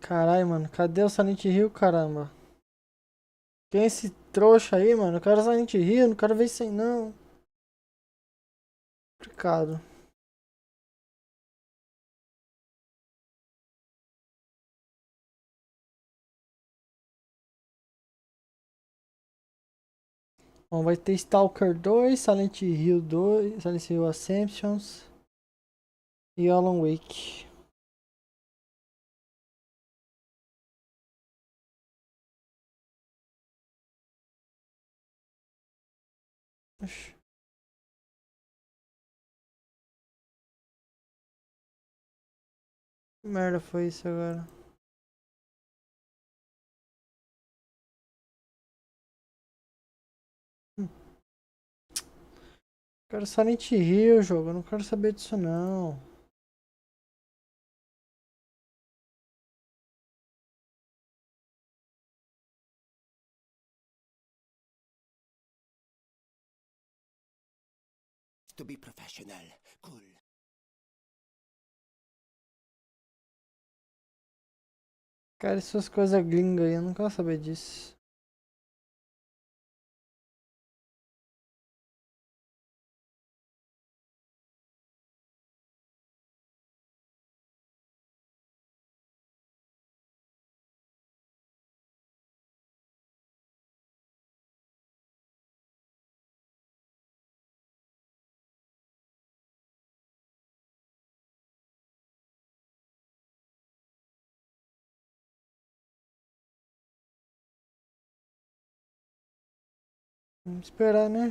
Caralho, mano, cadê o Silent Hill, caramba? Quem é esse trouxa aí, mano? Eu quero Silent Hill, não quero ver isso aí não. Complicado. Bom, vai ter Stalker 2, Silent Hill 2, Silent Hill Ascensions e Alan Wake. Oxi. Que merda foi isso agora? Quero Silent Hill, jogo. Eu não quero saber disso não. To be professional, cool. Quero essas coisas gringas aí, eu não quero saber disso. Vamos esperar, né?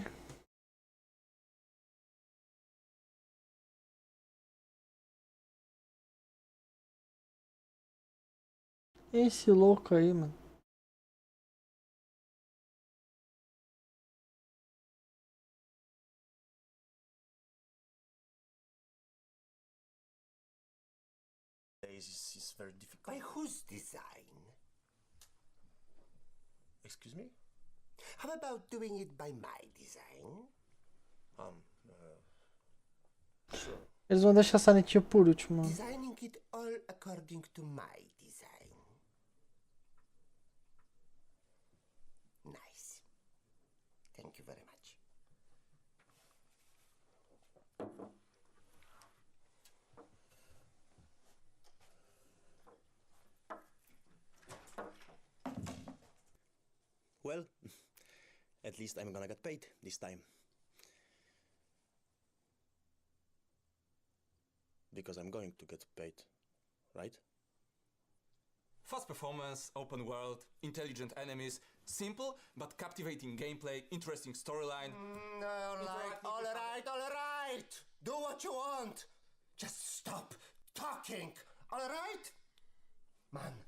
Esse louco aí, mano. This is very difficult. By whose design? Excuse me? How about doing it by my design? Sure. Eles vão deixar Silent Hill por último, mano. Designing it all according to my design. Nice. Thank you very much. Well, at least I'm gonna get paid this time. Because I'm going to get paid, right? Fast performance, open world, intelligent enemies, simple but captivating gameplay, interesting storyline. All right. Do what you want. Just stop talking, all right? Man,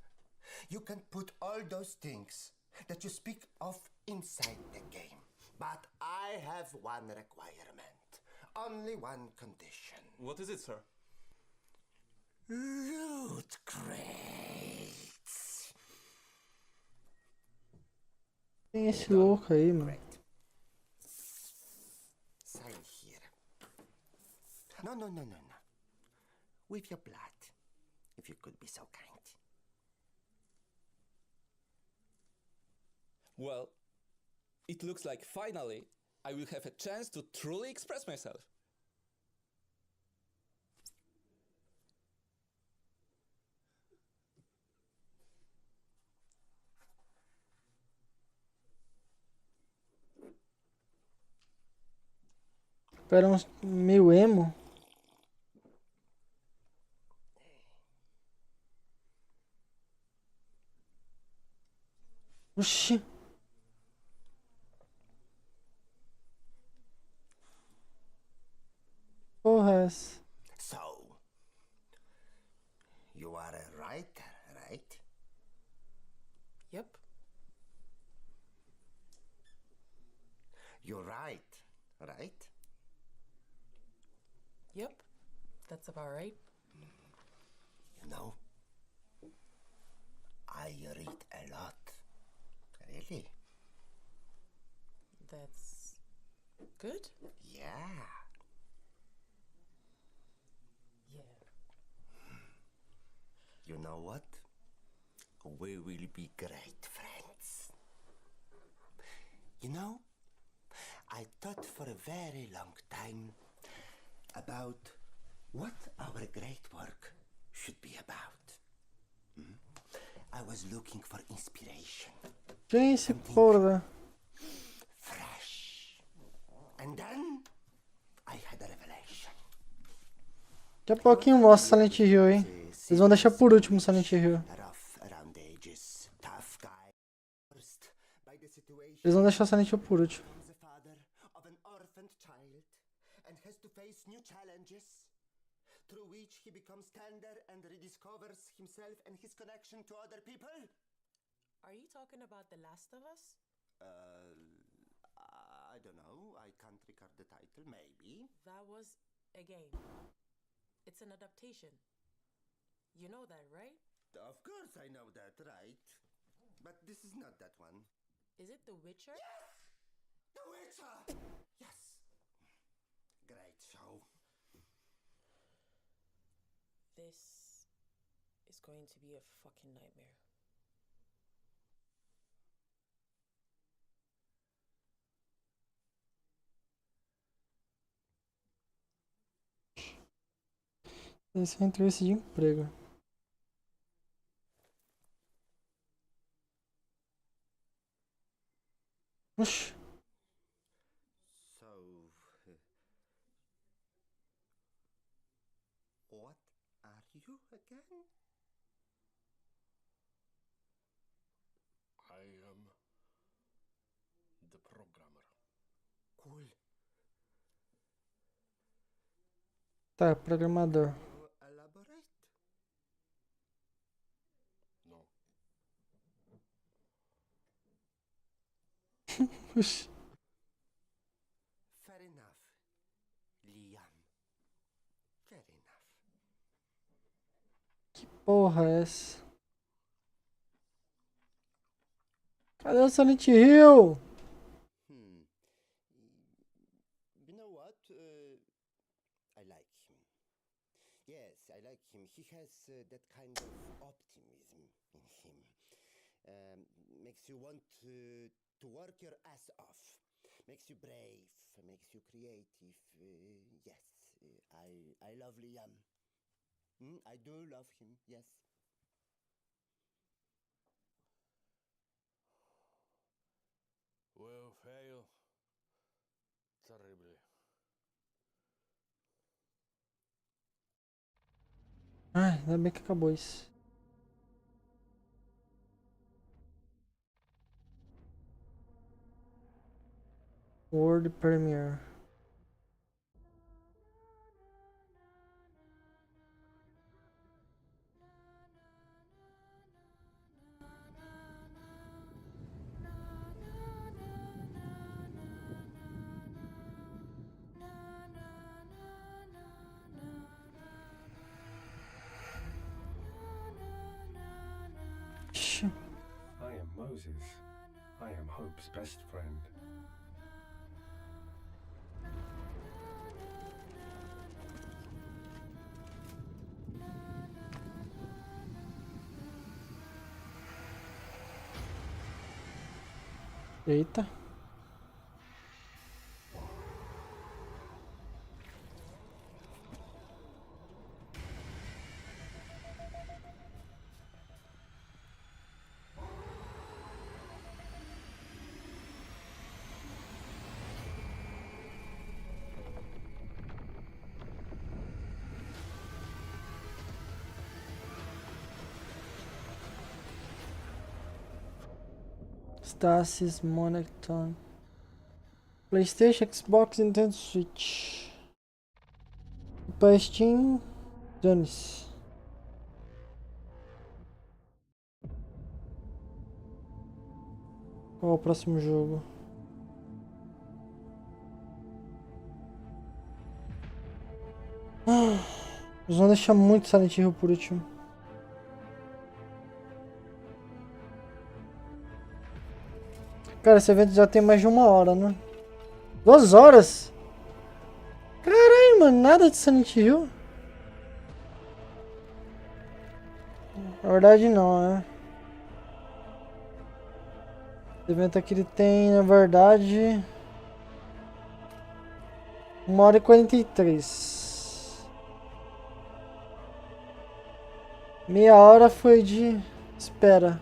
you can put all those things that you speak of inside the game. But I have one requirement. Only one condition. What is it, sir? Loot crates. Tem esse louco aí, mano. Correct. Sign here. No. With your blood, if you could be so kind. Well, it looks like finally I will have a chance to truly express myself. Espera uns meio emo. Oxi. Porra é essa? So, you are a writer, right? Yep. You write, right? Yep. That's about right. You know, I read a lot. Really? That's good. Yeah. know what? We will be great friends. You know, I thought for a very long time about what our great work should be about. I was looking for inspiration. Quem é esse porra? Fresh. And then I had a revelation. Daqui a pouquinho mostra Silent Hill, hein? Eles vão deixar por último Silent Hill. Eles vão deixar Silent Hill por último. Through which he becomes tender and rediscovers himself and his connection to other people? Are you talking about The Last of Us? I don't know. I can't record the title. Maybe. That was a game. It's an adaptation. You know that, right? Of course I know that, right? But this is not that one. Is it The Witcher? Yes! The Witcher! Yes! Great show. This is going to be a fucking nightmare. Esse é entrevista de emprego. Oxi. So, what are you again? I am the programmer. Cool. Tá, programador. Elaborate? No. Oxi. Fair enough, Liam. Fair enough. Porra é essa? Cadê o Silent Hill? You know what? I like him. Yes, I like him. He has that kind of optimism in him. Makes you want to work your ass off. Makes you brave. Makes you creative. Yes, I love Liam. I do love him. Yes. Will fail terribly. Ai, ainda bem que acabou isso. World Premiere. Ixi. I am Moses. I am Hope's best friend. Eita. Stasis, Monacton. PlayStation, Xbox, Nintendo Switch. Pra Steam, dane-se. Qual é o próximo jogo? Eles vão deixar muito Silent Hill por último. Cara, esse evento já tem mais de 1 hora, né? 2 horas? Caralho, mano, nada de Silent Hill. Na verdade não, né? Esse evento aqui ele tem, na verdade, 1h43. Meia hora foi de espera.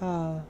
Ah,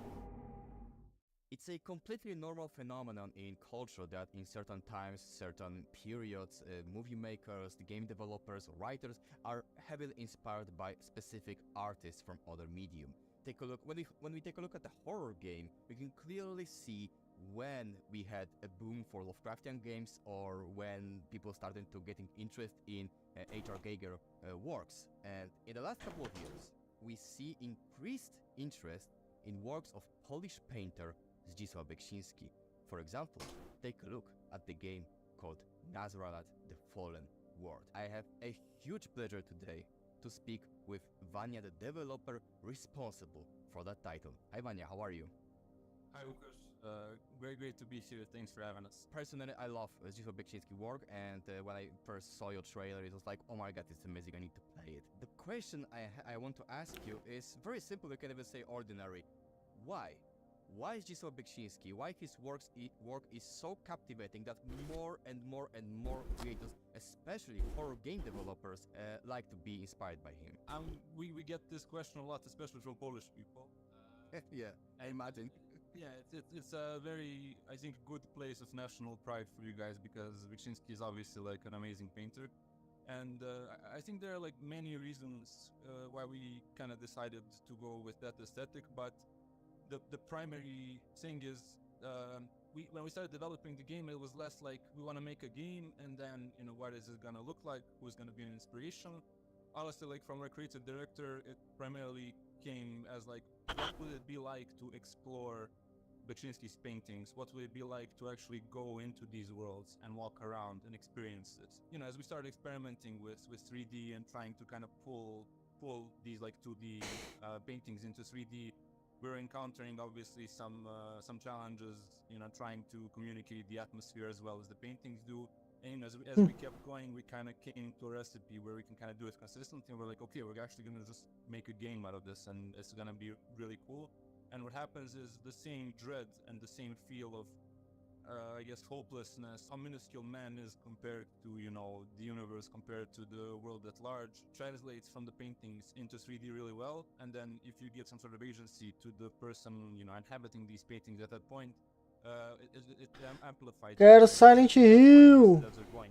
It's a completely normal phenomenon in culture that in certain times, certain periods, movie makers, game developers, writers are heavily inspired by specific artists from other medium. Take a look when we take a look at the horror game, we can clearly see when we had a boom for Lovecraftian games or when people started to getting interest in H.R. Giger works. And in the last couple of years, we see increased interest in works of Polish painter Zdzisław Beksiński. For example, take a look at the game called Nazralat the Fallen World. I have a huge pleasure today to speak with Vanya, the developer responsible for that title. Hi Vanya, how are you? Hi Łukasz, very great to be here, thanks for having us. Personally, I love Zdzisław Beksiński work, and when I first saw your trailer, it was like, oh my god, it's amazing, I need to play it. The question I want to ask you is very simple, we can even say ordinary. Why? Why is Zdzisław Beksiński? Why his work is so captivating that more and more and more creators, especially horror game developers, like to be inspired by him? We get this question a lot, especially from Polish people. Yeah, I imagine. Yeah, it's a very, I think, good place of national pride for you guys because Beksiński is obviously like an amazing painter. And I think there are like many reasons why we kind of decided to go with that aesthetic, but the primary thing is when we started developing the game, it was less like we want to make a game and then, you know, what is it gonna look like, who's gonna be an inspiration. Honestly, like from our creative director, it primarily came as like, what would it be like to explore Beksiński's paintings? What would it be like to actually go into these worlds and walk around and experience this? You know, as we started experimenting with 3D and trying to kind of pull these like 2D paintings into 3D, we're encountering obviously some challenges, you know, trying to communicate the atmosphere as well as the paintings do. And as we kept going, we kind of came to a recipe where we can kind of do it consistently. And we're like, okay, we're actually going to just make a game out of this and it's going to be really cool. And what happens is the same dread and the same feel of, I guess, hopelessness, how minuscule man is compared to, you know, the universe, compared to the world at large, translates from the paintings into 3D really well. And then if you get some sort of agency to the person, you know, inhabiting these paintings at that point, it amplifies. quero Silent Hill.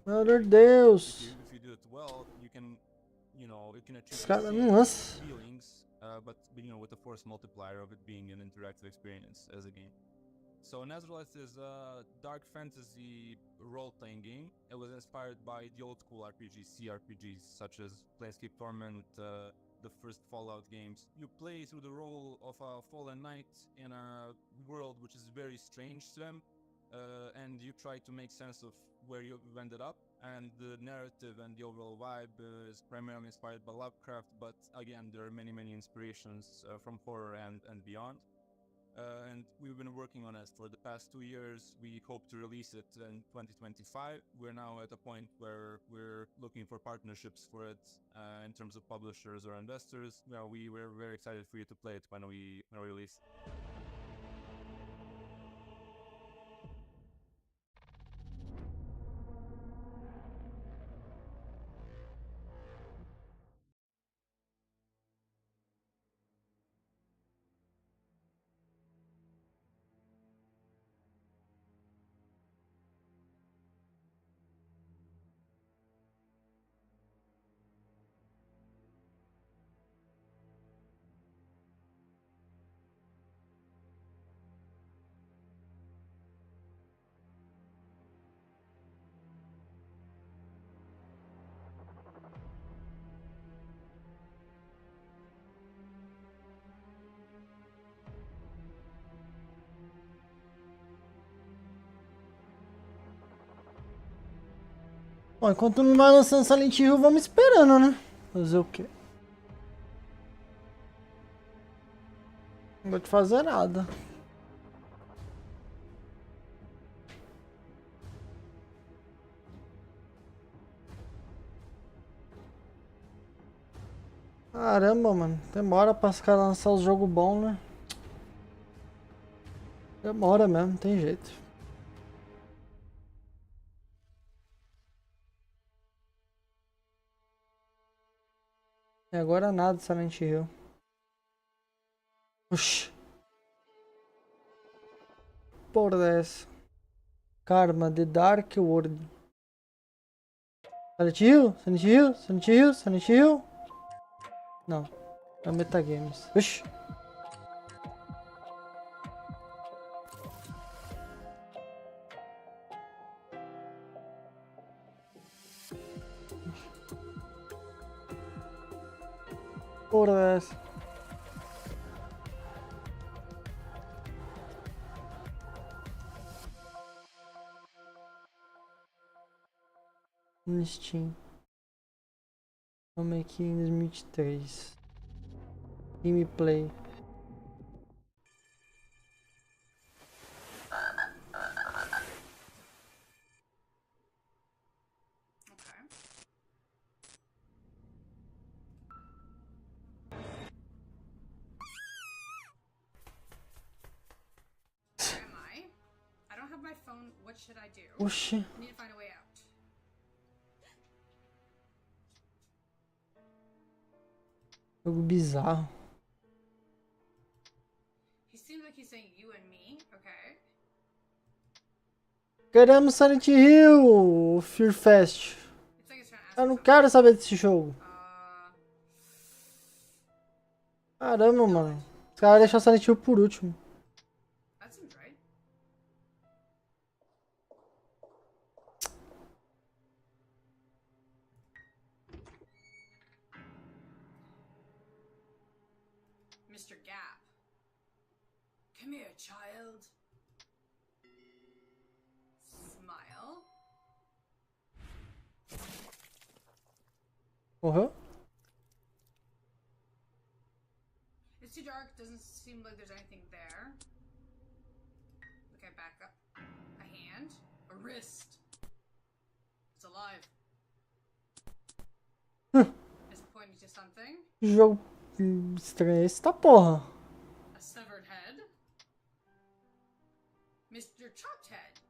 Meu Deus. If you do it well, you can, you know, you can achieve Nossa. feelings, but you know, with the force multiplier of it being an interactive experience as a game. So Nazareth is a dark fantasy role-playing game. It was inspired by the old school RPGs, CRPGs, such as Planescape Torment, the first Fallout games. You play through the role of a fallen knight in a world which is very strange to them, and you try to make sense of where you ended up. And the narrative and the overall vibe is primarily inspired by Lovecraft, but again, there are many inspirations from horror and beyond. And we've been working on it for the past 2 years. We hope to release it in 2025. We're now at a point where we're looking for partnerships for it in terms of publishers or investors. Well, we're very excited for you to play it when we release. Bom, enquanto não vai lançando Silent Hill, vamos esperando, né? Fazer o quê? Não vou te fazer nada. Caramba, mano. Demora pra os caras lançar os jogos bons, né? Demora mesmo, não tem jeito. E agora nada de Silent Hill. Oxi. Porra dessa. Karma, The Dark World. Silent Hill? Silent Hill? Silent Hill? Silent Hill? Não. É Metagames. Oxi. Porra dessa. No Steam. Vamos aqui em 2023. Gameplay. What should I do? Oxi. I need to find a way out. Jogo bizarro. He seems like he's saying you and me, okay? Queremos Silent Hill, Fear Fest. It's like he's trying to ask Eu me não something. quero saber desse jogo. Caramba, mano. Os caras deixaram Silent Hill por último. That seems right. Mr. Gap. Come here, child. Smile. Morreu? It's too dark, doesn't seem like there's anything there. Okay, back up. A hand. A wrist. It's alive. It's pointing to something. Que jogo estranho é esse, tá porra? A severed head. Mr. Chopped Head.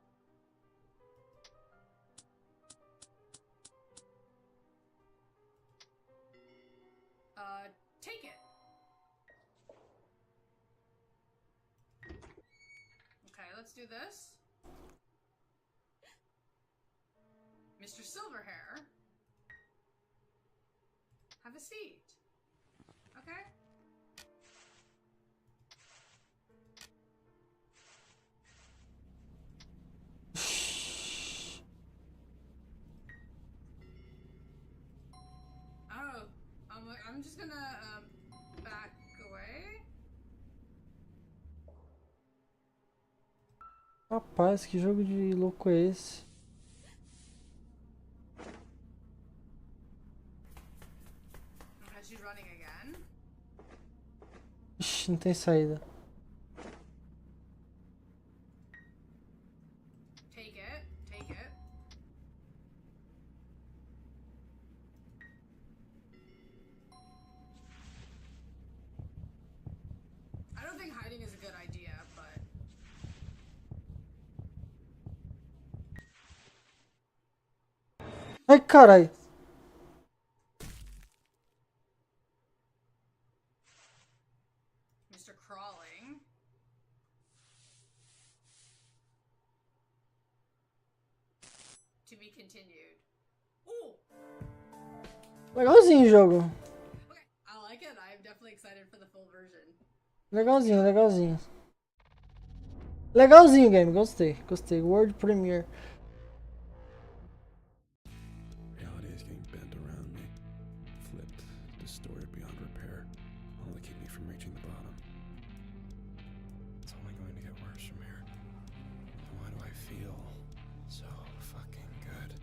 Take it. Okay, let's do this. Mr. Silverhair. Have a seat. Okay. Oh, I'm just gonna back away. Rapaz, que jogo de louco é esse? Okay, she's running again. Ixi, não tem saída. Take it. Take it. I don't think hiding is a good idea, but Ai, carai. Mr. Crawling. To be continued. Ooh. Legalzinho o jogo. Okay, I like it. I'm definitely excited for the full version. Legalzinho, legalzinho. Legalzinho o game, gostei. Gostei. World Premiere. Reality is getting bent around me, flipped, distorted beyond repair, all to keep me from reaching the bottom. It's only going to get worse from here. Why do I feel so fucking good?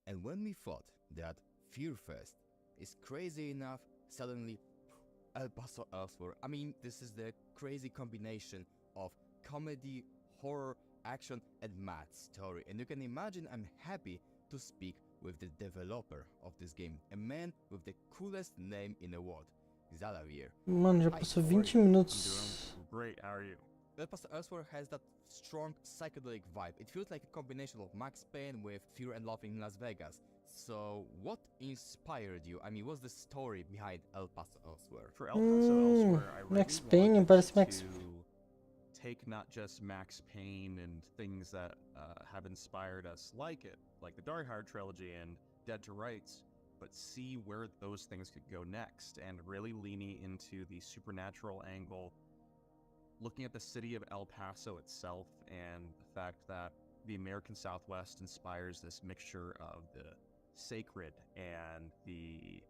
And when we thought that Fearfest is crazy enough, suddenly El Paso Elsewhere. I mean, this is the crazy combination of comedy, horror, action, and mad story. And you can imagine I'm happy to speak with the developer of this game, a man with the coolest name in the world, Xalavier. Mano, já passou 20 minutos. Great, how are you? El Paso Elsewhere has that strong psychedelic vibe. It feels like a combination of Max Payne with Fear and Loathing in Las Vegas. So, what inspired you? I mean, what's the story behind El Paso Elsewhere? For El Paso Elsewhere, I really Max Payne, wanted parece Max. to take not just Max Payne and things that have inspired us like it, like the Die Hard trilogy and Dead to Rights, but see where those things could go next, and really leaning into the supernatural angle, looking at the city of El Paso itself and the fact that the American Southwest inspires this mixture of the sacred and the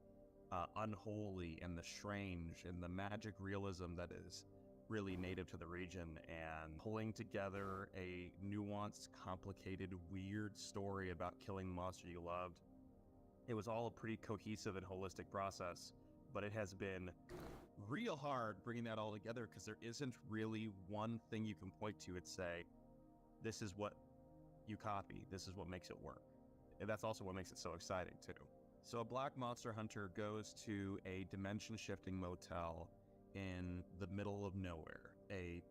unholy and the strange and the magic realism that is really native to the region, and pulling together a nuanced, complicated, weird story about killing the monster you loved. It was all a pretty cohesive and holistic process, but it has been real hard bringing that all together because there isn't really one thing you can point to and say, this is what you copy, this is what makes it work. And that's also what makes it so exciting too. So a black monster hunter goes to a dimension-shifting motel in the middle of nowhere, a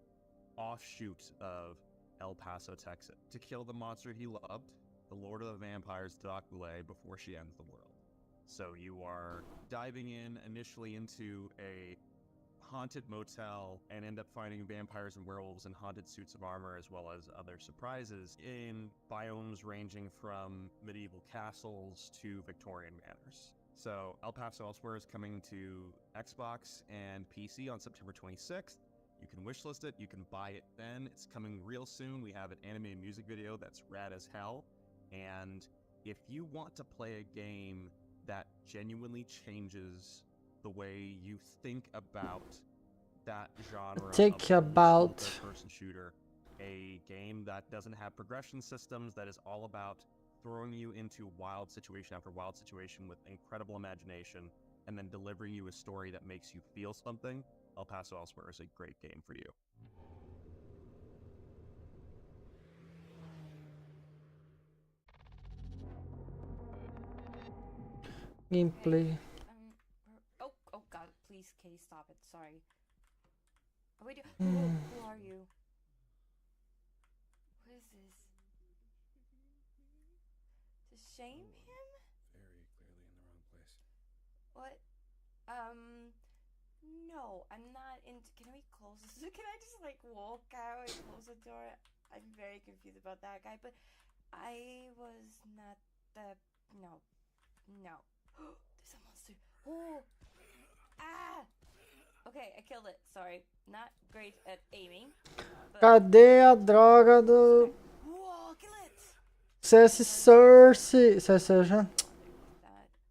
offshoot of El Paso, Texas, to kill the monster he loved, the Lord of the Vampires, Dracula, before she ends the world. So you are diving in initially into a haunted motel and end up finding vampires and werewolves in haunted suits of armor, as well as other surprises in biomes ranging from medieval castles to Victorian manors. So El Paso Elsewhere is coming to Xbox and PC on September 26th. You can wishlist it, you can buy it then. It's coming real soon. We have an animated music video that's rad as hell. And if you want to play a game that genuinely changes the way you think about that genre of first-person shooter, a game that doesn't have progression systems, that is all about throwing you into wild situation after wild situation with incredible imagination, and then delivering you a story that makes you feel something, El Paso Elsewhere is a great game for you. Gameplay. Oh god, please, Katie, stop it. Sorry. Oh, wait, who are you? What is this? To shame him? Very clearly in the wrong place. What? No, I'm not into. Can we close this? Can I just like walk out and close the door? I'm very confused about that guy, but I was not the. No. There's a monster. Oh! Ah! Okay, I killed it. Sorry. Not great at aiming. Cadê a droga do Whoa, kill it! CS Source? CS Source? Oh,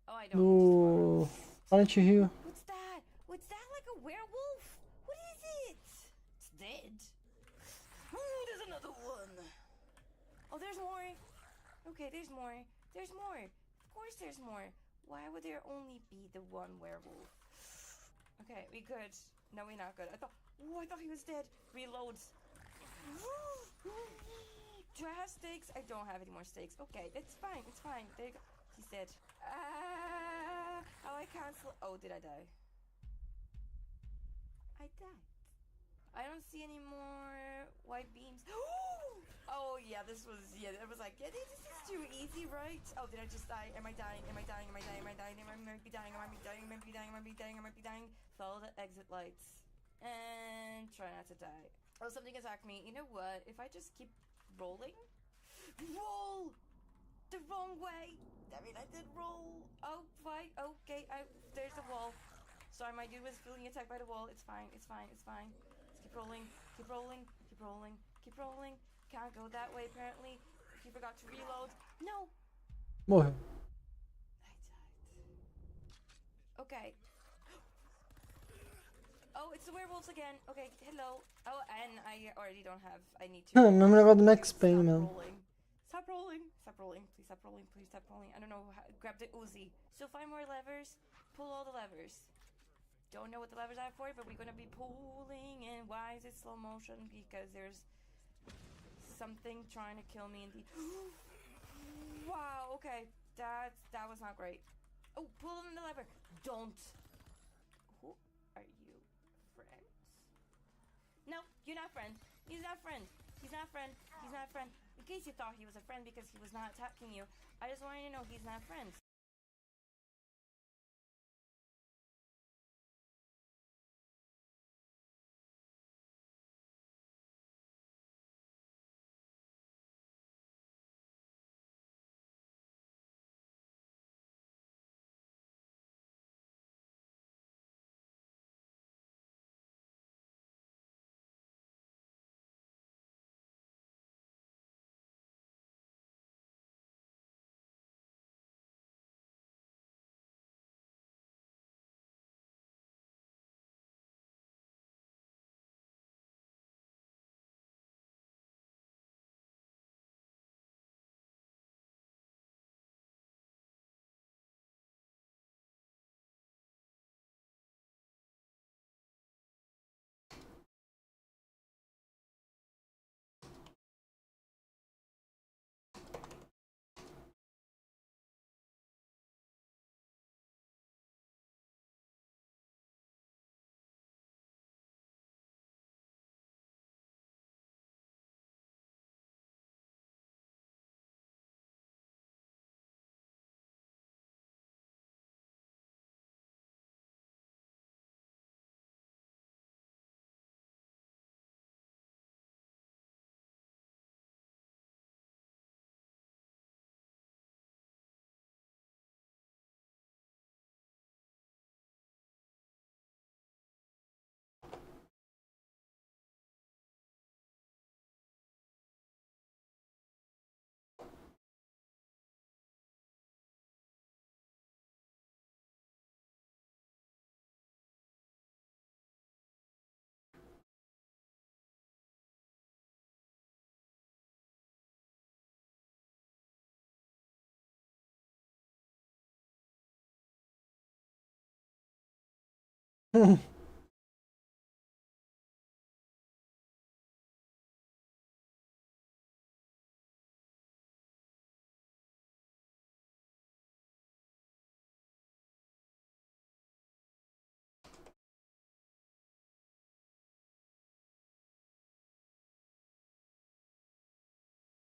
I Do Silent Hill. What's that? What's that, like a werewolf? What is it? It's dead. Ooh, there's another one. Oh, there's more. Okay, there's more. There's more. Of course there's more. Why would there only be the one werewolf? Okay, we good. No, we're not good. I thought he was dead. Reloads. Do I have stakes? I don't have any more stakes. Okay, it's fine. It's fine. There you go. He's dead. How I cancel? Oh, did I die? I died. I don't see any more white beams. Oh yeah, it was like, yeah, this is too easy, right? Oh, did I just die? Am I dying? Am I dying? Am I dying? Am I dying? I might be dying. I might be dying. I might be dying. I might be dying. I might be dying. Follow the exit lights and try not to die. Oh, something attacked me. You know what? If I just keep rolling, roll the wrong way. I mean, I did roll. Oh, fine. Okay, there's the wall. Sorry, my dude was feeling attacked by the wall. It's fine. It's fine. It's fine. Let's keep rolling. Keep rolling. Keep rolling. Keep rolling. Can't go that way, apparently. He forgot to reload. No! Morreu. I died. Okay. Oh, it's the werewolves again. Okay, hello. Oh, and I already don't have. I need to. Mesmo negócio do Max Payne, mano. Stop rolling. Stop rolling. Please stop rolling. Please stop rolling. I don't know. Grab the Uzi. So find more levers. Pull all the levers. Don't know what the levers are for, but we're gonna be pulling. And why is it slow motion? Because there's something trying to kill me in the... Wow, okay. That was not great. Oh, pull on the lever. Don't. Who are you? Friends? No, you're not friend. He's not friend. He's not friend. He's not friend. In case you thought he was a friend because he was not attacking you, I just want you to know he's not friend.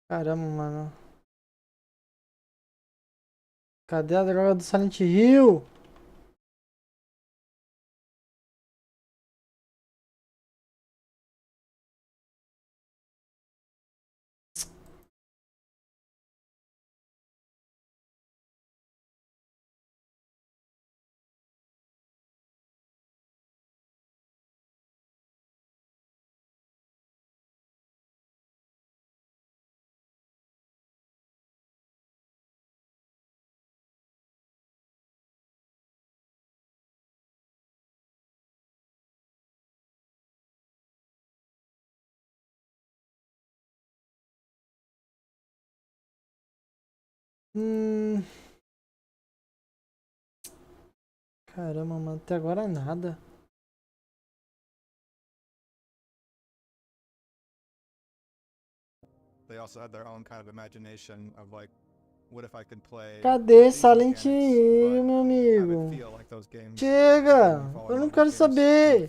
Caramba, mano. Cadê a droga do Silent Hill? Caramba, mano. Até agora nada. They also had their own kind of imagination of like, what if I could play Cadê Silent Hill, meu amigo? Chega! Eu não quero saber!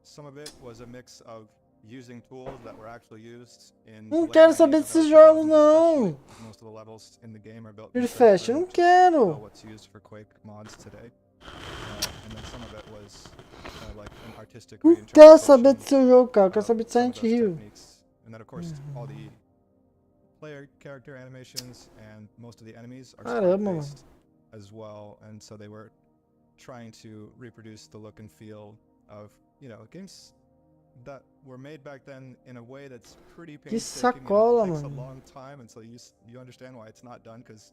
Some of it was a mix of using tools that were actually used in Não quero saber desses jogos, não! Most of the levels in the game are built Fast, eu não quero! what's used for Quake mods today. And then some of it was like an artistic Não quero saber desse jogo, cara. Eu quero saber de Silent Hill. And then of course all the player character animations and most of the enemies are sprite-based as well, and so they were trying to reproduce the look and feel of, you know, games that were made back then in a way that's pretty painstaking and takes a long time, and so you understand why it's not done, because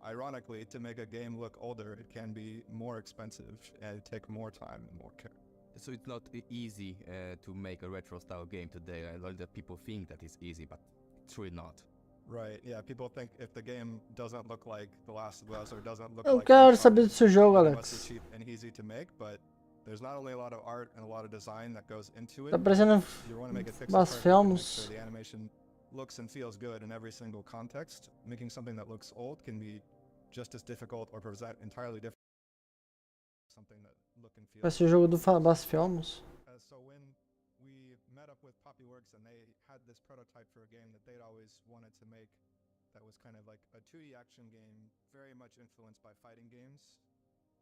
ironically, to make a game look older, it can be more expensive and take more time and more care. So it's not easy to make a retro style game today. I know that people think that it's easy, but it's really not. Right, yeah, people think if the game doesn't look like The Last of Us or doesn't look Eu like quero saber do Uncharted, seu jogo, then it must be Alex. cheap and easy to make, but there's not only a lot of art and a lot of design that goes into it. Tá parecendo You want to make it pixel perfect and make sure Blasphemous. the animation looks and feels good in every single context. Making something that looks old can be just as difficult or present entirely different. Something that look and feel. Vai ser o jogo do Blasphemous. So when we met up with Poppyworks and they had this prototype for a game that they'd always wanted to make that was kind of like a 2D action game, very much influenced by fighting games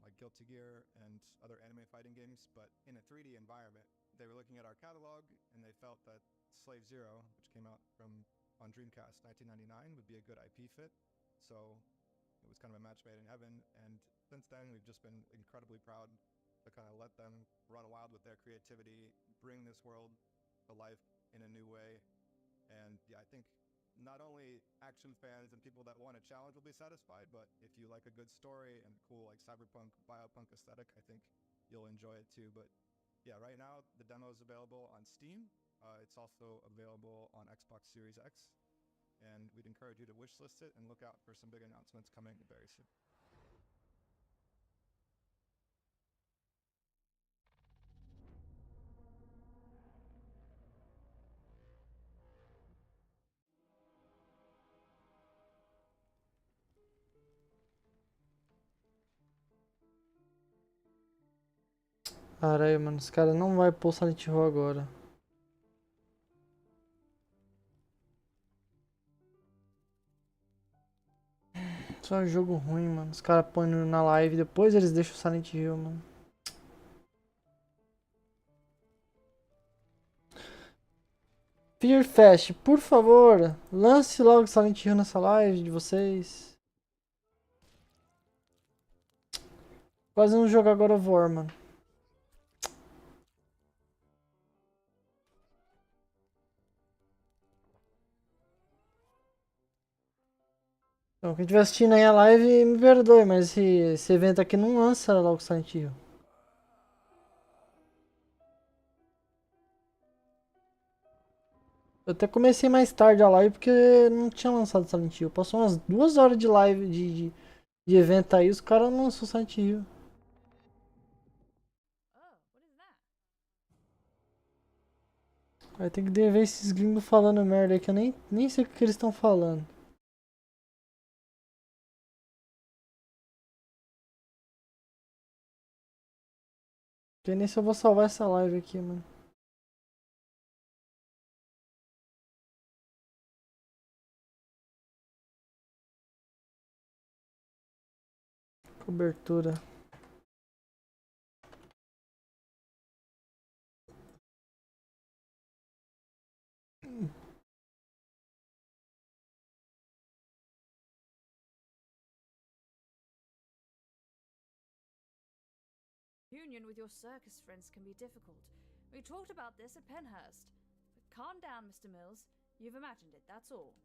like Guilty Gear and other anime fighting games, but in a 3D environment. They were looking at our catalog and they felt that Slave Zero, which came out on Dreamcast 1999, would be a good IP fit. So it was kind of a match made in heaven, and since then we've just been incredibly proud to kind of let them run wild with their creativity, bring this world to life in a new way. And yeah, I think not only action fans and people that want a challenge will be satisfied, but if you like a good story and cool like cyberpunk, biopunk aesthetic, I think you'll enjoy it too. But yeah, right now the demo is available on Steam. It's also available on Xbox Series X, and we'd encourage you to wishlist it and look out for some big announcements coming very soon. Caralho, mano, os caras não vai pôr Silent Hill agora. Só jogo ruim, mano. Os caras põem na live, depois eles deixam o Silent Hill, mano. Fearfest, por favor, lance logo Silent Hill nessa live de vocês. Quase não jogar agora of War, mano. Então, quem estiver assistindo aí a live, me perdoe, mas esse evento aqui não lança logo Silent Hill. Eu até comecei mais tarde a live porque não tinha lançado Silent Hill. Passou umas 2 horas de live de evento aí, os caras não lançou Silent Hill. Aí tem que ver esses gringos falando merda aí que eu nem sei o que eles estão falando. Porque nem se eu vou salvar essa live aqui, mano. Cobertura. Union with your circus friends can be difficult. We talked about this at Penhurst. But calm down, Mr. Mills. You've imagined it, that's all.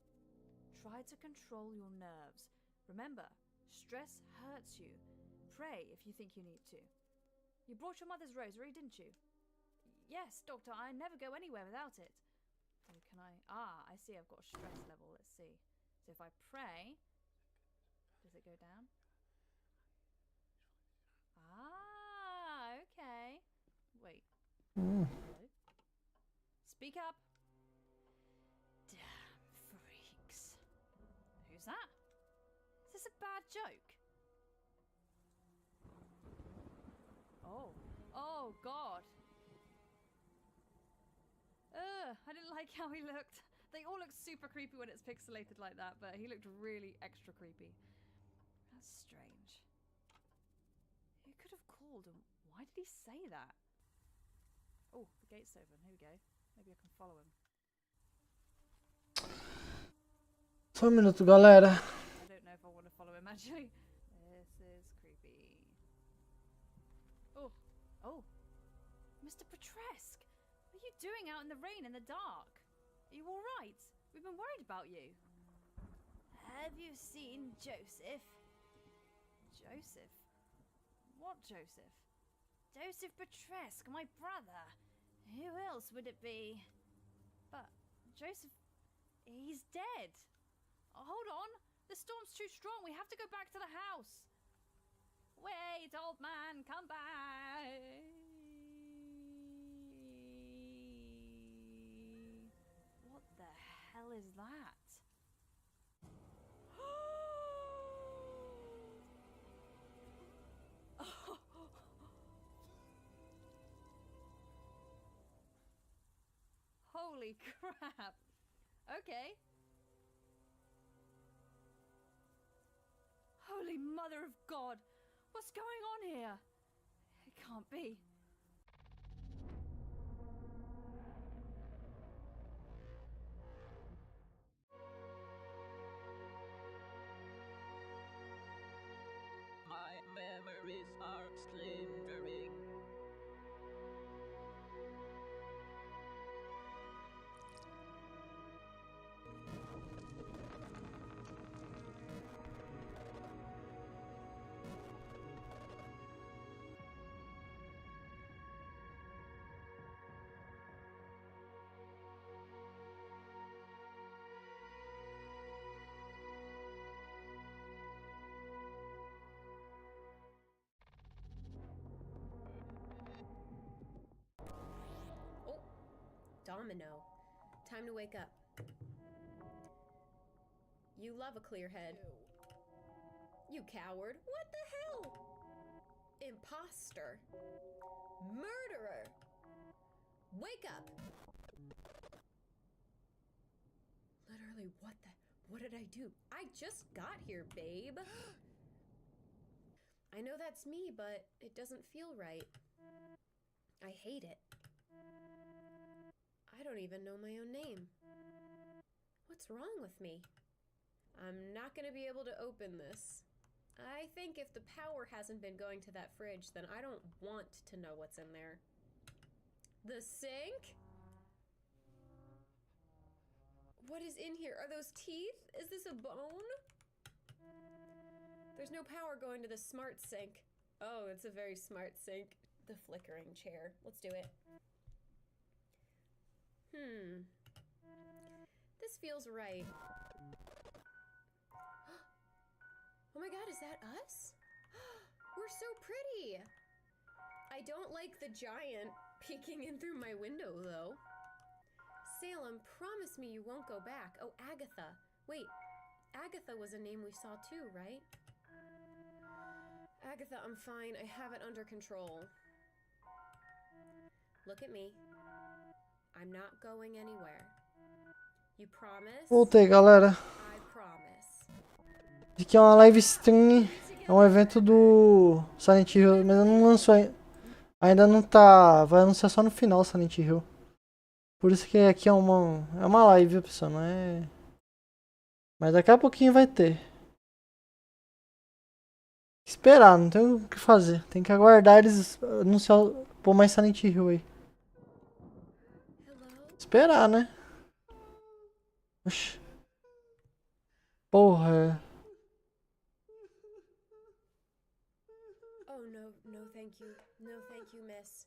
Try to control your nerves. Remember, stress hurts you. Pray if you think you need to. You brought your mother's rosary, didn't you? Yes, Doctor, I never go anywhere without it. Oh, can I? Ah, I see I've got a stress level. Let's see. So if I pray, does it go down? Ah, okay. Wait. Hello? Speak up. Damn freaks. Who's that? Is this a bad joke? Oh God. I didn't like how he looked. They all look super creepy when it's pixelated like that, but he looked really extra creepy. That's strange. Who could have called and why did he say that? Oh, the gate's open. Here we go. Maybe I can follow him. Só um minuto, galera. I don't know if I want to follow him actually. This is creepy. Oh, Mr. Petresque, what are you doing out in the rain in the dark? Are you all right? We've been worried about you. Have you seen Joseph? Joseph? What Joseph? Joseph Petresque, my brother. Who else would it be? But Joseph, he's dead. Hold on. The storm's too strong. We have to go back to the house. Wait, old man, come back. What the hell is that? Holy crap. Okay. Holy mother of God. What's going on here? It can't be. My memories are slithering. Domino. Time to wake up. You love a clear head. You coward. What the hell? Imposter. Murderer. Wake up. Literally, what did I do? I just got here, babe. I know that's me, but it doesn't feel right. I hate it. I don't even know my own name. What's wrong with me? I'm not gonna be able to open this. I think if the power hasn't been going to that fridge, then I don't want to know what's in there. The sink? What is in here? Are those teeth? Is this a bone? There's no power going to the smart sink. Oh, it's a very smart sink. The flickering chair. Let's do it. This feels right. Oh my god, is that us? We're so pretty! I don't like the giant peeking in through my window, though. Salem, promise me you won't go back. Oh, Agatha. Wait, Agatha was a name we saw too, right? Agatha, I'm fine. I have it under control. Look at me. I'm not going anywhere. You promise? Voltei, galera. I promise. Isso aqui é uma live stream. É um evento do Silent Hill, mas não lançou ainda. Ainda não tá. Vai anunciar só no final o Silent Hill. Por isso que aqui é uma live, viu, pessoal? Não é. Mas daqui a pouquinho vai ter. Esperar, não tem o que fazer. Tem que aguardar eles anunciar. Pôr mais Silent Hill aí. Esperar, né? Oxi. Porra. Oh, no thank you. No thank you, miss.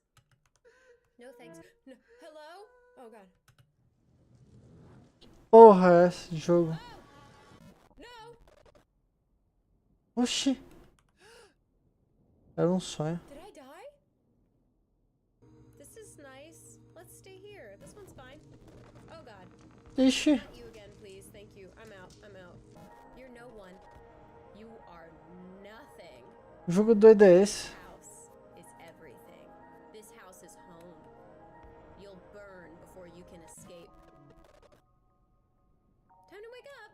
No thanks. No. Hello? Oh, God. Porra, é esse jogo. Oxi. Era um sonho. Did I die? This is nice. Let's stay here. This one's fine. Oh, God. Ixi. Not you again, please. Thank you. I'm out. I'm out. You're no one. You are nothing. Jogo doido é esse? House is everything. This house is home. You'll burn before you can escape. Time to wake up.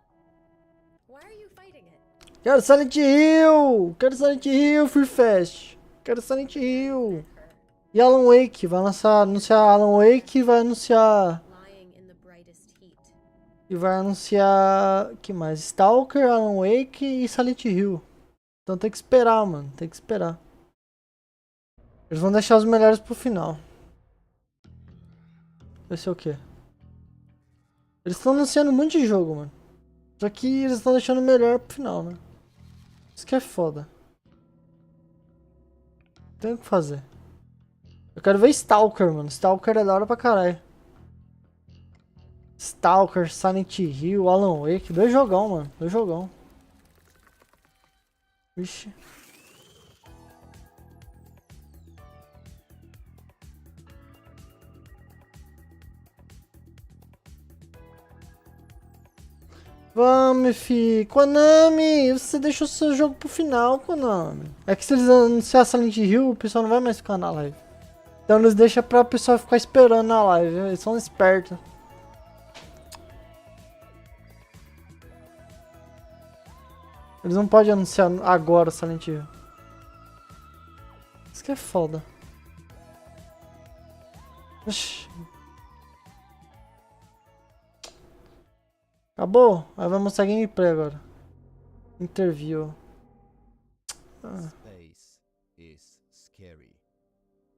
Why are you fighting it? Quero Silent Hill! Quero Silent Hill, Free Fast! Quero Silent Hill! E Alan Wake, vai anunciar Alan Wake e vai anunciar... E vai anunciar... que mais? Stalker, Alan Wake e Silent Hill. Então tem que esperar, mano, tem que esperar. Eles vão deixar os melhores pro final. Vai ser o quê? Eles estão anunciando um monte de jogo, mano. Só que eles estão deixando o melhor pro final, né? Isso que é foda. Tem o que fazer. Eu quero ver Stalker, mano. Stalker é da hora pra caralho. Stalker, Silent Hill, Alan Wake. 2 jogão, mano. 2 jogão. Vixe. Vamos, fi. Konami, você deixou seu jogo pro final, Konami. É que se eles anunciarem Silent Hill, o pessoal não vai mais ficar na live. Então eles deixam pra pessoa ficar esperando na live. Eles são espertos. Eles não podem anunciar agora Silent Hill. Isso que é foda. Oxi. Acabou? Aí vai mostrar gameplay agora. Interview. Space is scary.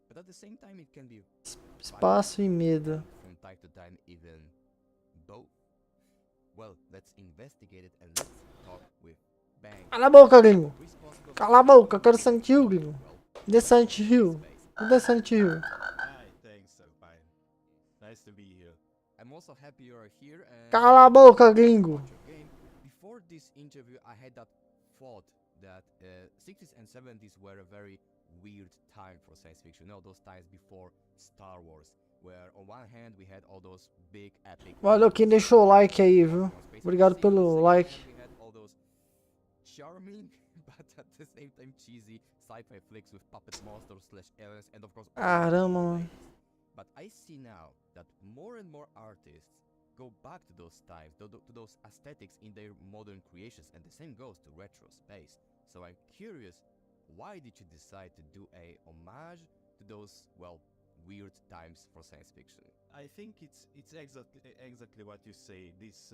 But at the same time it can be Espaço e medo. from time to time even both. Well, let's investigate it and let's talk with Bang. Cala a boca, gringo. Cala a boca, eu quero Silent Hill, gringo. Dê Silent Hill. Dê Silent Hill. Hi, thanks, fine. Nice to be here. I'm also happy you are here and Cala a boca, gringo. before this interview I had that thought that 60s and 70s were a very weird time for science fiction. You know, those times before Star Wars, where on one hand we had all those big epic. Valeu quem deixou o like aí, viu? Obrigado pelo like. We had all those charming but at the same time cheesy sci-fi flicks with puppet monsters slash aliens and of course Caramba, mano. but I see now that more and more artists go back to those times, to those aesthetics in their modern creations, and the same goes to retro space. So I'm curious, why did you decide to do a homage to those, well, weird times for science fiction? I think it's exactly what you say, this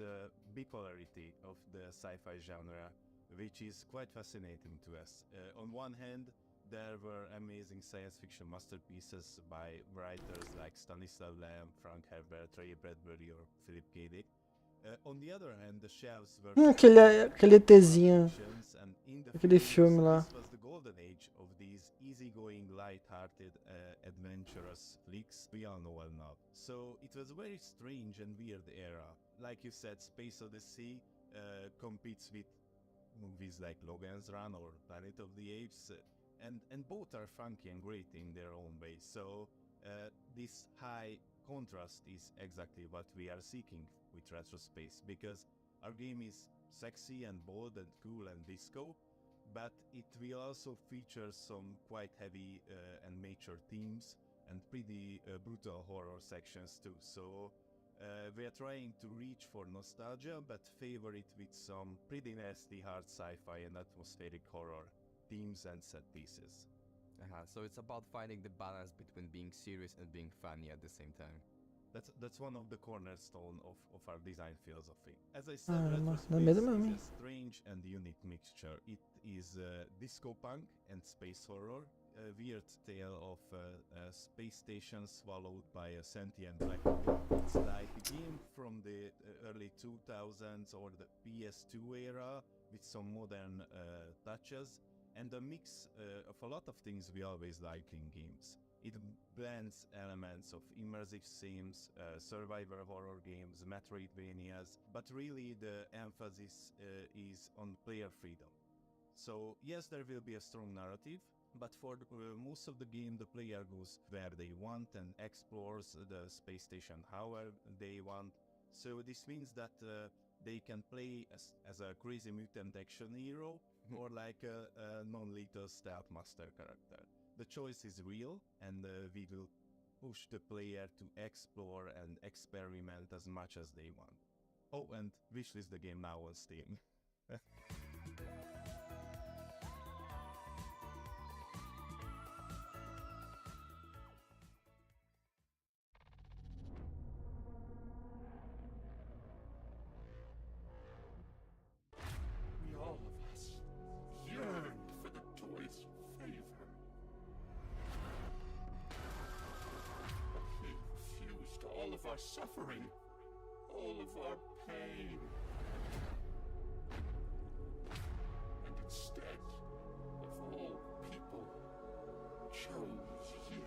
bipolarity of the sci-fi genre, which is quite fascinating to us. On one hand, there were amazing science fiction masterpieces by writers like Stanislav Lem, Frank Herbert, Ray Bradbury or Philip K. Dick. On the other hand, the shelves were Aquele ETzinho. and in the Aquele 50s, filme lá. this was the golden age of these easygoing, light-hearted, adventurous flicks we all know well now. So it was a very strange and weird era. Like you said, Space Odyssey competes with movies like Logan's Run or Planet of the Apes, and both are funky and great in their own way. So this high contrast is exactly what we are seeking with Retro Space, because our game is sexy and bold and cool and disco, but it will also feature some quite heavy and mature themes and pretty brutal horror sections too. So we are trying to reach for nostalgia, but favor it with some pretty nasty hard sci-fi and atmospheric horror themes and set pieces. So it's about finding the balance between being serious and being funny at the same time. That's one of the cornerstone of our design philosophy. As I said, Caramba, Retro dá medo Space mesmo, is hein? a strange and unique mixture. It is disco punk and space horror, a weird tale of a space station swallowed by a sentient black hole. It's like a game from the early 2000s or the PS2 era with some modern touches, and a mix of a lot of things we always like in games. It blends elements of immersive sims, survivor horror games, Metroidvanias, but really the emphasis is on player freedom. So yes, there will be a strong narrative, but for most of the game the player goes where they want and explores the space station however they want. So this means that they can play as a crazy mutant action hero or like a non-lethal stealth master character. The choice is real, and we will push the player to explore and experiment as much as they want. Oh, and wishlist the game now on Steam. We all of us yearned for the toy's favor. He refused all of our suffering, all of our pain. And instead of all people, chose you.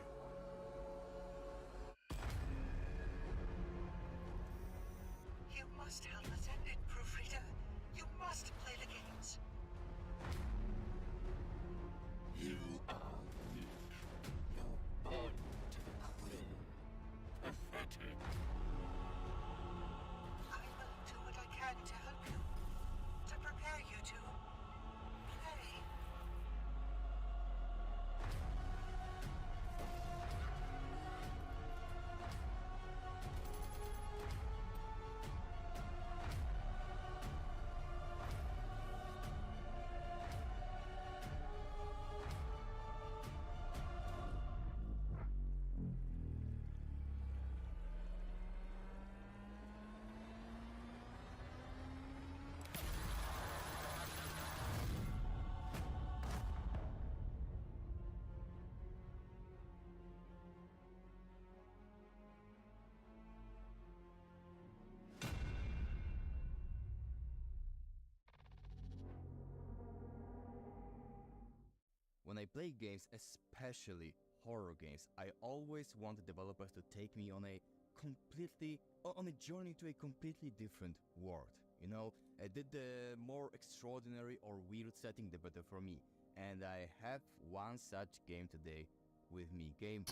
I play games, especially horror games, I always want the developers to take me on a journey to a completely different world. You know, the more extraordinary or weird setting, the better for me. And I have one such game today with me, game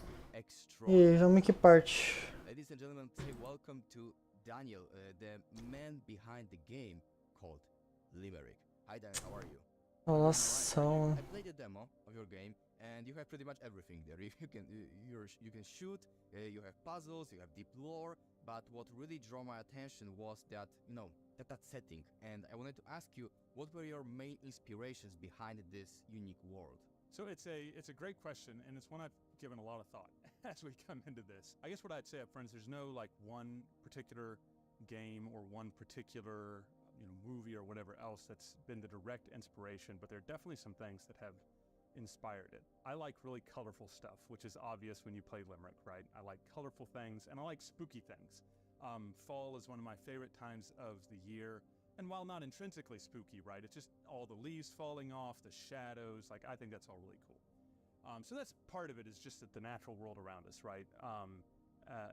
E vamos em que parte? Ladies and gentlemen, say welcome to Daniel, the man behind the game called Limerick. Hi Daniel, how are you? Nossa. I played the demo of your game, and you have pretty much everything there. You can shoot, you have puzzles, you have deep lore. But what really drew my attention was that that setting. And I wanted to ask you, what were your main inspirations behind this unique world? So it's a great question, and it's one I've given a lot of thought as we come into this. I guess what I'd say up front is there's no like one particular game or one particular movie or whatever else that's been the direct inspiration, but there are definitely some things that have inspired it. I like really colorful stuff, which is obvious when you play Limerick, right? I like colorful things, and I like spooky things. Fall is one of my favorite times of the year. And while not intrinsically spooky, right, it's just all the leaves falling off, the shadows, like I think that's all really cool. So that's part of it, is just that the natural world around us, right,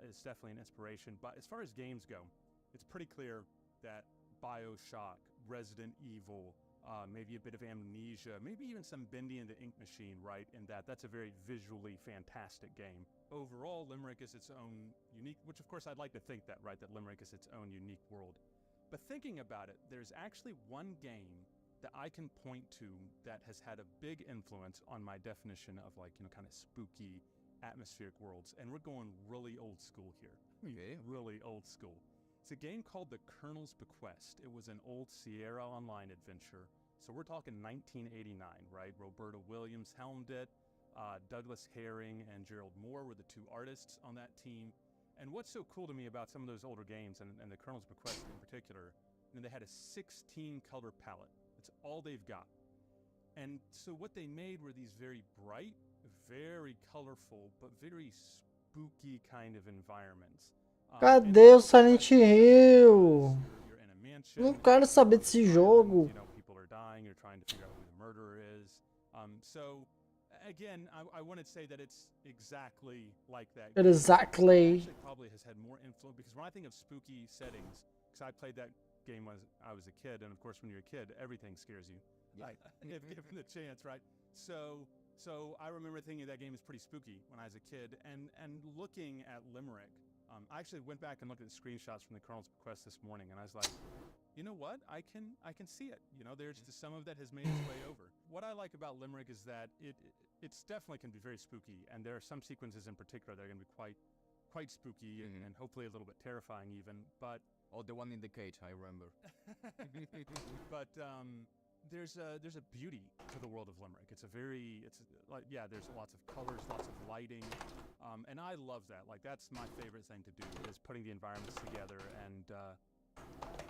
is definitely an inspiration. But as far as games go, it's pretty clear that BioShock, Resident Evil, maybe a bit of Amnesia, maybe even some Bendy and the Ink Machine, right, in that's a very visually fantastic game. Overall, Limerick is its own unique, which of course I'd like to think that, right, that Limerick is its own unique world. But thinking about it, there's actually one game that I can point to that has had a big influence on my definition of kind of spooky, atmospheric worlds. And we're going really old school here. Okay. Really old school. It's a game called The Colonel's Bequest. It was an old Sierra Online adventure. So we're talking 1989, right? Roberta Williams helmed it. Douglas Herring and Gerald Moore were the two artists on that team. And what's so cool to me about some of those older games, and The Colonel's Bequest in particular, they had a 16-color palette. That's all they've got. And so what they made were these very bright, very colorful, but very spooky kind of environments. Cadê o Silent Hill? Não quero saber desse jogo. People are dying, you're trying to figure out who the murderer is. So again, I wouldn't say that it's exactly like that. Exactly. It actually probably has had more influence, because when I think of spooky settings, because I played that game when I was a kid, and of course when you're a kid, everything scares you. Yeah. If given the chance, right? So I remember thinking that game was pretty spooky when I was a kid, and looking at Limerick, I actually went back and looked at the screenshots from The Colonel's Bequest this morning, and I was like, you know what? I can see it. There's some of that has made its way over. What I like about Limerick is that it's definitely can be very spooky, and there are some sequences in particular that are going to be quite spooky and hopefully a little bit terrifying even. But the one in the cage, I remember. But there's a beauty to the world of Limerick. There's lots of colors, lots of lighting, and I love that. Like, that's my favorite thing to do, is putting the environments together and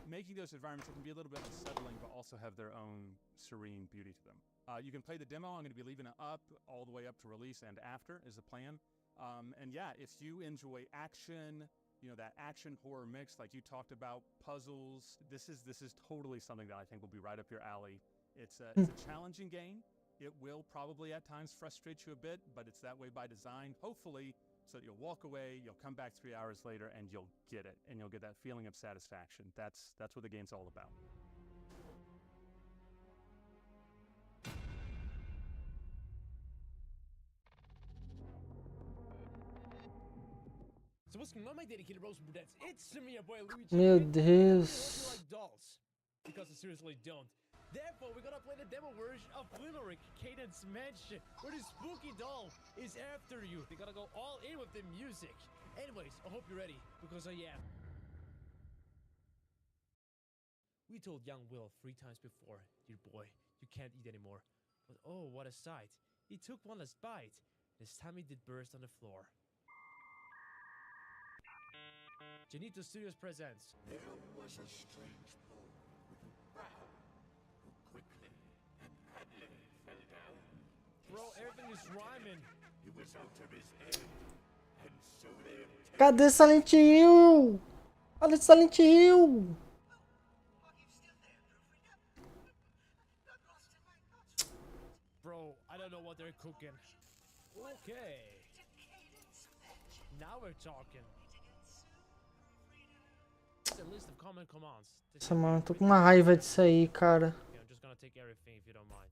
making those environments that can be a little bit unsettling, but also have their own serene beauty to them. You can play the demo. I'm going to be leaving it up all the way up to release and after is the plan. And yeah, if you enjoy action, that action horror mix like you talked about, puzzles, this is totally something that I think will be right up your alley. It's a challenging game. It will probably at times frustrate you a bit, but it's that way by design, hopefully, so that you'll walk away, you'll come back 3 hours later, and you'll get it, and you'll get that feeling of satisfaction. That's what the game's all about. So what's going on, my dedicated bros and brunettes? It's me, your boy Luigi. Meu Deus. Like dolls, because I seriously don't. Therefore, we're gonna play the demo version of Limerick Cadence Mansion, where the spooky doll is after you. You gotta go all in with the music. Anyways, I hope you're ready, because I am. We told young Will 3 times before, dear boy, you can't eat anymore. But oh, what a sight. He took one last bite. This time he did burst on the floor. Janito Studios presents. There was a strange boy with a brow who quickly and badly fell down. Bro, everything is rhyming. He was out of his head, and so they obtained. Cadê Silent Hill? Cadê Silent Hill? Bro, I don't know what they're cooking. Okay. Now we're talking. The list of common commands. Nossa, mano, tô com uma raiva disso aí, cara. Okay, I'm just gonna take everything if you don't mind.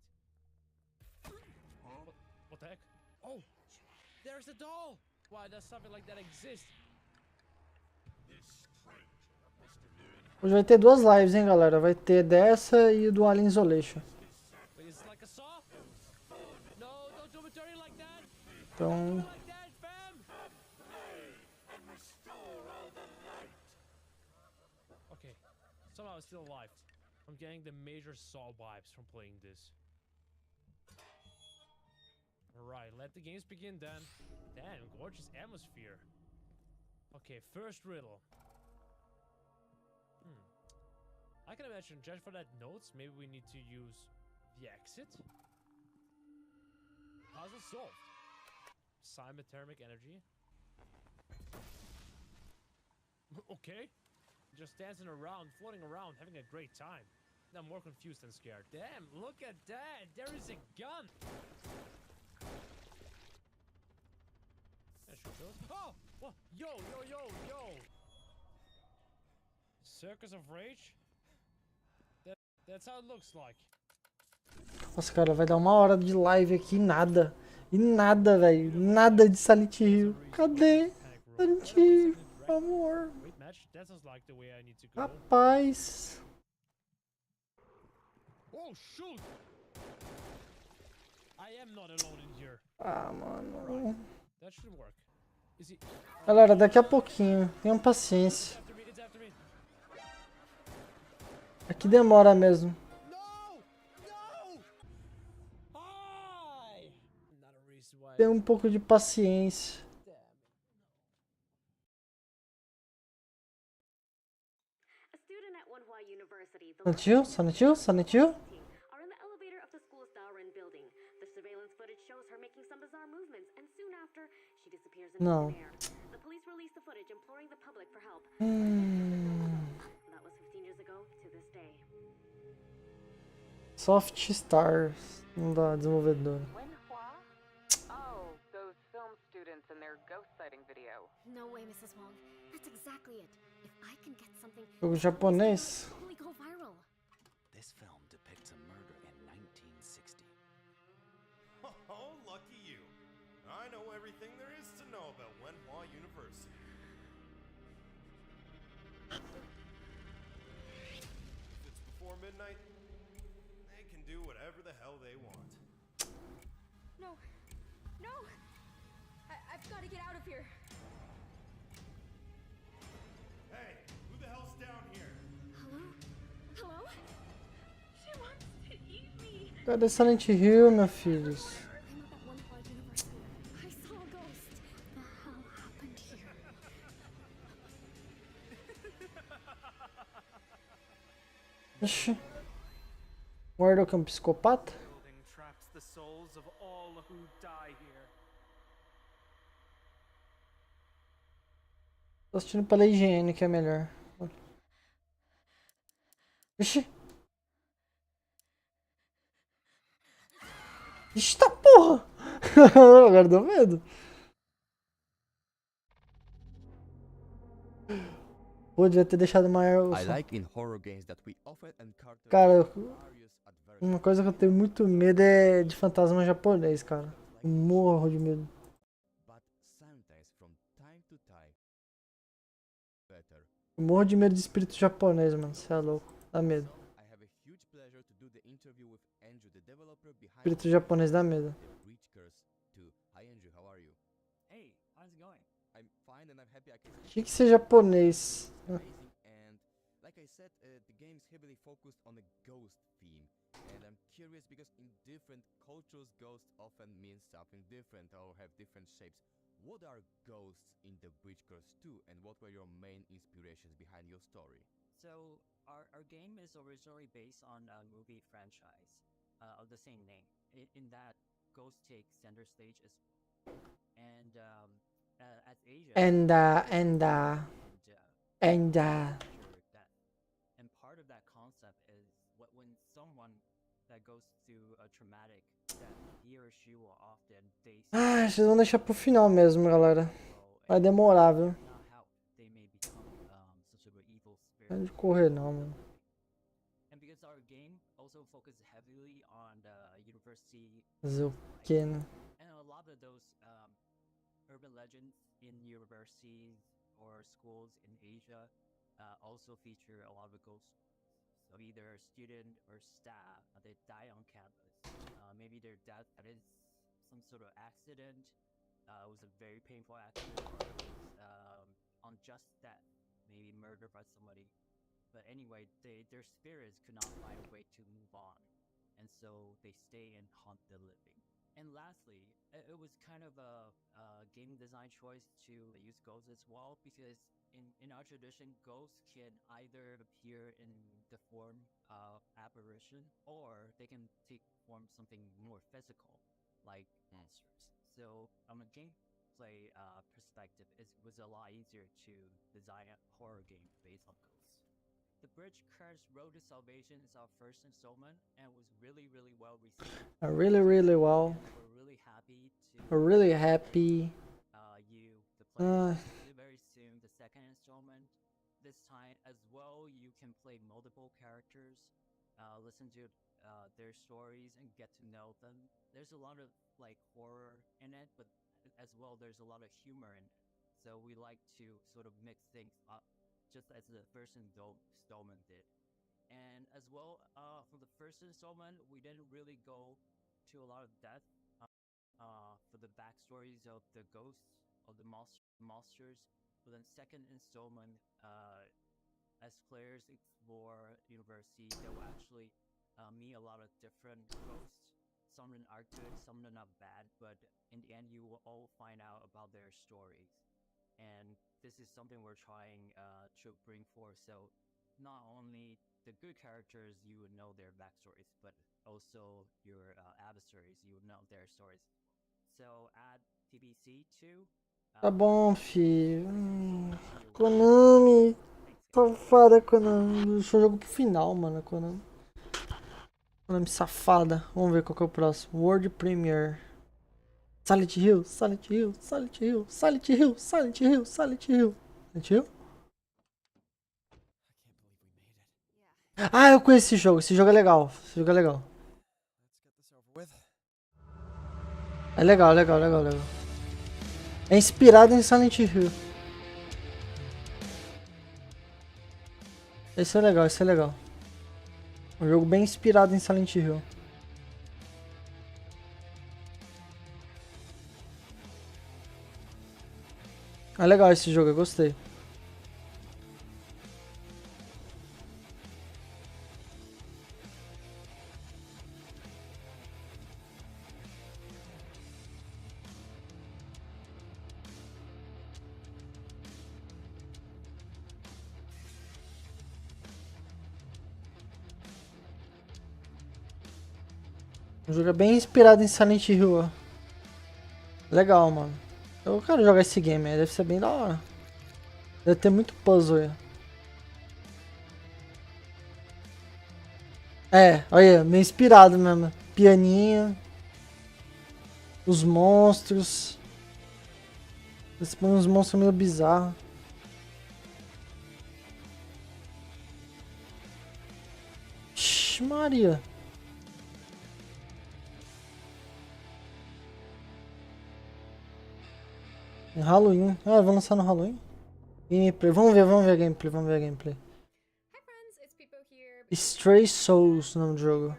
What the heck? Oh, there's the doll. Why does something like that exist? Hoje vai ter duas lives, hein, galera. Vai ter dessa e do Alien Isolation. Wait, is it like a saw? No, don't do it like that. Então, Okay, somehow I'm still alive. I'm getting the major Saw vibes from playing this. Alright, let the games begin then. Damn, gorgeous atmosphere. Okay, first riddle. I can imagine, just for that notes, maybe we need to use the exit. Puzzle solved. Simothermic energy. Okay. Just dancing around, floating around, having a great time. I'm more confused than scared. Damn, look at that! There is a gun! Oh! What? Yo! Circus of Rage? That's how it looks like. nossa, cara, vai dar uma hora de live aqui e nada. E nada, velho. Nada de Silent Hill. Cadê? Silent Hill, amor. Wait, match? That sounds like the way I need to go. Rapaz. Oh, shoot! I am not alone in here. Ah, mano. That should work. Is he... Galera, daqui a pouquinho. Tenham paciência. It's after me. Aqui demora mesmo. Tenha um pouco de paciência. Silent Hill? Silent Hill? Are in the elevator of the school's Dalren building. The surveillance footage shows her making some bizarre movements, and soon after, she disappears into Não. thin air. The police released the footage, imploring the public for help. That was 15 years ago to this day. Soft Stars. Não dá, desenvolvedor. Oh, those film students and their ghost sighting video. No way, Mrs. Wong. That's exactly it. If I can get something, Jogo japonês. totally go viral. This film depicts a murder in 1960. Oh, lucky you. I know everything there is to know about Wenhua University. If it's before midnight, they can do whatever the hell they want. No. No! I've got to get out of here. Hey, who the hell's down here? Hello? Hello? She wants to eat me. Cadê Silent Hill, meus filhos? I'm up at Wenhua University. I saw a ghost. What the hell happened here? Ixi. Guardou que é um psicopata? Building traps the souls of all who die here. Tô assistindo pela higiene que é melhor. Ixi. Ixi, tá porra! Agora deu medo. Pô, devia ter deixado maior o I som. like in horror games that we often encounter Cara, various adversaries. uma coisa que eu tenho muito medo é de fantasma japonês, cara. Eu morro de medo. But sometimes from time to time better. Eu morro de medo de espírito japonês, mano. Você é louco. Dá medo. I have a huge pleasure to do the interview with Andrew, the developer behind Espírito japonês dá medo. The Breach Curse 2. Hi Andrew, how are you? Hey, how's it going? I'm fine and I'm happy I can Tinha que ser japonês. amazing and like I said, the game is heavily focused on a ghost theme. And I'm curious because in different cultures ghosts often mean something different or have different shapes. What are ghosts in the Breach Curse 2 and what were your main inspirations behind your story? So, our game is originally based on a movie franchise of the same name. In that, Ghost takes center stage as Asia. And part of that concept is when someone that goes through a traumatic death, here Ah, vocês vão deixar pro final mesmo, galera. Vai demorar, viu? Não é de correr não, mano. And because our game also focuses heavily on the university, Fazer o quê, né? and a lot of those urban legends in universities or schools in Asia also feature a lot of ghosts of either student or staff that die on campus. Maybe their death is some sort of accident. It was a very painful accident, or it was unjust death, maybe murder by somebody. But anyway, their spirits could not find a way to move on, and so they stay and haunt the living. And lastly, it was kind of a game design choice to use ghosts as well, because in our tradition, ghosts can either appear in the form of apparition, or they can take form something more physical, like monsters. So from a gameplay perspective, it was a lot easier to design a horror game based on ghosts. The Bridge Curse Road to Salvation is our first installment, and was really, really well received. Really well. We're really happy to. We're really happy. The players very soon the second installment. This time as well, you can play multiple characters, listen to their stories, and get to know them. There's a lot of like horror in it, but as well there's a lot of humor in it. So we like to sort of mix things up, just as the first installment did. And as well, for the first installment, we didn't really go to a lot of depth for the backstories of the ghosts of the monsters. But then second installment, as players explore university, they will actually meet a lot of different ghosts. Some of them are good, some of them are bad, but in the end, you will all find out about their stories. And this is something we're trying to bring forth. So not only the good characters, you would know their backstories, but also your adversaries, you would know their stories. So add TBC 2. Tá bom, fi. Konami. Safada, Konami. Deixou o jogo pro final, mano, Konami. Konami safada. Vamos ver qual que é o próximo. World Premiere. Silent Hill, Silent Hill, Silent Hill, Silent Hill, Silent Hill, Silent Hill. Silent Hill? Ah, eu conheço esse jogo. Esse jogo é legal. Esse jogo é legal. É legal, legal, legal, legal. É inspirado em Silent Hill. Esse é legal, esse é legal. Um jogo bem inspirado em Silent Hill. É legal esse jogo, eu gostei. O jogo é bem inspirado em Silent Hill, ó. Legal, mano. Eu quero jogar esse game, deve ser bem da hora. Deve ter muito puzzle aí. É, olha, meio inspirado mesmo. Pianinho. Os monstros. Eles põem uns monstros meio bizarros. Ixi, Maria. Halloween. Ah, vou lançar no Halloween. Gameplay. Vamos ver a gameplay. Vamos ver a gameplay. Stray Souls, o nome do jogo.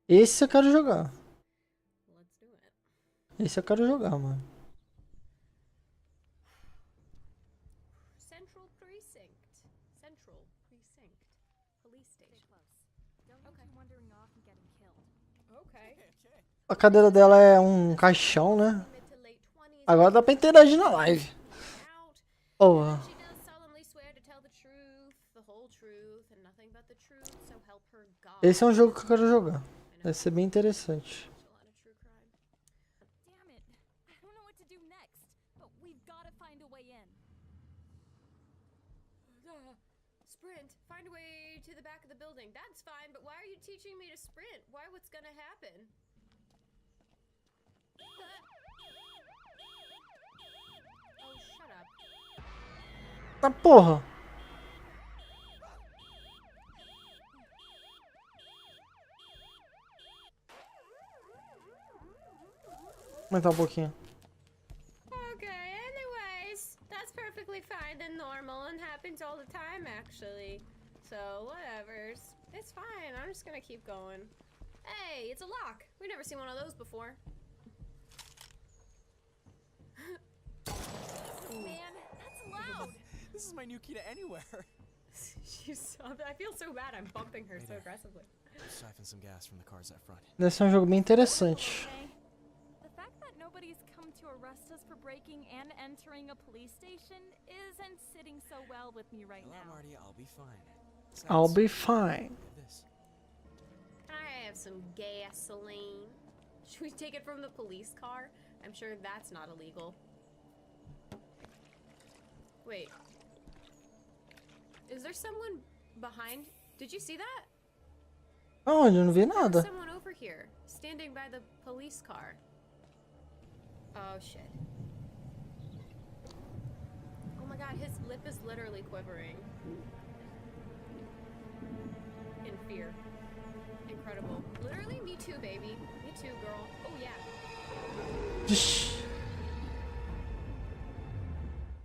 Esse eu quero jogar. Esse eu quero jogar, mano. Central Precinct. Central Precinct. Police station. Okay. A cadeira dela é um caixão, né? Agora dá pra interagir na live. Porra. Esse é um jogo que eu quero jogar. Vai ser bem interessante. Sprint. Find a way to the back of the building. That's fine, but why are you teaching me to sprint? Why? What's gonna happen? Oh, shut up. Tá porra. Aumentar um pouquinho. Okay, anyways, that's perfectly fine and normal and happens all the time, actually. So, whatevers. It's fine, I'm just gonna keep going. Hey, it's a lock. We've never seen one of those before. Man, that's loud! This is my new key to anywhere. I feel so bad I'm bumping her so aggressively. Siphon some gas from the cars up front. Deve ser um jogo bem interessante. The fact that nobody's come to arrest us for breaking and entering a police station isn't sitting so well with me right now. Marty, I'll be fine. I'll be fine. Can I have some gasoline? Should we take it from the police car? I'm sure that's not illegal. Wait. Is there someone behind? Did you see that? Aonde? Eu não vi There's nada. someone over here, standing by the police car. Oh shit. Oh my god, his lip is literally quivering. In fear. Incredible. Literally, me too, baby. Me too, girl. Oh yeah.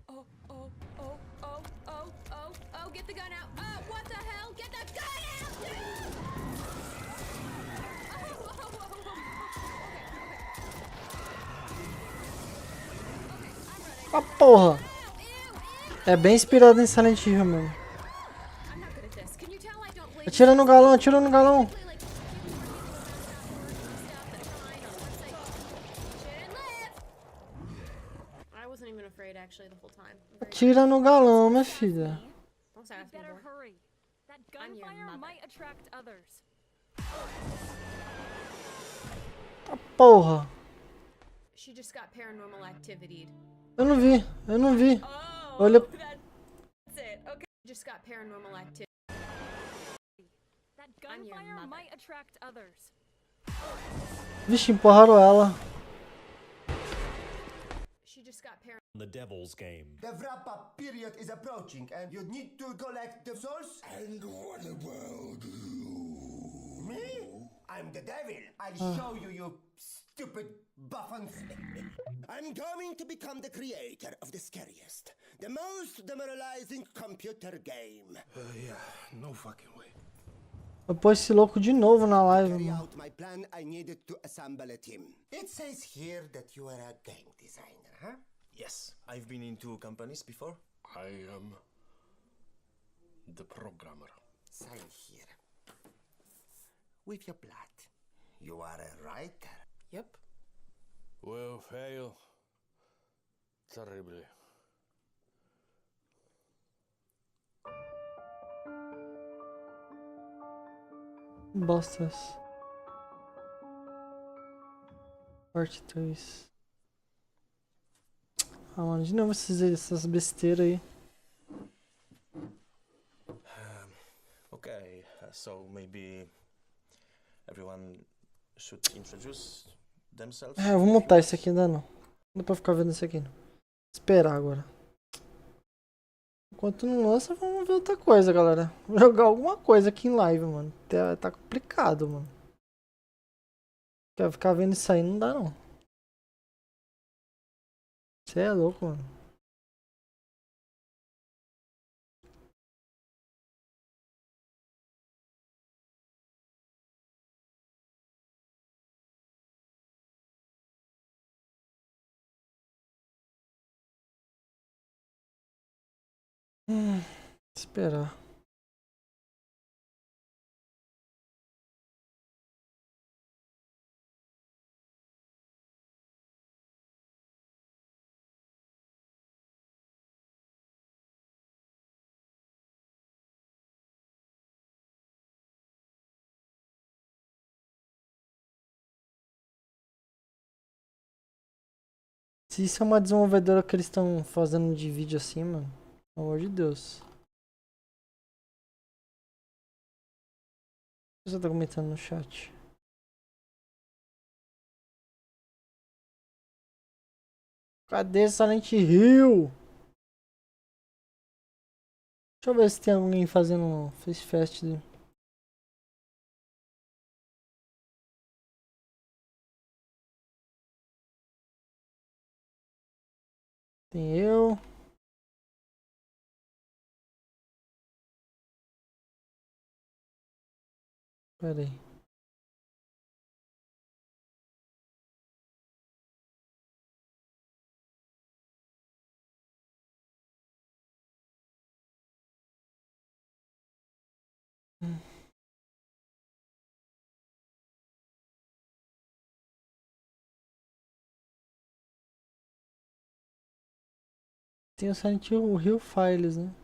Oh, oh, oh, oh, oh, oh, oh, get the gun out. Oh, what the hell? Get the gun out, dude! Ah, porra. É bem inspirado em Silent Hill, mano. Atira no galão, atira no galão. I wasn't even afraid actually the whole time. Atira no galão, minha filha. Don't ask me Better more. hurry. That I'm your gunfire mother. might attract others. Ah, porra. She just got paranormal activity. Eu não vi, eu não vi. Olha. That's it. Okay. Just got paranormal activity. That gunfire might attract others. Vixe, empurraram ela. She just got paranormal. The devil's game. The wrap-up period is approaching, and you need to collect the souls. And what about you? Me? I'm the devil. I'll show you, you stupid buffons. I'm going to become the creator of the scariest, the most demoralizing computer game. Yeah, no fucking way. Eu pus esse louco de novo na live, Carry mano. out my plan, I needed to assemble a team. It says here that you are a game designer, huh? Yes, I've been in 2 companies before. I am the programmer. Sign here. With your blood. You are a writer. Yep. Will fail terribly. Bostas. Parte 3. Ah, mano, de novo essas besteiras aí. Okay, so maybe everyone should introduce themselves. É, eu vou montar isso aqui ainda não. Não dá pra ficar vendo isso aqui não. Esperar agora. Enquanto não lança, vamos ver outra coisa, galera. Vou jogar alguma coisa aqui em live, mano. Tá complicado, mano. Quer ficar vendo isso aí não dá não. Você é louco, mano. Esperar. Se isso é uma desenvolvedora que eles estão fazendo de vídeo assim, mano. Pelo amor de Deus. Você tá comentando no chat. Cadê Silent Hill? Deixa eu ver se tem alguém fazendo um Face Fest. Tem eu. Pera aí. Tem o Silent Hill Files, né?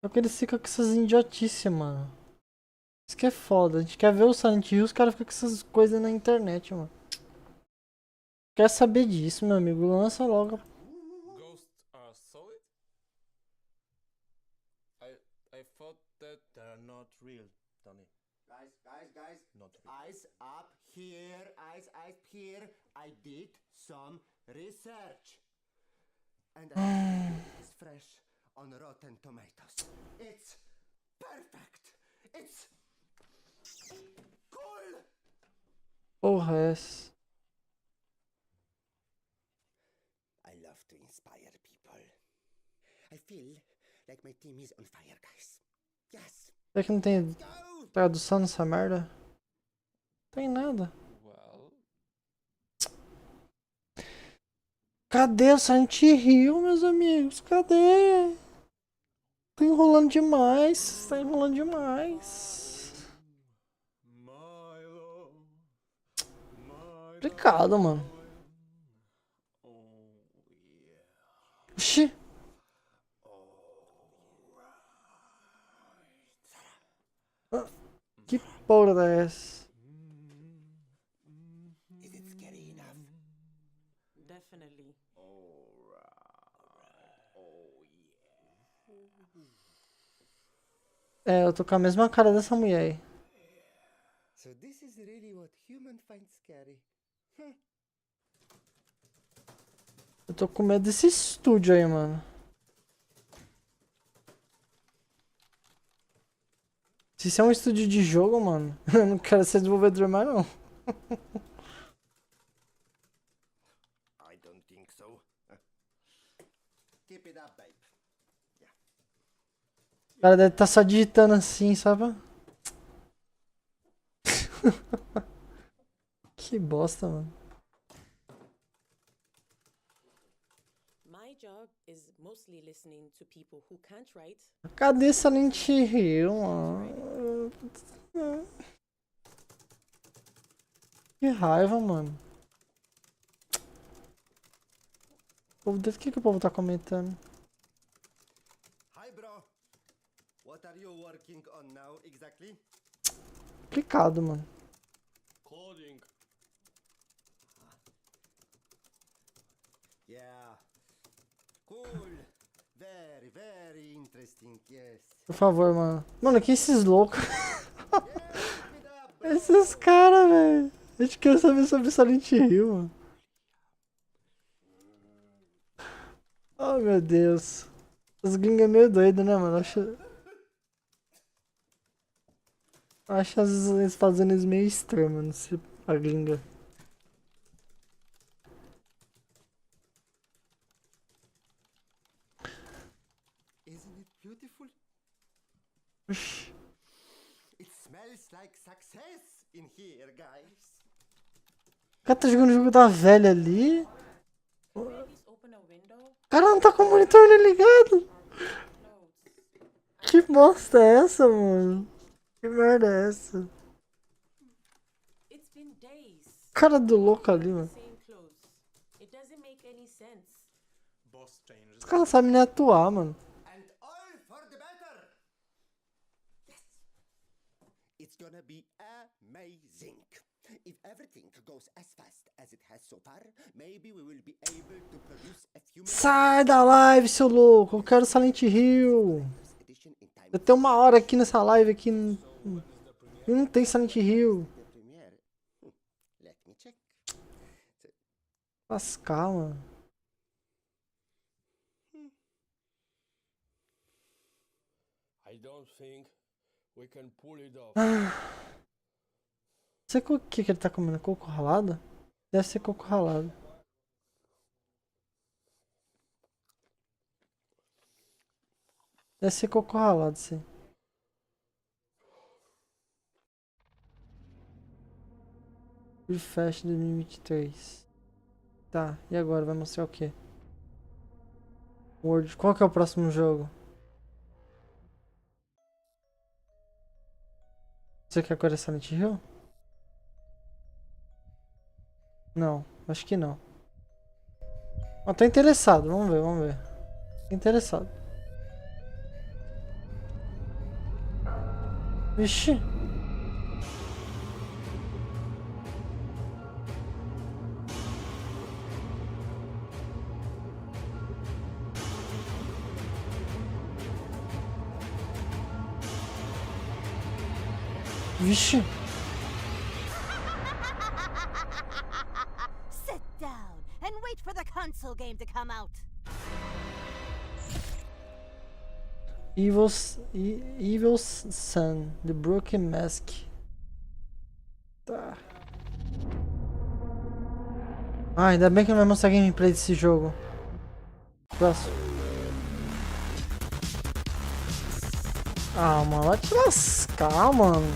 Só que eles ficam com essas idiotices, mano. Isso que é foda. A gente quer ver o Silent Hill, os caras ficam com essas coisas na internet, mano. Quer saber disso, meu amigo? Lança logo. Ghosts are solid? I thought that they're not real, Tony. Guys, Not real. eyes up here, eyes here. I did some research. And it's fresh on Rotten Tomatoes. It's perfect. It's cool. Porra, é essa? I love to inspire people. I feel like my team is on fire, guys. Yes. Será que não tem tradução nessa merda? Não tem nada. Cadê o Silent Hill, meus amigos? Cadê? Tá enrolando demais. Tá enrolando demais. Complicado, mano. Oxi. Que porra é essa? Is it scary enough? Definitely. É, eu tô com a mesma cara dessa mulher aí. So this is really what humans find scary. Eu tô com medo desse estúdio aí, mano. Se isso é um estúdio de jogo, mano, eu não quero ser desenvolvedor mais, não. I don't think so. Keep it up, babe. O cara deve estar só digitando assim, sabe? Que bosta, mano. My job is mostly listening to people who can't write. Cadê Silent Hill, mano? Que raiva, mano. O que o povo tá comentando? Hi, bro. What are you working on now exactly? Complicado, mano. coding. Yeah. Cool. Very, very interesting, yes. Por favor, mano. Mano, que esses loucos? Esses caras, velho. A gente quer saber sobre Silent Hill, mano. Oh, meu Deus. Os gringos é meio doido, né, mano? Acho às vezes eles fazendo isso meio estranho, mano. A gringa. Isn't it beautiful? It smells like success in here, guys. O cara tá jogando o jogo da velha ali. O cara não tá com o monitor nem ligado. Que bosta é essa, mano? Que merda é essa? Cara do louco ali, mano. Os caras sabem nem atuar, mano. And all for the better. Yes. It's gonna be amazing. If everything goes as fast as it has so far, maybe we will be able to produce a few Sai da live, seu louco. Eu quero Silent Hill. Eu tenho 1 hora aqui nessa live aqui. E não tem Silent Hill. Let me check. Lascar, mano. I don't think we can pull it off. Não sei o que ele tá comendo. Coco ralado? Deve ser coco ralado. Deve ser coco ralado, sim. Refresh 2023. Tá, e agora? Vai mostrar o quê? World. Qual que é o próximo jogo? Você quer agora Silent Hill? Não, acho que não. Ó, tô interessado, vamos ver, vamos ver. Tô interessado. Vixe. Vixe. Sit down and wait for the console game to come out. Evil Sun, The Broken Mask. Tá. Ah, ainda bem que não vai mostrar gameplay desse jogo. Próximo. Ah, mano, vai te lascar, mano.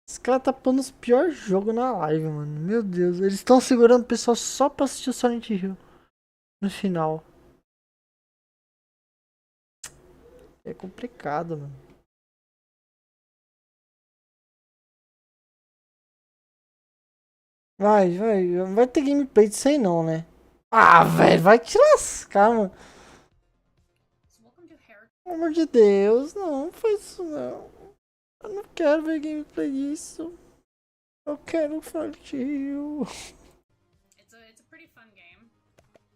Os caras tá pondo os piores jogos na live, mano. Meu Deus, eles estão segurando o pessoal só pra assistir o Silent Hill no final. É complicado, mano. Não vai ter gameplay disso aí não, né? Ah, velho, vai te lascar, mano. Pelo amor de Deus, não faz isso não. Eu não quero ver gameplay disso. Eu quero Silent Hill.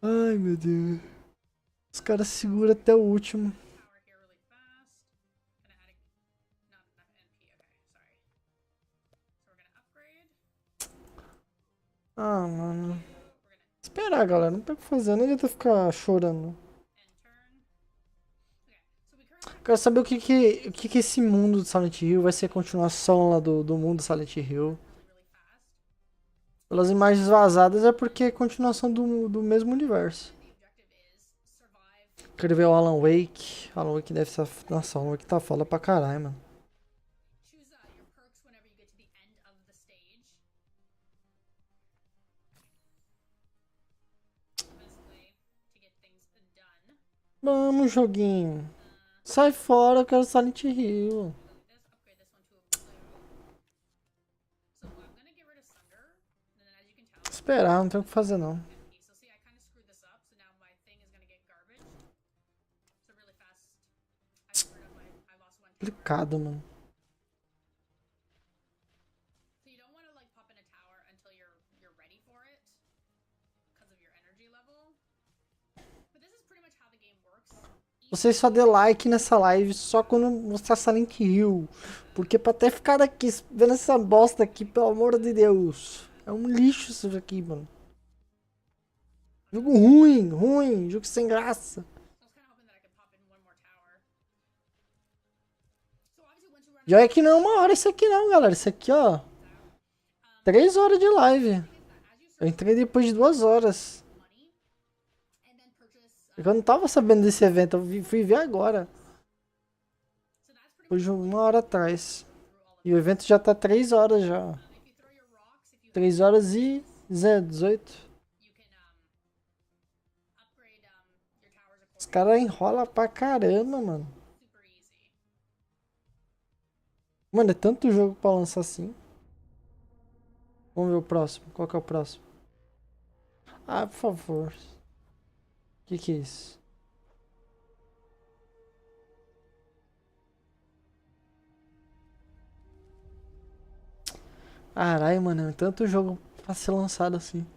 Ai, meu Deus. Os caras seguram até o último. Ah, mano. Esperar, galera. Não tem o que fazer. Não adianta ficar chorando. Quero saber o que esse mundo do Silent Hill vai ser a continuação lá do mundo do Silent Hill. Pelas imagens vazadas é porque é continuação do mesmo universo. Quero ver o Alan Wake. Alan Wake deve ser... Nossa, o Alan Wake tá foda pra caralho, mano. Vamos, joguinho. Sai fora, eu quero Silent Hill. Esperar, não tem o que fazer não. Complicado, mano. Vocês só dê like nessa live só quando mostrar Silent Hill. Porque pra ter ficado aqui vendo essa bosta aqui, pelo amor de Deus. É um lixo isso aqui, mano. Jogo ruim. Jogo sem graça. Já é que não é 1 hora isso aqui não, galera. Isso aqui, ó. 3 horas de live. Eu entrei depois de 2 horas. Eu não tava sabendo desse evento, eu fui ver agora. Foi 1 hora atrás. E o evento já tá 3 horas já. 3 horas e 18. Os caras enrolam pra caramba, mano. Mano, é tanto jogo pra lançar assim. Vamos ver o próximo. Qual que é o próximo? Ah, por favor. Que é isso? Caralho, mano, é tanto jogo pra ser lançado assim.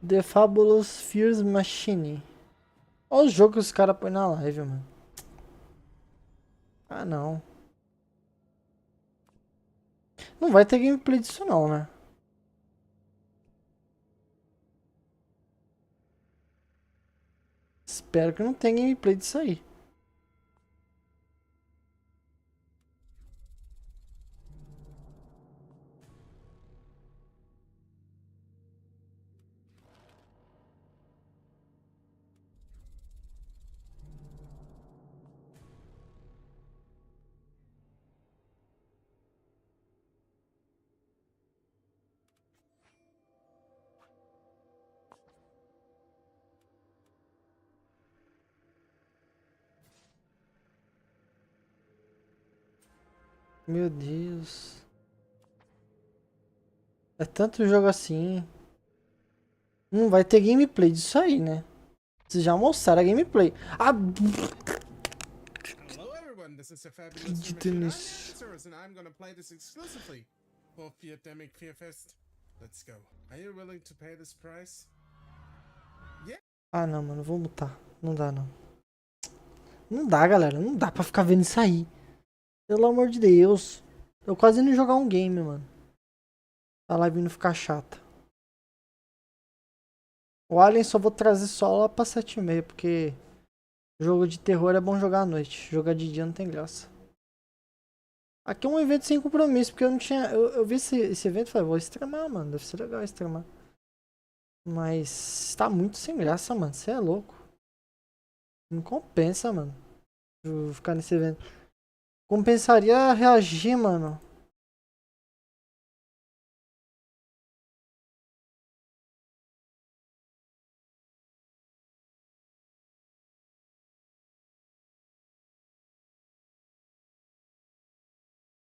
The Fabulous Fears Machine. Olha os jogos que os caras põem na live, mano. Ah, não. Não vai ter gameplay disso não, né? Espero que não tenha gameplay disso aí. Meu Deus. É tanto jogo assim. Não vai ter gameplay disso aí, né? Vocês já mostraram a gameplay. Ah, Hello everyone, this is a fabulous acredito machine. I'm nisso. Answers, and I'm gonna play this exclusively for Fiatemic Fear Fest. Let's go. Are you willing to pay this price? Yeah. Ah, não, mano. Vou mutar. Não dá, não. Não dá, galera. Não dá pra ficar vendo isso aí. Pelo amor de Deus. Eu quase indo jogar um game, mano. A live não ficar chata. O Alien só vou trazer só lá pra 7h30, porque jogo de terror é bom jogar à noite. Jogar de dia não tem graça. Aqui é um evento sem compromisso, porque eu não tinha... Eu vi esse evento e falei, vou streamar, mano. Deve ser legal streamar. Mas tá muito sem graça, mano. Você é louco. Não compensa, mano. Eu ficar nesse evento. Compensaria reagir, mano.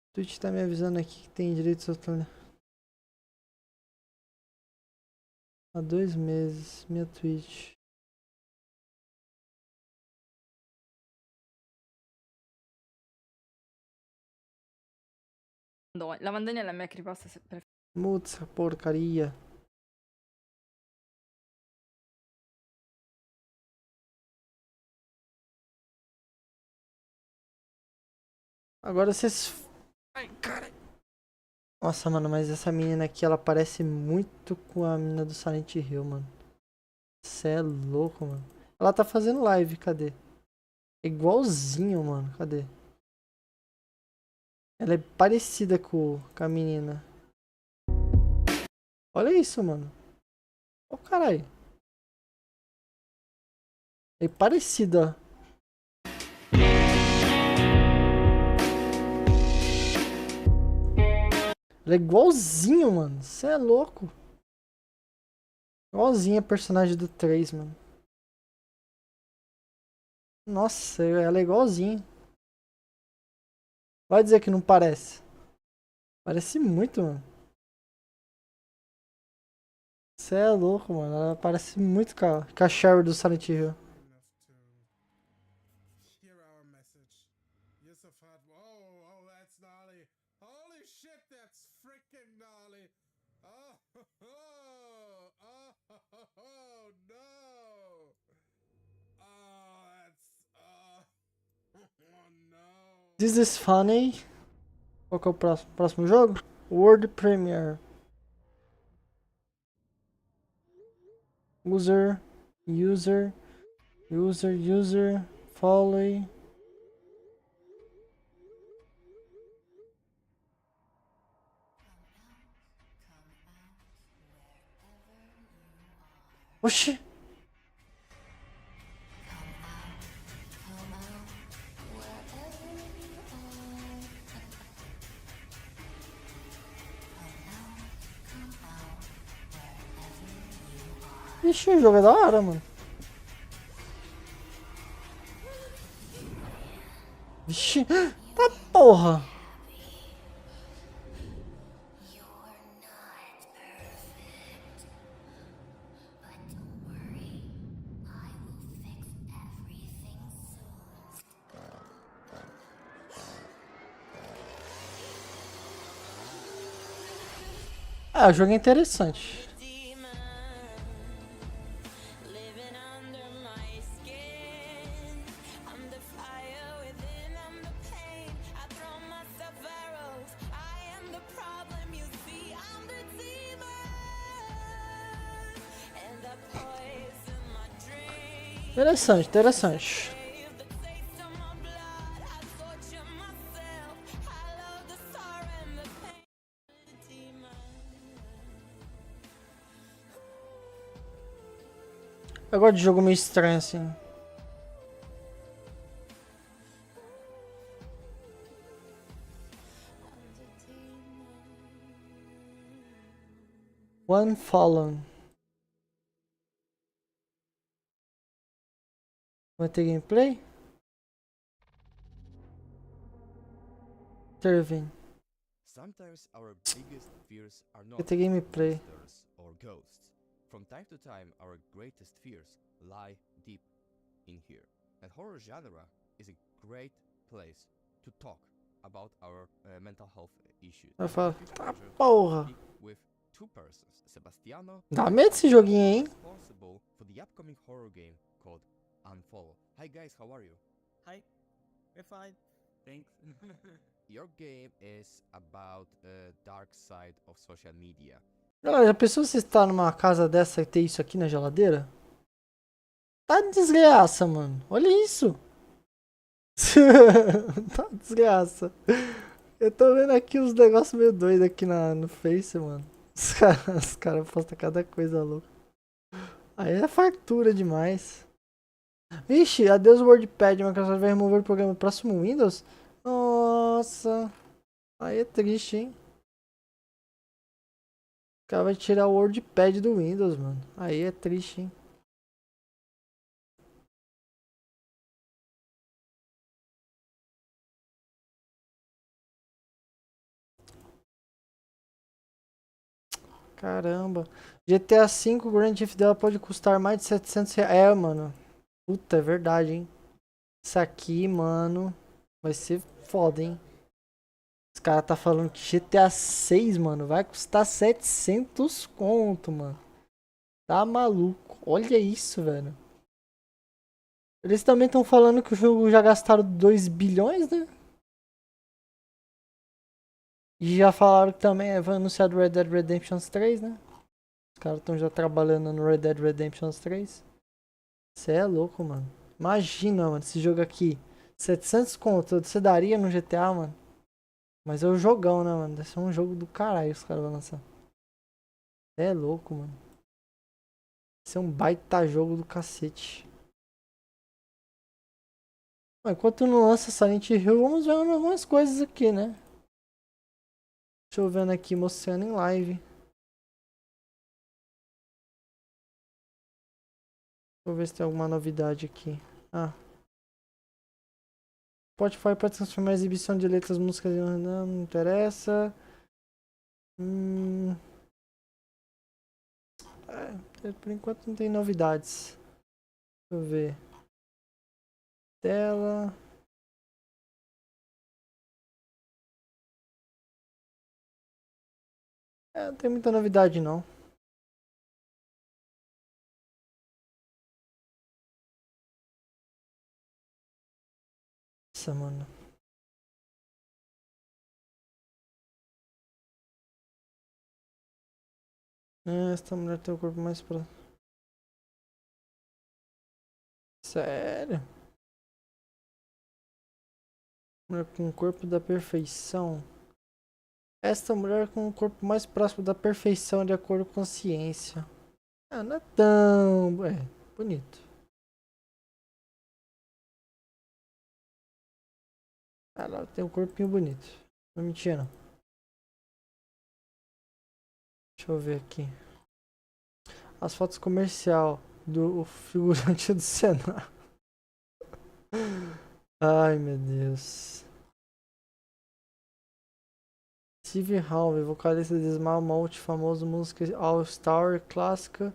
O Twitch tá me avisando aqui que tem direitos autorais. Há 2 meses, minha Twitch. Lavandina è la mia creepypasta preferita. Muta essa porcaria. Agora vocês... Ai, cara. Nossa, mano, mas essa menina aqui, ela parece muito com a menina do Silent Hill, mano. Cê é louco, mano. Ela tá fazendo live, cadê? Igualzinho, mano, cadê? Ela é parecida com a menina. Olha isso, mano. Ó, caralho. É parecida, ó. Ela é igualzinho, mano. Você é louco. Igualzinha a personagem do 3, mano. Nossa, ela é igualzinha. Vai dizer que não parece. Parece muito, mano. Você é louco, mano. Ela parece muito com a Sherry do Silent Hill. Hear our message. Yusufat. Oh, that's gnarly. Holy shit, that's freaking gnarly. Oh, no. Oh, that's, oh no. This is funny. Qual que é o próximo jogo? World Premiere. User. Follow. Oxi. Ixi, o jogo é da hora, mano. Vixe, tá porra. Ah, o jogo é interessante. Interessante, interessante. Eu gosto de jogo meio estranho assim. One Fallen. Vai ter gameplay? Intervene. Sometimes our biggest fears are Vai not ter gameplay. monsters or ghosts. From time to time, our greatest fears lie deep in here. And horror genre is a great place to talk about our mental health issues. Vai falar, It is a tá pleasure to porra. speak with two persons, Sebastiano Dá and medo esse Fabio, joguinho, hein? responsible for the upcoming horror game called Unfollow. Hi guys, how are you? Hi, we're fine. Thanks. Your game is about a dark side of social media. Galera, já pensou se está numa casa dessa e ter isso aqui na geladeira? Tá de desgraça, mano. Olha isso. Tá de desgraça. Eu tô vendo aqui uns negócios meio doidos aqui no Face, mano. Os cara postam cada coisa louca. Aí é fartura demais. Vixe, adeus WordPad. A Microsoft vai remover o programa do próximo Windows? Nossa. Aí é triste, hein? O cara vai tirar o WordPad do Windows, mano. Aí é triste, hein? Caramba. GTA V, o Grand Theft dela pode custar mais de 700 reais. É, mano. Puta, é verdade, hein? Isso aqui, mano, vai ser foda, hein? Os caras tá falando que GTA 6, mano, vai custar 700 conto, mano. Tá maluco. Olha isso, velho. Eles também estão falando que o jogo já gastaram 2 bilhões, né? E já falaram que também vai anunciar do Red Dead Redemption 3, né? Os caras estão já trabalhando no Red Dead Redemption 3. Você é louco, mano. Imagina, mano, esse jogo aqui. 700 conto, você daria no GTA, mano? Mas é o jogão, né, mano? Deve ser um jogo do caralho os caras vão lançar. É louco, mano. Deve ser um baita jogo do cacete. Mas enquanto não lança Silent Hill, vamos ver algumas coisas aqui, né? Deixa eu ver aqui, mostrando em live. Deixa eu ver se tem alguma novidade aqui. Ah. Spotify pode transformar a exibição de letras, músicas em... Não interessa. Por enquanto não tem novidades. Deixa eu ver. Tela. Não tem muita novidade não. Nossa, mano. Esta mulher tem o corpo mais pra... Sério? Mulher com o corpo da perfeição. Esta mulher com o corpo mais próximo da perfeição de acordo com a ciência. Ah, não é tão... É, bonito. Ela tem um corpinho bonito. Não mentira. Deixa eu ver aqui. As fotos comercial do figurante do Senado. Ai, meu Deus. Steve Howe, vocalista de Small Mouth, famoso música All Star clássica,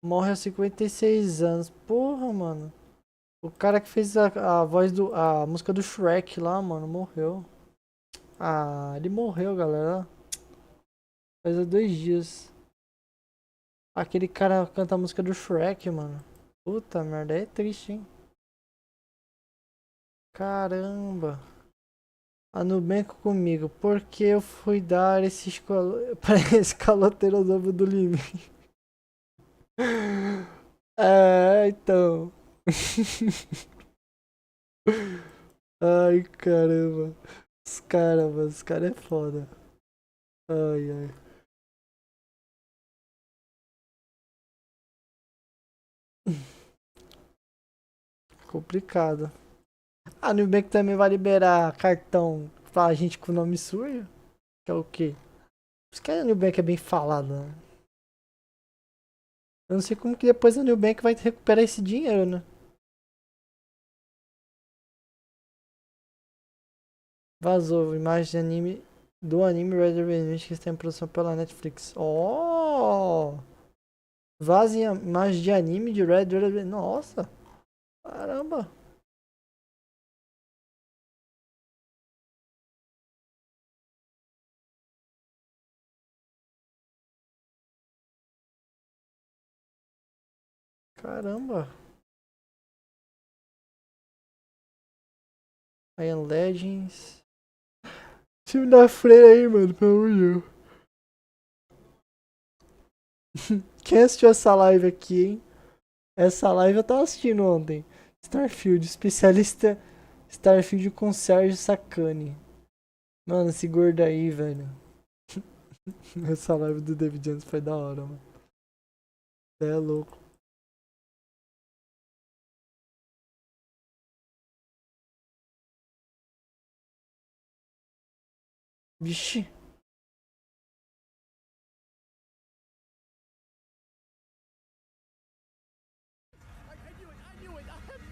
morre aos 56 anos. Porra, mano. O cara que fez a voz a música do Shrek lá, mano, morreu. Ah, ele morreu, galera. Faz 2 dias. Aquele cara canta a música do Shrek, mano. Puta merda, é triste, hein? Caramba. A Nubank comigo. Porque eu fui dar esse pra esse caloteiro novo do limite. É, então. Ai, caramba. Os caras é foda. Ai, ai. Complicado. A Nubank também vai liberar cartão pra gente com nome sujo? Que é o quê? Por isso que a Nubank é bem falada, né? Eu não sei como que depois a Nubank vai recuperar esse dinheiro, né? Vazou imagem de anime do anime Red Dead Redemption que está em produção pela Netflix. Oh! Vaza imagem de anime de Red Dead Redemption. Nossa! Caramba! Caramba! Iron Legends. Time da freira aí, mano, pelo amor de Deus. Quem assistiu essa live aqui, hein? Essa live eu tava assistindo ontem. Starfield, especialista Starfield com Sérgio Sacani. Mano, esse gordo aí, velho. Essa live do David Jones foi da hora, mano. É louco. Vixe. I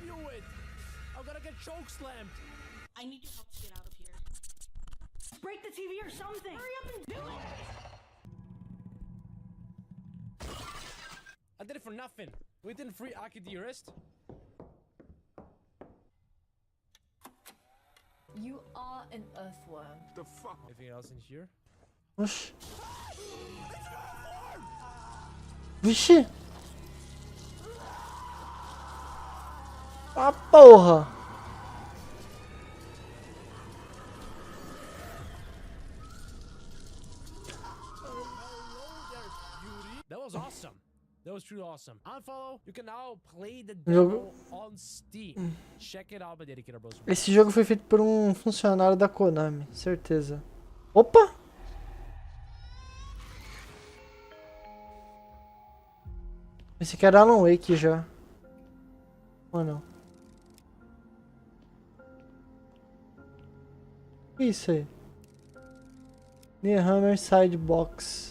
knew it! I'm gonna get choke slammed! I need your help to get out of here. Break the TV or something! Hurry up and do it! I did it for nothing. We didn't free Aki Dearest. You are an earthworm. The fuck? Anything else in here? Oxi. Vixe. Ah, porra. That was awesome. That was truly awesome. Unfollow, you can now play the Jogo- demo on Steam. Check it out, my dedicated bros. Esse jogo foi feito por um funcionário da Konami, certeza. Opa! Esse aqui era Alan Wake já. Ou não? Que isso aí? Nehammer Sidebox.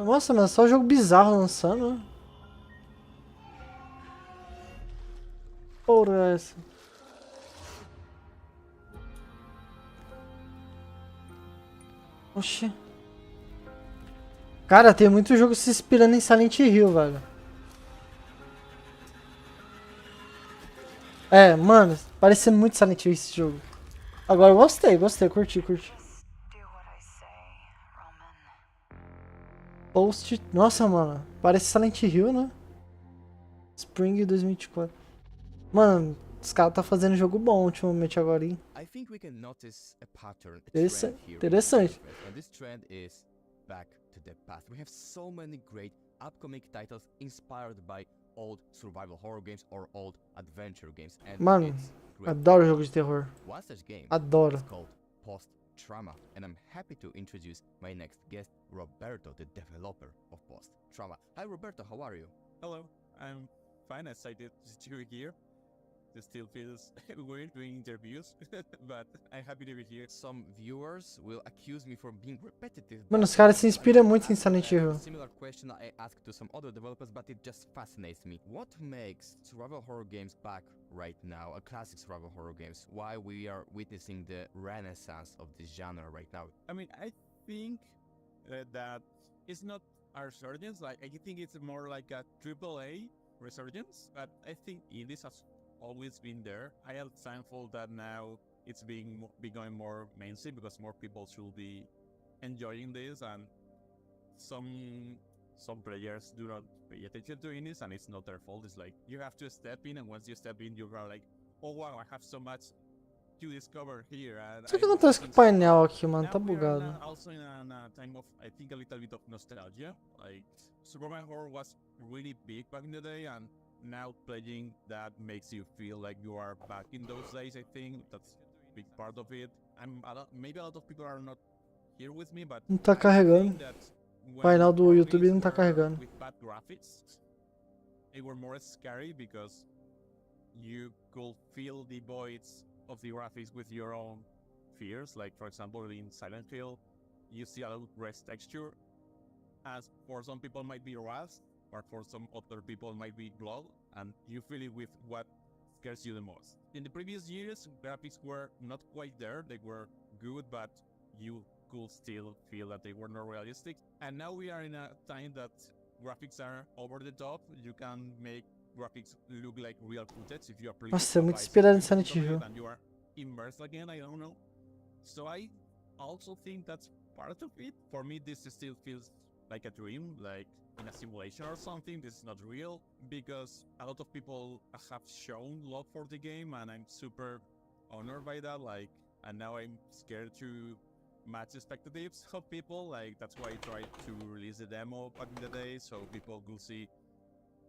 Nossa, mas só jogo bizarro lançando, né? Porra, essa. Oxi. Cara, tem muito jogo se inspirando em Silent Hill, velho. É, mano, parece muito Silent Hill esse jogo. Agora eu gostei, curti. Post. Nossa, mano, parece Silent Hill, né? Spring 2024. Mano, os caras tá fazendo jogo bom ultimamente agora, hein? I think we can notice a pattern, a Interessante. trend here. Interessante. And this trend is back to the past. We have so many great upcoming titles inspired by old survival horror games or old adventure games. And Mano, it's great. adoro jogos de terror. One such game Adoro. is called Post-Trauma, and I'm happy to introduce my next guest, Roberto, the developer of Post-Trauma. Hi Roberto, how are you? Hello, I'm fine, excited to see you here. It still feels weird doing interviews, but I'm happy to be here. Some viewers will accuse me for being repetitive. Mano, but os caras se I inspiram just muito em asked Silent a Hill. similar question I asked to some other developers, but it just fascinates me. What makes survival horror games back right now, a classic survival horror games? Why we are witnessing the renaissance of this genre right now? I mean, I think that it's not a resurgence. Like, I think it's more like a AAA resurgence. But I think indies has always been there. I am thankful that now it's becoming more mainstream because more people should be enjoying this, and some players do not pay attention to this, and it's not their fault. It's like you have to step in, and once you step in, you are like, oh wow, I have so much to discover here. And O que acontece com o painel aqui, mano? Tá bugado. Also in a time of, I think, a little bit of nostalgia. Like, Superman Horror was really big back in the day, and now playing that makes you feel like you are back in those days. I think that's a big part of it. Maybe a lot of people are not here with me, but Não tá carregando. O painel do YouTube não tá carregando. With bad graphics, they were more scary because you could feel the voids of the graphics with your own fears. Like, for example, in Silent Hill, you see a lot of rest texture, as for some people might be rust, or for some other people might be blood, and you feel it with what scares you the most. In the previous years, graphics were not quite there. They were good, but you could still feel that they were not realistic. And now we are in a time that graphics are over the top. You can make graphics look like real footage if you are playing. Nossa, é muito inspirado em Silent Hill. And you are immersed again, I don't know. So I also think that's part of it. For me, this still feels like a dream, like in a simulation or something. This is not real, because a lot of people have shown love for the game, and I'm super honored by that. Like, and now I'm scared to match expectations of people. Like, that's why I tried to release the demo back in the day, so people will see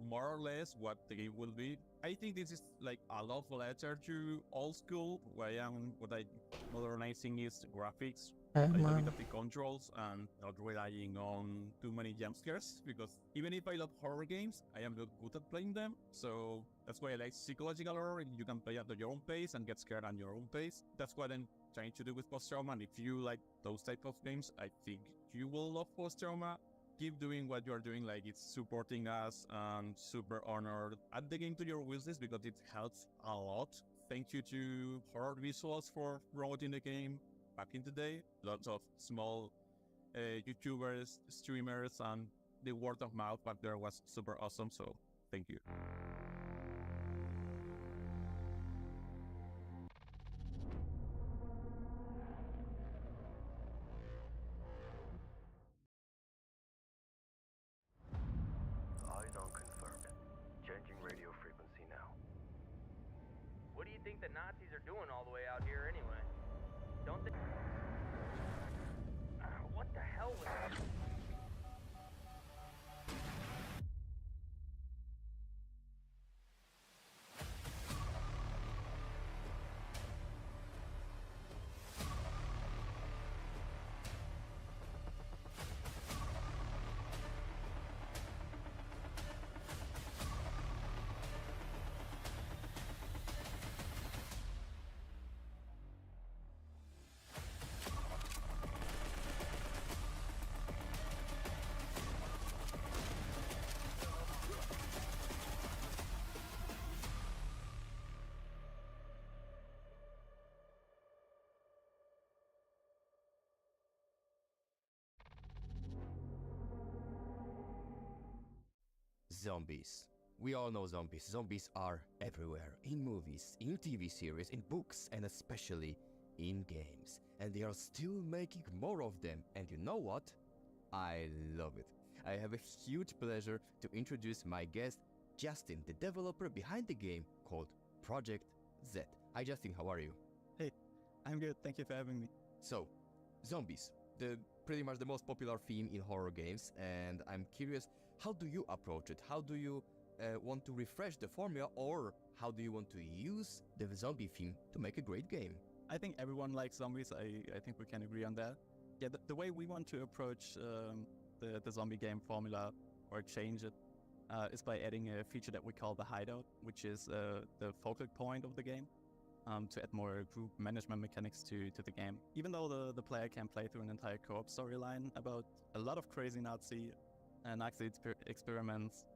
more or less what the game will be. I think this is like a love letter to old school. What I'm modernizing is graphics, a little bit of the controls, and not relying on too many jump scares, because even if I love horror games, I am not good at playing them. So that's why I like psychological horror. You can play at your own pace and get scared at your own pace. That's what I'm trying to do with Post-Trauma, and if you like those type of games, I think you will love Post-Trauma. Keep doing what you're doing, like it's supporting us, and super honored. Add the game to your wishlist because it helps a lot. Thank you to Horror Visuals for promoting the game back in the day. Lots of small YouTubers, streamers, and the word of mouth back there was super awesome, so thank you. Eyes on confirmed. Changing radio frequency now. What do you think the Nazis are doing all the way out here anyway? Don't they... What the hell was that? Zombies. We all know zombies. Zombies are everywhere. In movies, in TV series, in books, and especially in games. And they are still making more of them. And you know what? I love it. I have a huge pleasure to introduce my guest, Justin, the developer behind the game called Project Z. Hi Justin, how are you? Hey, I'm good. Thank you for having me. So, zombies. Pretty much the most popular theme in horror games, and I'm curious, how do you approach it? How do you want to refresh the formula, or how do you want to use the zombie theme to make a great game? I think everyone likes zombies. I think we can agree on that. Yeah, the way we want to approach the zombie game formula or change it is by adding a feature that we call the hideout, which is the focal point of the game. To add more group management mechanics to the game. Even though the player can play through an entire co-op storyline about a lot of crazy Nazi experiments,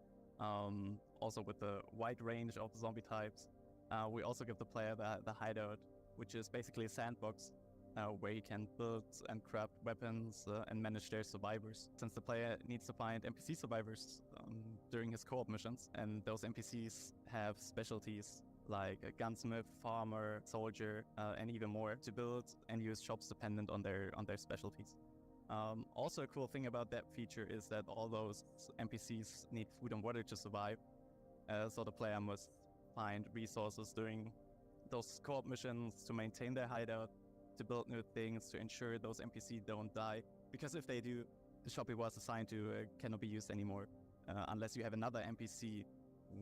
also with a wide range of zombie types, we also give the player the hideout, which is basically a sandbox where you can build and craft weapons and manage their survivors, since the player needs to find NPC survivors during his co-op missions, and those NPCs have specialties like a gunsmith, farmer, soldier, and even more, to build and use shops dependent on their specialties. Also, a cool thing about that feature is that all those NPCs need food and water to survive, so the player must find resources during those co-op missions to maintain their hideout, to build new things, to ensure those NPCs don't die, because if they do, the shop it was assigned to cannot be used anymore, unless you have another NPC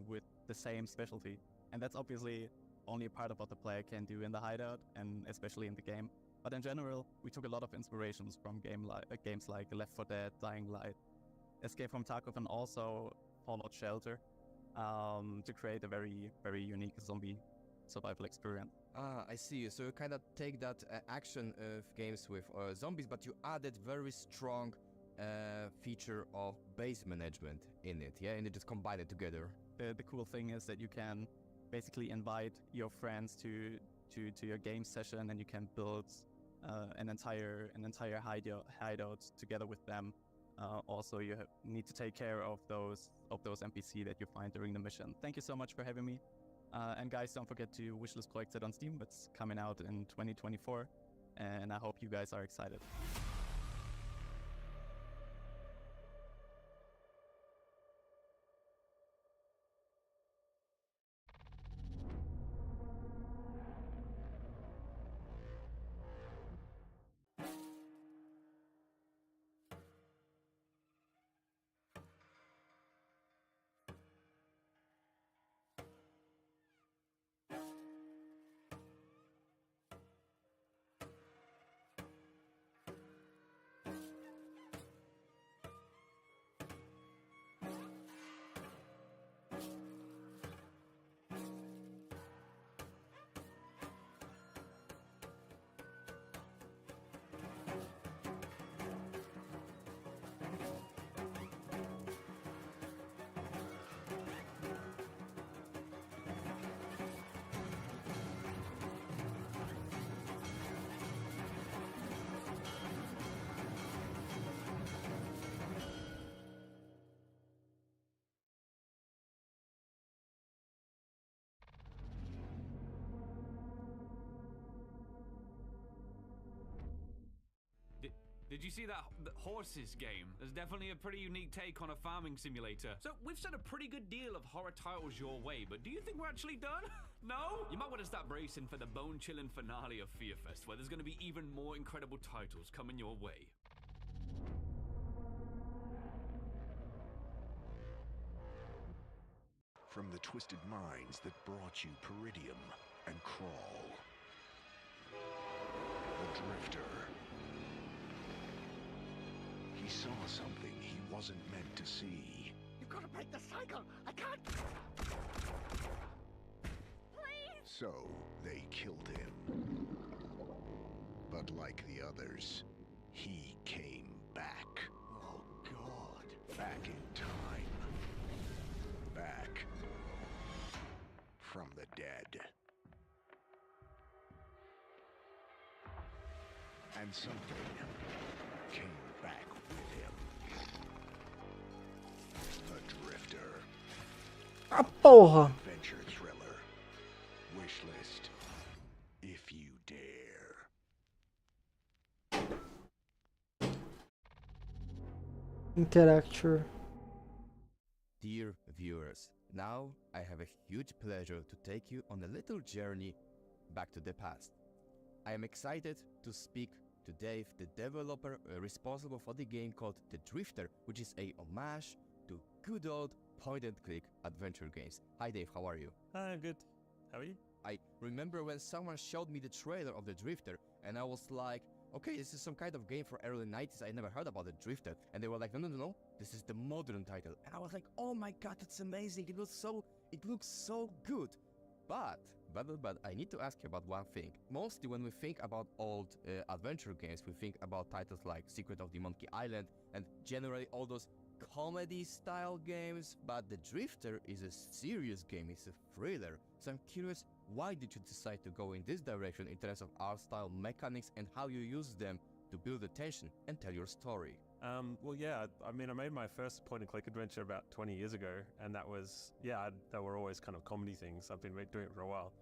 with the same specialty. And that's obviously only a part of what the player can do in the hideout, and especially in the game. But in general, we took a lot of inspirations from games like Left 4 Dead, Dying Light, Escape from Tarkov, and also Fallout Shelter, to create a very, very unique zombie survival experience. Ah, I see. So you kind of take that action of games with zombies, but you added very strong feature of base management in it, yeah? And you just combine it together. The cool thing is that you can basically invite your friends to your game session, and you can build an entire hideout together with them. Also, you need to take care of those NPC that you find during the mission. Thank you so much for having me. And guys, don't forget to wishlist collect it on Steam. It's coming out in 2024, and I hope you guys are excited. Did you see that horses game? There's definitely a pretty unique take on a farming simulator. So we've sent a pretty good deal of horror titles your way, but do you think we're actually done? No? You might want to start bracing for the bone-chilling finale of Fear Fest, where there's going to be even more incredible titles coming your way. From the twisted minds that brought you Peridium and Crawl, the Drifter. He saw something he wasn't meant to see. You've got to break the cycle! I can't! Please! So, they killed him. But like the others, he came back. Oh, God. Back in time. Back from the dead. And something came back with him. The Drifter. Ah, porra! Adventure thriller. Wishlist. If you dare. Interacture. Dear viewers, now I have a huge pleasure to take you on a little journey back to the past. I am excited to speak to Dave, the developer responsible for the game called The Drifter, which is a homage to good old point-and-click adventure games. Hi Dave, how are you? Good. How are you? I remember when someone showed me the trailer of The Drifter, and I was like, okay, this is some kind of game for early 90s, I never heard about The Drifter. And they were like, no, this is the modern title. And I was like, oh my god, that's amazing, it looks so good. But I need to ask you about one thing. Mostly when we think about old adventure games, we think about titles like Secret of the Monkey Island and generally all those comedy-style games, but The Drifter is a serious game, it's a thriller. So I'm curious, why did you decide to go in this direction in terms of art style, mechanics, and how you use them to build the tension and tell your story? Well, yeah, I mean, I made my first point-and-click adventure about 20 years ago, and that was, yeah, they were always kind of comedy things. I've been doing it for a while.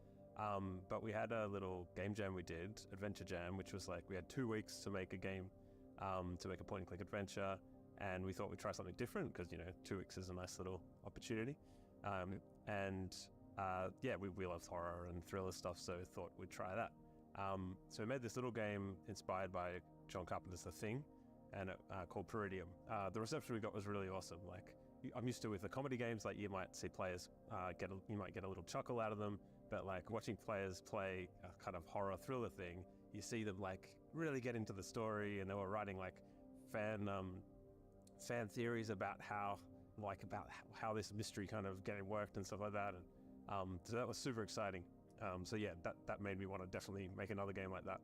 But we had a little game jam we did, Adventure Jam, which was like, we had 2 weeks to make a game, to make a point-and-click adventure, and we thought we'd try something different, because, you know, 2 weeks is a nice little opportunity. Yeah, we loved horror and thriller stuff, so thought we'd try that. So we made this little game inspired by John Carpenter's The Thing, and called Peridium. The reception we got was really awesome. Like, I'm used to with the comedy games, like you might see players you might get a little chuckle out of them, but like watching players play a kind of horror thriller thing, you see them like really get into the story, and they were writing like fan theories about how this mystery kind of getting worked and stuff like that, and so that was super exciting. So yeah, that made me want to definitely make another game like that,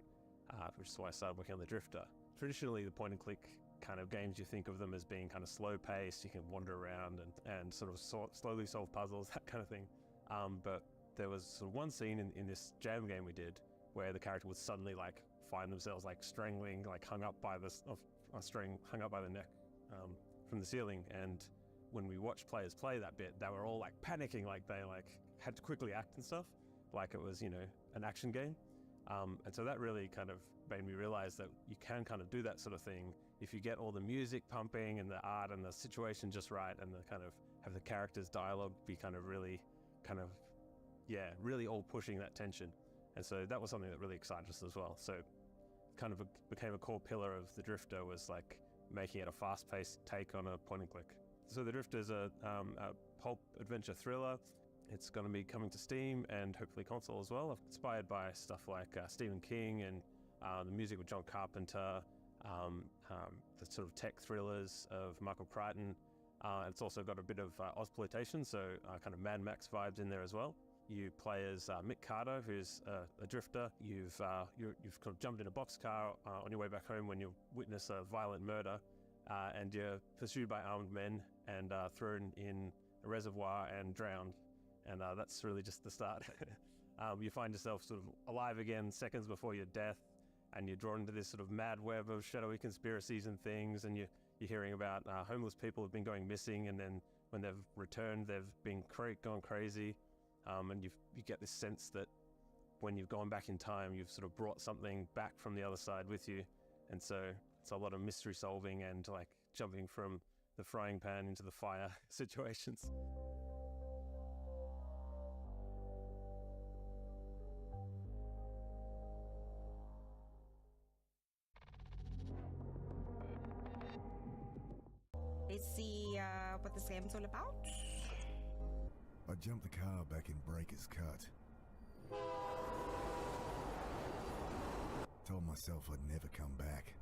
which is why I started working on the Drifter. Traditionally, the point-and-click kind of games, you think of them as being kind of slow-paced, you can wander around and sort of slowly solve puzzles, that kind of thing. But there was sort of one scene in this jam game we did where the character would suddenly like find themselves like strangling, like hung up by a string hung up by the neck from the ceiling. And when we watched players play that bit, they were all like panicking, like they like had to quickly act and stuff, like it was, you know, an action game. And so that really kind of made me realize that you can kind of do that sort of thing if you get all the music pumping and the art and the situation just right, and the kind of have the characters' dialogue be kind of really really all pushing that tension. And so that was something that really excited us as well. So kind of became a core pillar of the Drifter, was like making it a fast-paced take on a point-and-click. So the Drifter is a pulp adventure thriller. It's going to be coming to Steam and hopefully console as well. Inspired by stuff like Stephen King and the music with John Carpenter, the sort of tech thrillers of Michael Crichton. It's also got a bit of Ozploitation, so kind of Mad Max vibes in there as well. You play as Mick Carter, who's a drifter. You've kind of jumped in a boxcar on your way back home when you witness a violent murder, and you're pursued by armed men and thrown in a reservoir and drowned. And that's really just the start. You find yourself sort of alive again seconds before your death, and you're drawn into this sort of mad web of shadowy conspiracies and things, and you're hearing about homeless people who've been going missing, and then when they've returned, they've been gone crazy. And you get this sense that when you've gone back in time, you've sort of brought something back from the other side with you. And so it's a lot of mystery solving and like jumping from the frying pan into the fire situations. Let's see what this game's all about. I jumped the car back in Breaker's Cut. Told myself I'd never come back.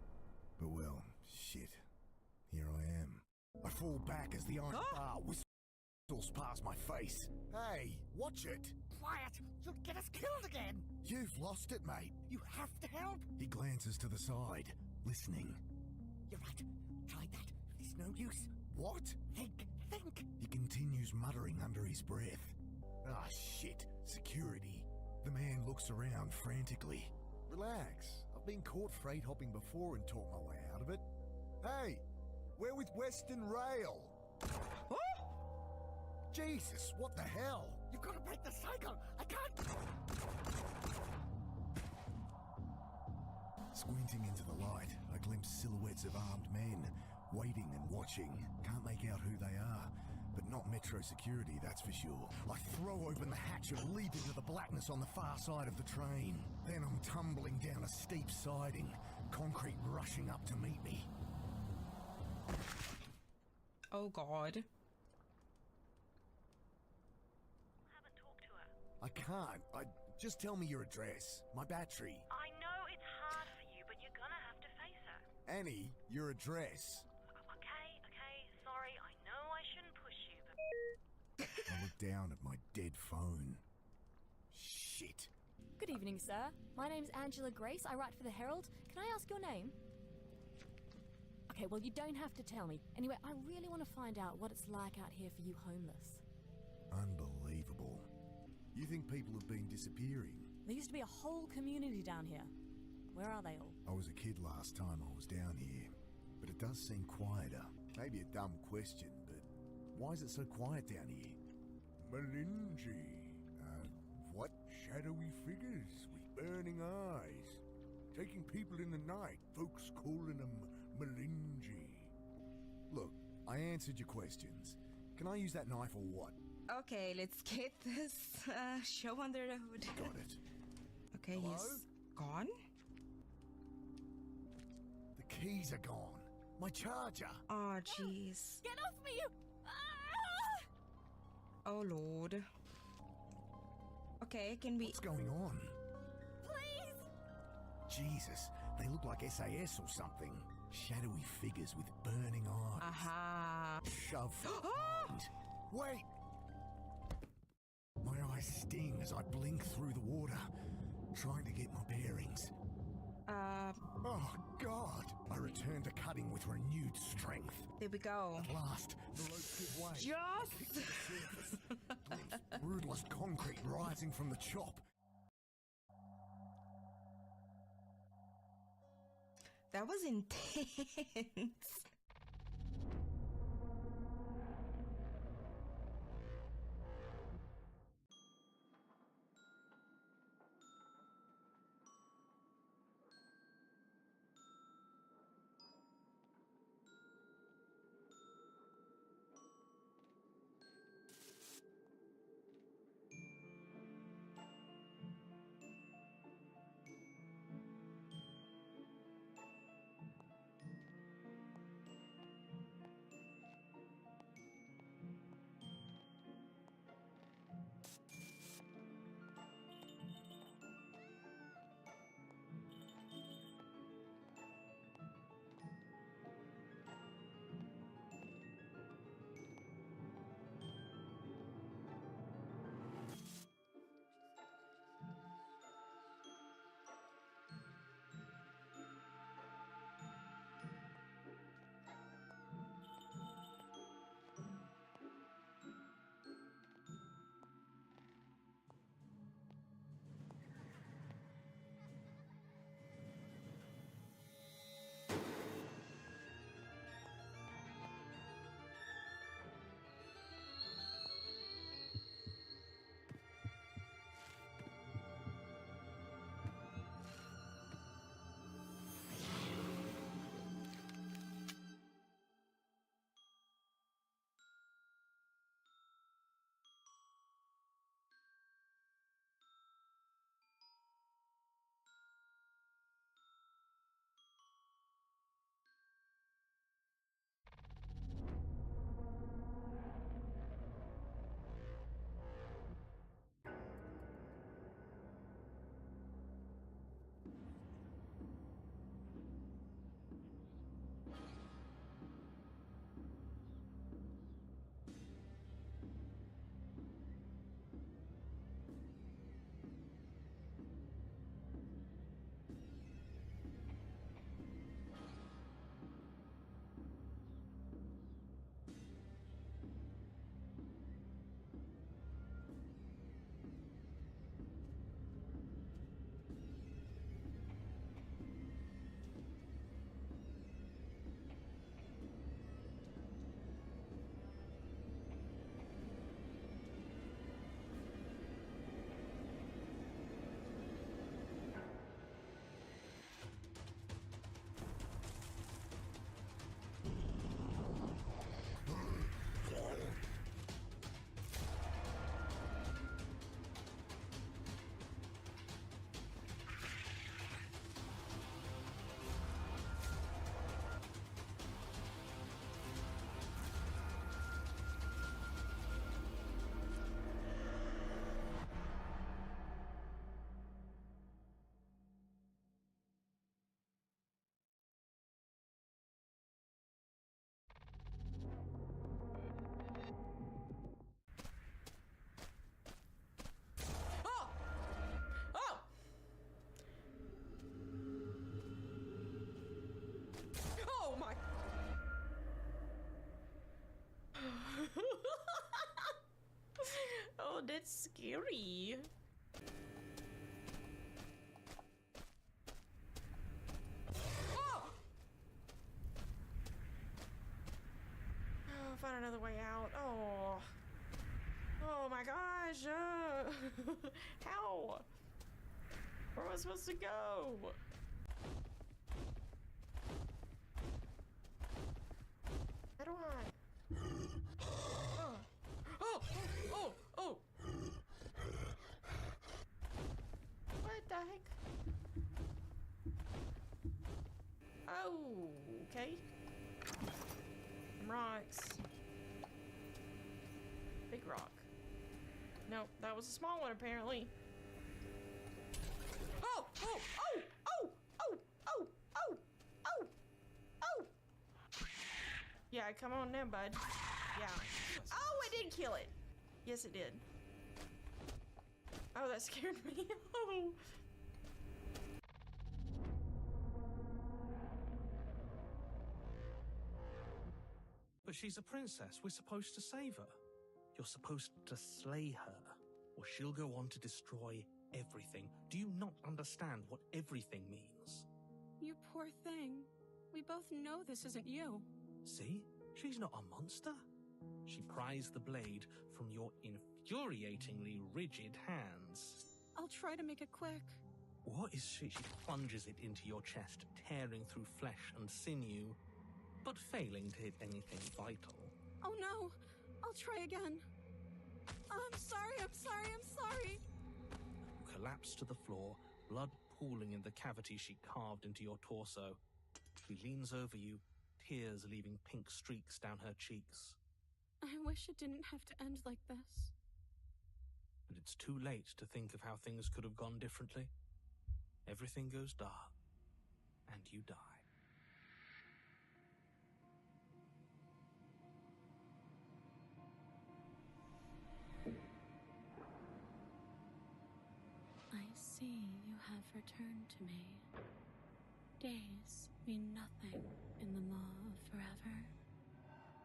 But well, shit. Here I am. I fall back as the iron bar whistles past my face. Hey, watch it! Quiet! You'll get us killed again! You've lost it, mate. You have to help! He glances to the side, listening. You're right. Try that. There's no use. What? Think! He continues muttering under his breath. Ah, shit. Security. The man looks around frantically. Relax. I've been caught freight hopping before and talked my way out of it. Hey, we're with Western Rail. Jesus, what the hell? You've got to break the cycle! I can't! Squinting into the light, I glimpse silhouettes of armed men, waiting and watching. Can't make out who they are, but not Metro Security, that's for sure. I throw open the hatch and leap into the blackness on the far side of the train. Then I'm tumbling down a steep siding, concrete rushing up to meet me. Oh God. I can't. Just tell me your address. My battery. I know it's hard for you, but you're gonna have to face her. Annie, your address. Okay, sorry, I know I shouldn't push you, but... I look down at my dead phone. Shit. Good evening, sir. My name's Angela Grace. I write for the Herald. Can I ask your name? Okay, well, you don't have to tell me. Anyway, I really want to find out what it's like out here for you homeless. Unbelievable. You think people have been disappearing? There used to be a whole community down here. Where are they all? I was a kid last time I was down here. but it does seem quieter. Maybe a dumb question, but why is it so quiet down here? Melingi. What? Shadowy figures with burning eyes. Taking people in the night, folks calling them Melingi. Look, I answered your questions. Can I use that knife or what? Okay, let's get this show under the hood. Got it. Okay, Hello? he's gone. The keys are gone. My charger. Oh, jeez. Get off me, you... Oh, Lord. Okay, can we... What's going on? Please! Jesus, they look like SAS or something. Shadowy figures with burning eyes. Aha. Shove. Wait! My eyes sting as I blink through the water, trying to get my bearings. Oh, God! I return to cutting with renewed strength. There we go. At last, the ropes give way. Just! Glimpse rootless concrete rising from the chop. That was intense. Oh, that's scary. not another way out. Oh. Oh my gosh. How? Where am I supposed to go? How do I? Oh. Oh. Oh. Oh. What the heck? Oh. Okay. Rocks. Big rock. Nope, that was a small one apparently. Oh! Oh! Oh! Oh! Oh! Oh! Oh! Oh! Oh! Yeah, come on now, bud. Yeah. Oh, I did kill it! Yes, it did. Oh, that scared me. Oh! But she's a princess. We're supposed to save her. You're supposed to slay her, or she'll go on to destroy everything. Do you not understand what everything means? You poor thing. We both know this isn't you. See? She's not a monster. She pries the blade from your infuriatingly rigid hands. I'll try to make it quick. What is she? She plunges it into your chest, tearing through flesh and sinew, but failing to hit anything vital. Oh no! I'll try again. I'm sorry, I'm sorry, I'm sorry. You collapse to the floor, blood pooling in the cavity she carved into your torso. She leans over you, tears leaving pink streaks down her cheeks. I wish it didn't have to end like this. And it's too late to think of how things could have gone differently. Everything goes dark, and you die. I see you have returned to me. Days mean nothing in the maw of forever.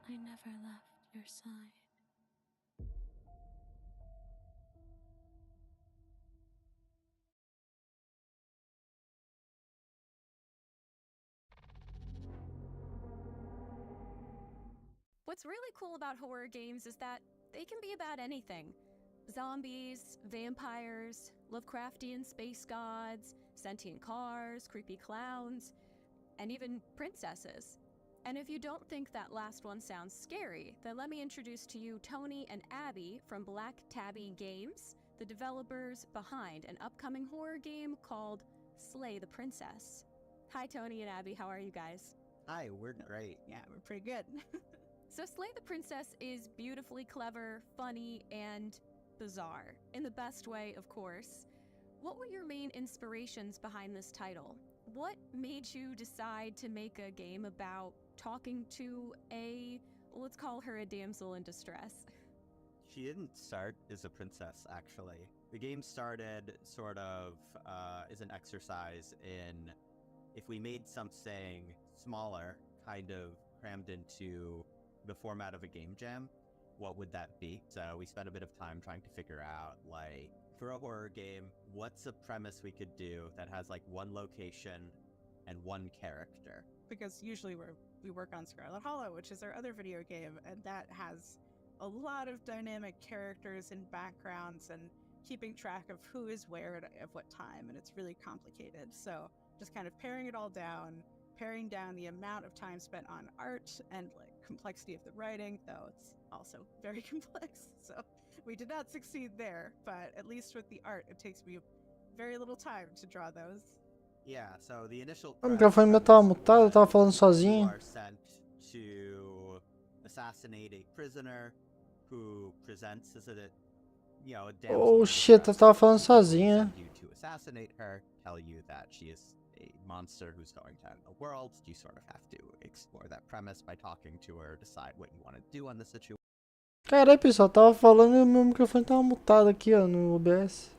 I never left your side. What's really cool about horror games is that they can be about anything. Zombies, vampires, Lovecraftian space gods, sentient cars, creepy clowns, and even princesses. And if you don't think that last one sounds scary, then let me introduce to you Tony and Abby from Black Tabby Games, the developers behind an upcoming horror game called Slay the Princess. Hi Tony and Abby, how are you guys? Hi, we're great. Yeah, we're pretty good. So Slay the Princess is beautifully clever, funny, and bizarre. In the best way, of course. What were your main inspirations behind this title? What made you decide to make a game about talking to let's call her a damsel in distress? She didn't start as a princess, actually. The game started sort of as an exercise in if we made something smaller, kind of crammed into the format of a game jam, what would that be? So we spent a bit of time trying to figure out, like, for a horror game, what's a premise we could do that has like one location and one character? Because usually we work on Scarlet Hollow, which is our other video game, and that has a lot of dynamic characters and backgrounds and keeping track of who is where at what time, and it's really complicated. So just kind of paring it all down, paring down the amount of time spent on art and like complexity of the writing, though it's also very complex. So we did not succeed there, but at least with the art, it takes me very little time to draw those. Yeah, so the initial O microfone meu tava mutado, eu tava falando sozinho. You are sent to assassinate a prisoner who presents as a damsel. Oh shit, eu tava falando sozinho. You to assassinate her, tell you that she is a monster who's going to end the world. You sort of have to explore that premise by talking to her, decide what you want to do on the situation. Caralho, pessoal, tava falando e meu microfone tava mutado aqui, ó, no OBS.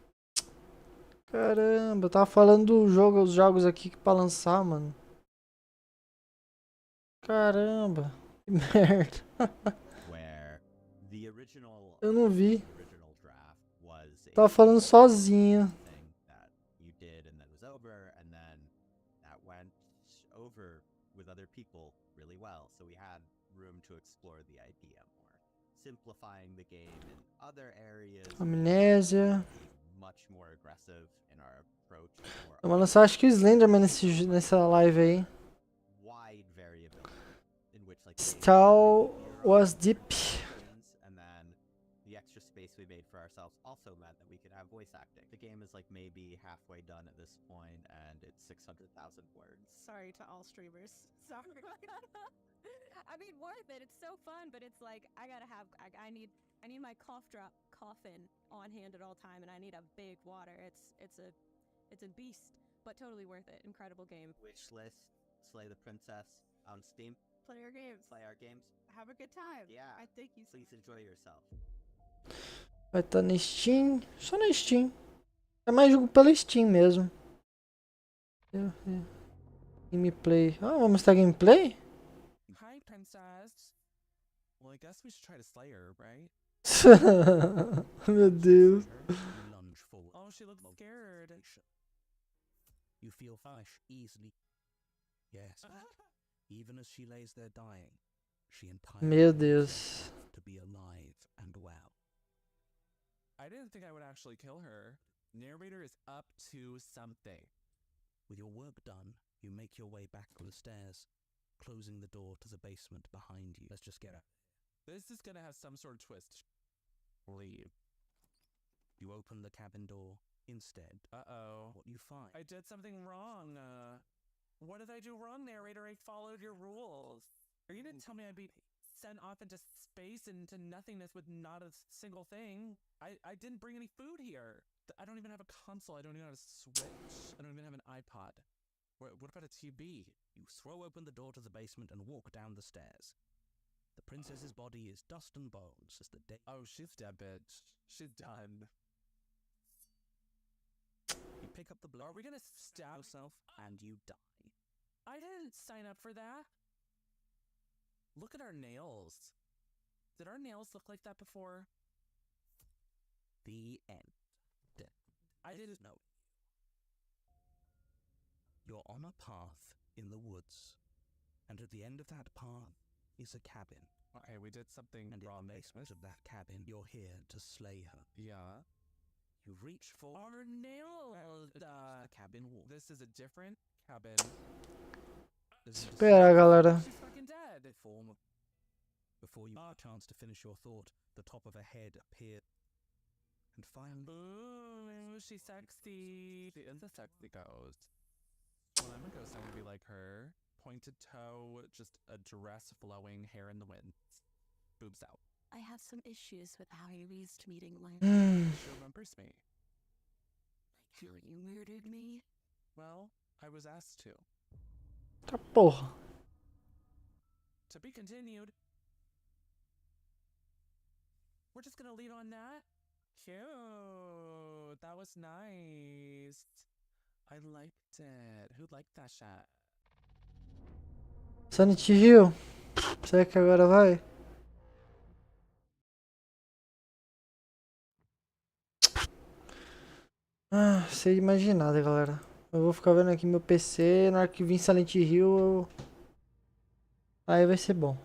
Caramba, eu tava falando do jogo, os jogos aqui pra lançar, mano. Caramba, que merda. Eu não vi. Tava falando sozinho. room to explore the idea more, simplifying the game in other areas. Amnésia. Much more aggressive in our approach. Vamos lançar acho que o Slenderman nessa live aí. Wide variability in which like Stall was deep. And then the extra space we made for ourselves also meant that we could have voice acting. The game is like maybe halfway done at this point, and it's 600,000 words. Sorry to all streamers. Sorry. I mean, worth it. It's so fun, but it's like I need my coffin on hand at all time, and I need a big water. It's a beast, but totally worth it. Incredible game. Wish list: Slay the Princess on Steam. Play our games. Play our games. Have a good time. Yeah. I think you. Please enjoy yourself. Vai estar na Steam, só na Steam. É mais jogo pela Steam mesmo. Gameplay. Ah, vamos mostrar gameplay? Hi, princess. Well, I guess we should try to slay her, right? Meu Deus. Oh, she looks scared. You feel fresh easily. Yes. Even as she lays there dying, she entirely Meu Deus. to be alive and well. I didn't think I would actually kill her. Narrator is up to something. With your work done, you make your way back to the stairs, closing the door to the basement behind you. Let's just get her. This is gonna have some sort of twist. Leave. You open the cabin door instead. Uh-oh. What do you find? I did something wrong. What did I do wrong, narrator? I followed your rules. Are you gonna tell me I'd be sent off into space, into nothingness with not a single thing? I didn't bring any food here. I don't even have a console. I don't even have a Switch. I don't even have an iPod. What about a TV? You throw open the door to the basement and walk down the stairs. The princess's body is dust and bones as the day. Oh, she's dead, bitch. She's done. You pick up the blow. Are we gonna stab yourself and you die. I didn't sign up for that. Look at our nails. Did our nails look like that before? The end. I didn't know. You're on a path in the woods, and at the end of that path is a cabin. Okay, we did something and wrong. In the basement of that cabin, you're here to slay her. Yeah. You reach for our nails. The cabin wall. This is a different cabin. Espera, galera. She's fucking dead. Before you have a chance to finish your thought, the top of a head appears. And finally, ooh, she's sexy. She is a sexy ghost. When I'm a ghost, I want to be like her. Pointed toe, just a dress flowing, hair in the wind. Boobs out. I have some issues with how you used meeting language. She remembers me. Like how you murdered me? Well, I was asked to. Tá porra. To be continued. We're just gonna leave on that. Cute. That was nice. I liked it. Who liked that shot? Sanity Hill. Será que agora vai? Ah, sei de mais de nada, galera. Eu vou ficar vendo aqui meu PC. Na hora que vir Silent Hill, aí vai ser bom.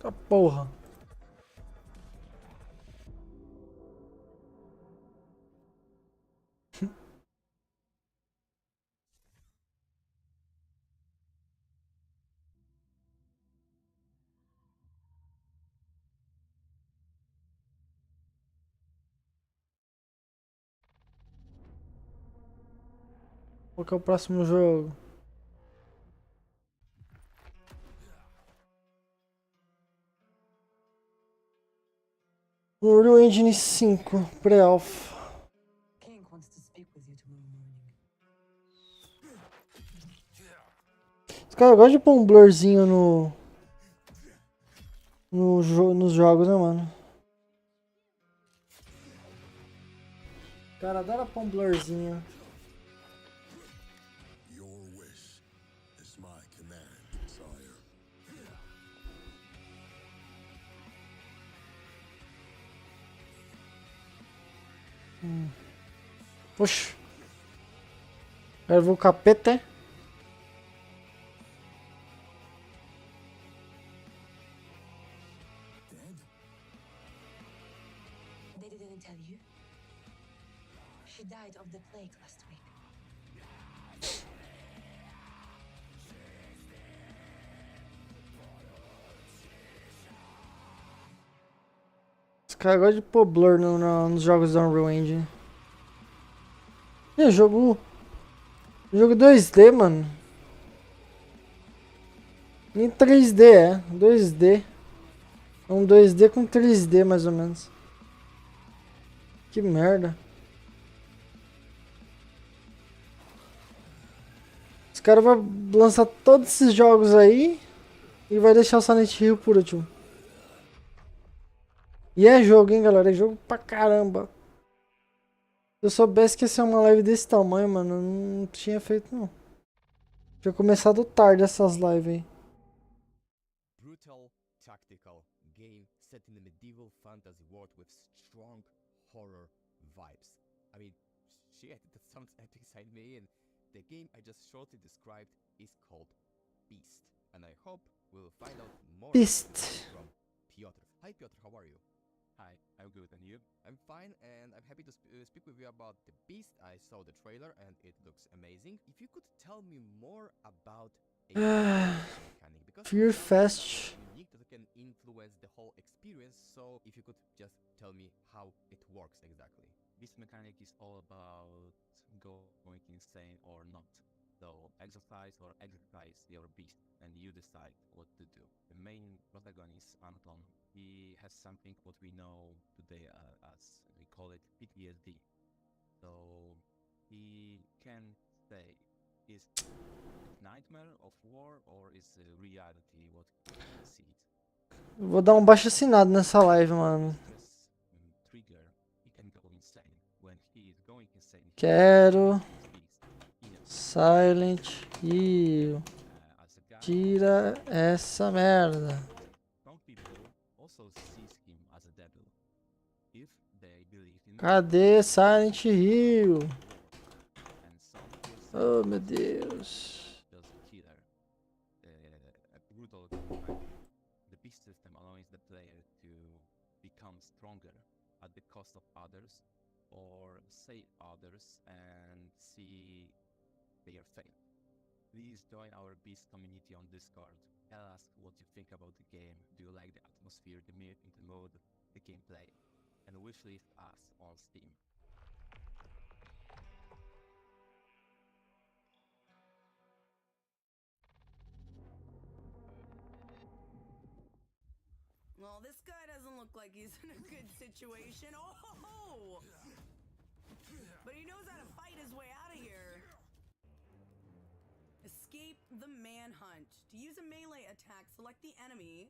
Tá porra. Qual que é o próximo jogo? Unreal Engine 5, pré-alpha. King wants to speak with you tomorrow morning. Os caras gostam de pôr um blurzinho nos jogos, né, mano? O cara adora pôr um blurzinho. Your wish is my command, sire. Oxi. Quero ver o capeta, é? They didn't tell you? She died of the plague last week. Os caras gostam de pôr blur nos jogos da Unreal Engine. É jogo 2D, mano. Em 3D, é. 2D. É um 2D com 3D, mais ou menos. Que merda. Os caras vão lançar todos esses jogos aí e vai deixar o Silent Hill por último. E é jogo, hein, galera? É jogo pra caramba. Se eu soubesse que ia ser uma live desse tamanho, mano, eu não tinha feito, não. Tinha começado tarde essas lives aí. Brutal, tactical game set in the medieval fantasy world with strong horror vibes. I mean, shit, that sounds epic inside me, and the game I just shortly described is called Beast. And I hope we'll find out more Beast. from Piotr. Hi Piotr, how are you? Hi, I'm good, and you? I'm fine, and I'm happy to speak with you about the Beast. I saw the trailer, and it looks amazing. If you could tell me more about a mechanic, because Fear it sounds Fest. unique that can influence the whole experience. So, if you could just tell me how it works exactly. This mechanic is all about going insane or not. So exercise or exercise your beast, and you decide what to do. The main protagonist, Anton, he has something what we know today as, we call it PTSD. So he can say, is it nightmare of war or is it reality what he sees? Vou dar um baixo assinado nessa live, mano. Trigger, he can go insane. When he is going insane, Quero Silent Hill. Tira essa merda. Some people also sees him as a devil. If they believe in Cadê Silent Hill? Oh, meu Deus. killer, a brutal kind. The beast system allows the player to become stronger at the cost of others, or save others and see their fate. Please join our beast community on Discord. Tell us what you think about the game. Do you like the atmosphere, the myth, the mode, the gameplay? And wishlist us on Steam. Well, this guy doesn't look like he's in a good situation. Oh! But he knows how to fight his way out of here. Escape the manhunt. To use a melee attack, select the enemy.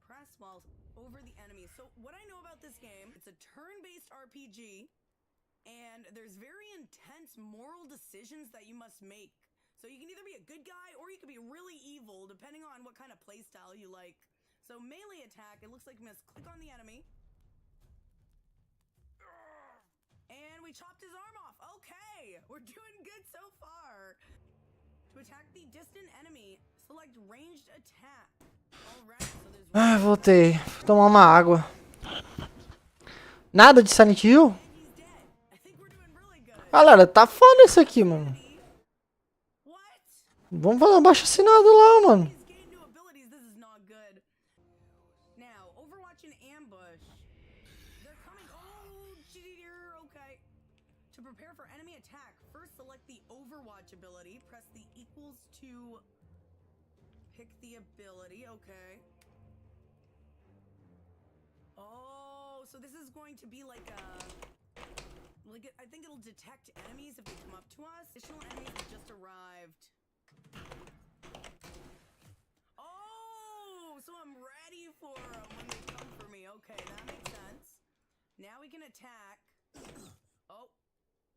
Press while over the enemy. So what I know about this game, it's a turn-based RPG. And there's very intense moral decisions that you must make. So you can either be a good guy or you can be really evil, depending on what kind of playstyle you like. So melee attack, it looks like you must click on the enemy. And we chopped his arm off. Okay, we're doing good so far. To attack the distant enemy, select ranged attack. Alright, so there's... Ah, voltei. Vou tomar uma água. Nada de Silent Hill? Galera, tá foda isso aqui, mano. Vamos fazer um baixo assinado lá, mano. To prepare for enemy attack, first select the Overwatch ability. Press the equals to pick the ability. Okay. Oh, so this is going to be like I think it'll detect enemies if they come up to us. Additional enemies have just arrived. Oh, so I'm ready for them when they come for me. Okay, that makes sense. Now we can attack. Oh,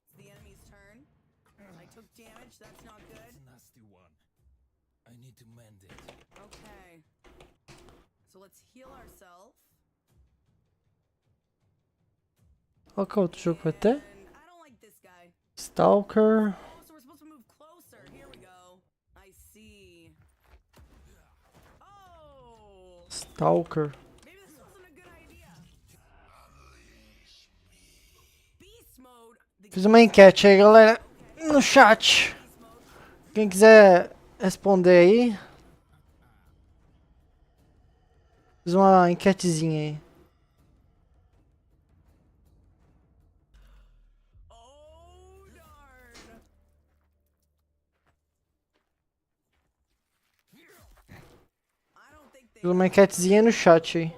it's the enemy's turn. I took damage. That's not good. Nasty one. I need to mend it. Okay. So let's heal ourselves. Qual que é outro jogo que vai ter? Stalker. Oh, so we're supposed to move closer. Here we go. I see. Oh. Stalker. Maybe this wasn't a good idea. Beast mode. Fiz uma enquete aí, galera, no chat. Quem quiser responder aí. Fiz uma enquetezinha aí. Fiz uma enquetezinha no chat aí.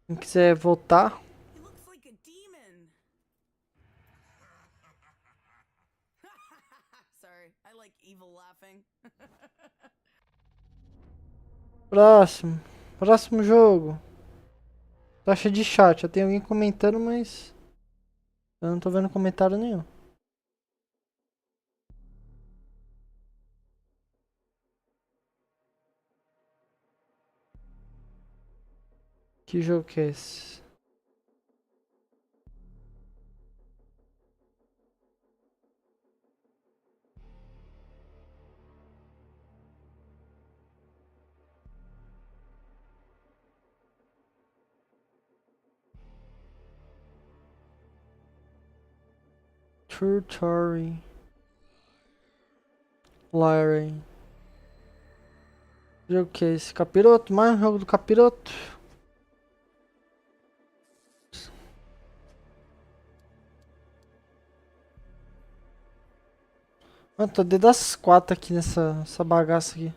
Quem quiser votar. Sorry, I like evil laughing. Próximo jogo. Taxa de chat. Já tem alguém comentando, mas eu não tô vendo comentário nenhum. Que jogo que é esse? Tutori. Larry. Que jogo que é esse? Capiroto? Mais um jogo do capiroto? Mano, tô desde as 4 aqui nessa bagaça aqui.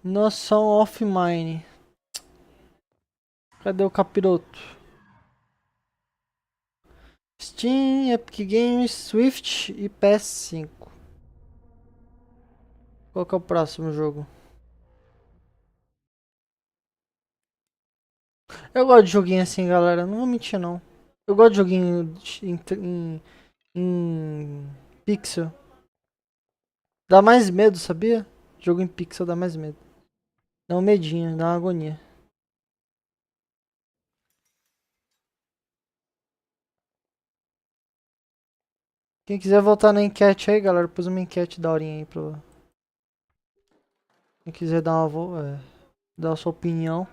Noção offline. Cadê o capiroto? Steam, Epic Games, Swift e PS5. Qual que é o próximo jogo? Eu gosto de joguinho assim, galera. Não vou mentir, não. Eu gosto de joguinho em pixel. Dá mais medo, sabia? Jogo em pixel dá mais medo. Dá um medinho, dá uma agonia. Quem quiser voltar na enquete aí, galera, pus uma enquete da horinha aí pra... Quem quiser dar dar a sua opinião.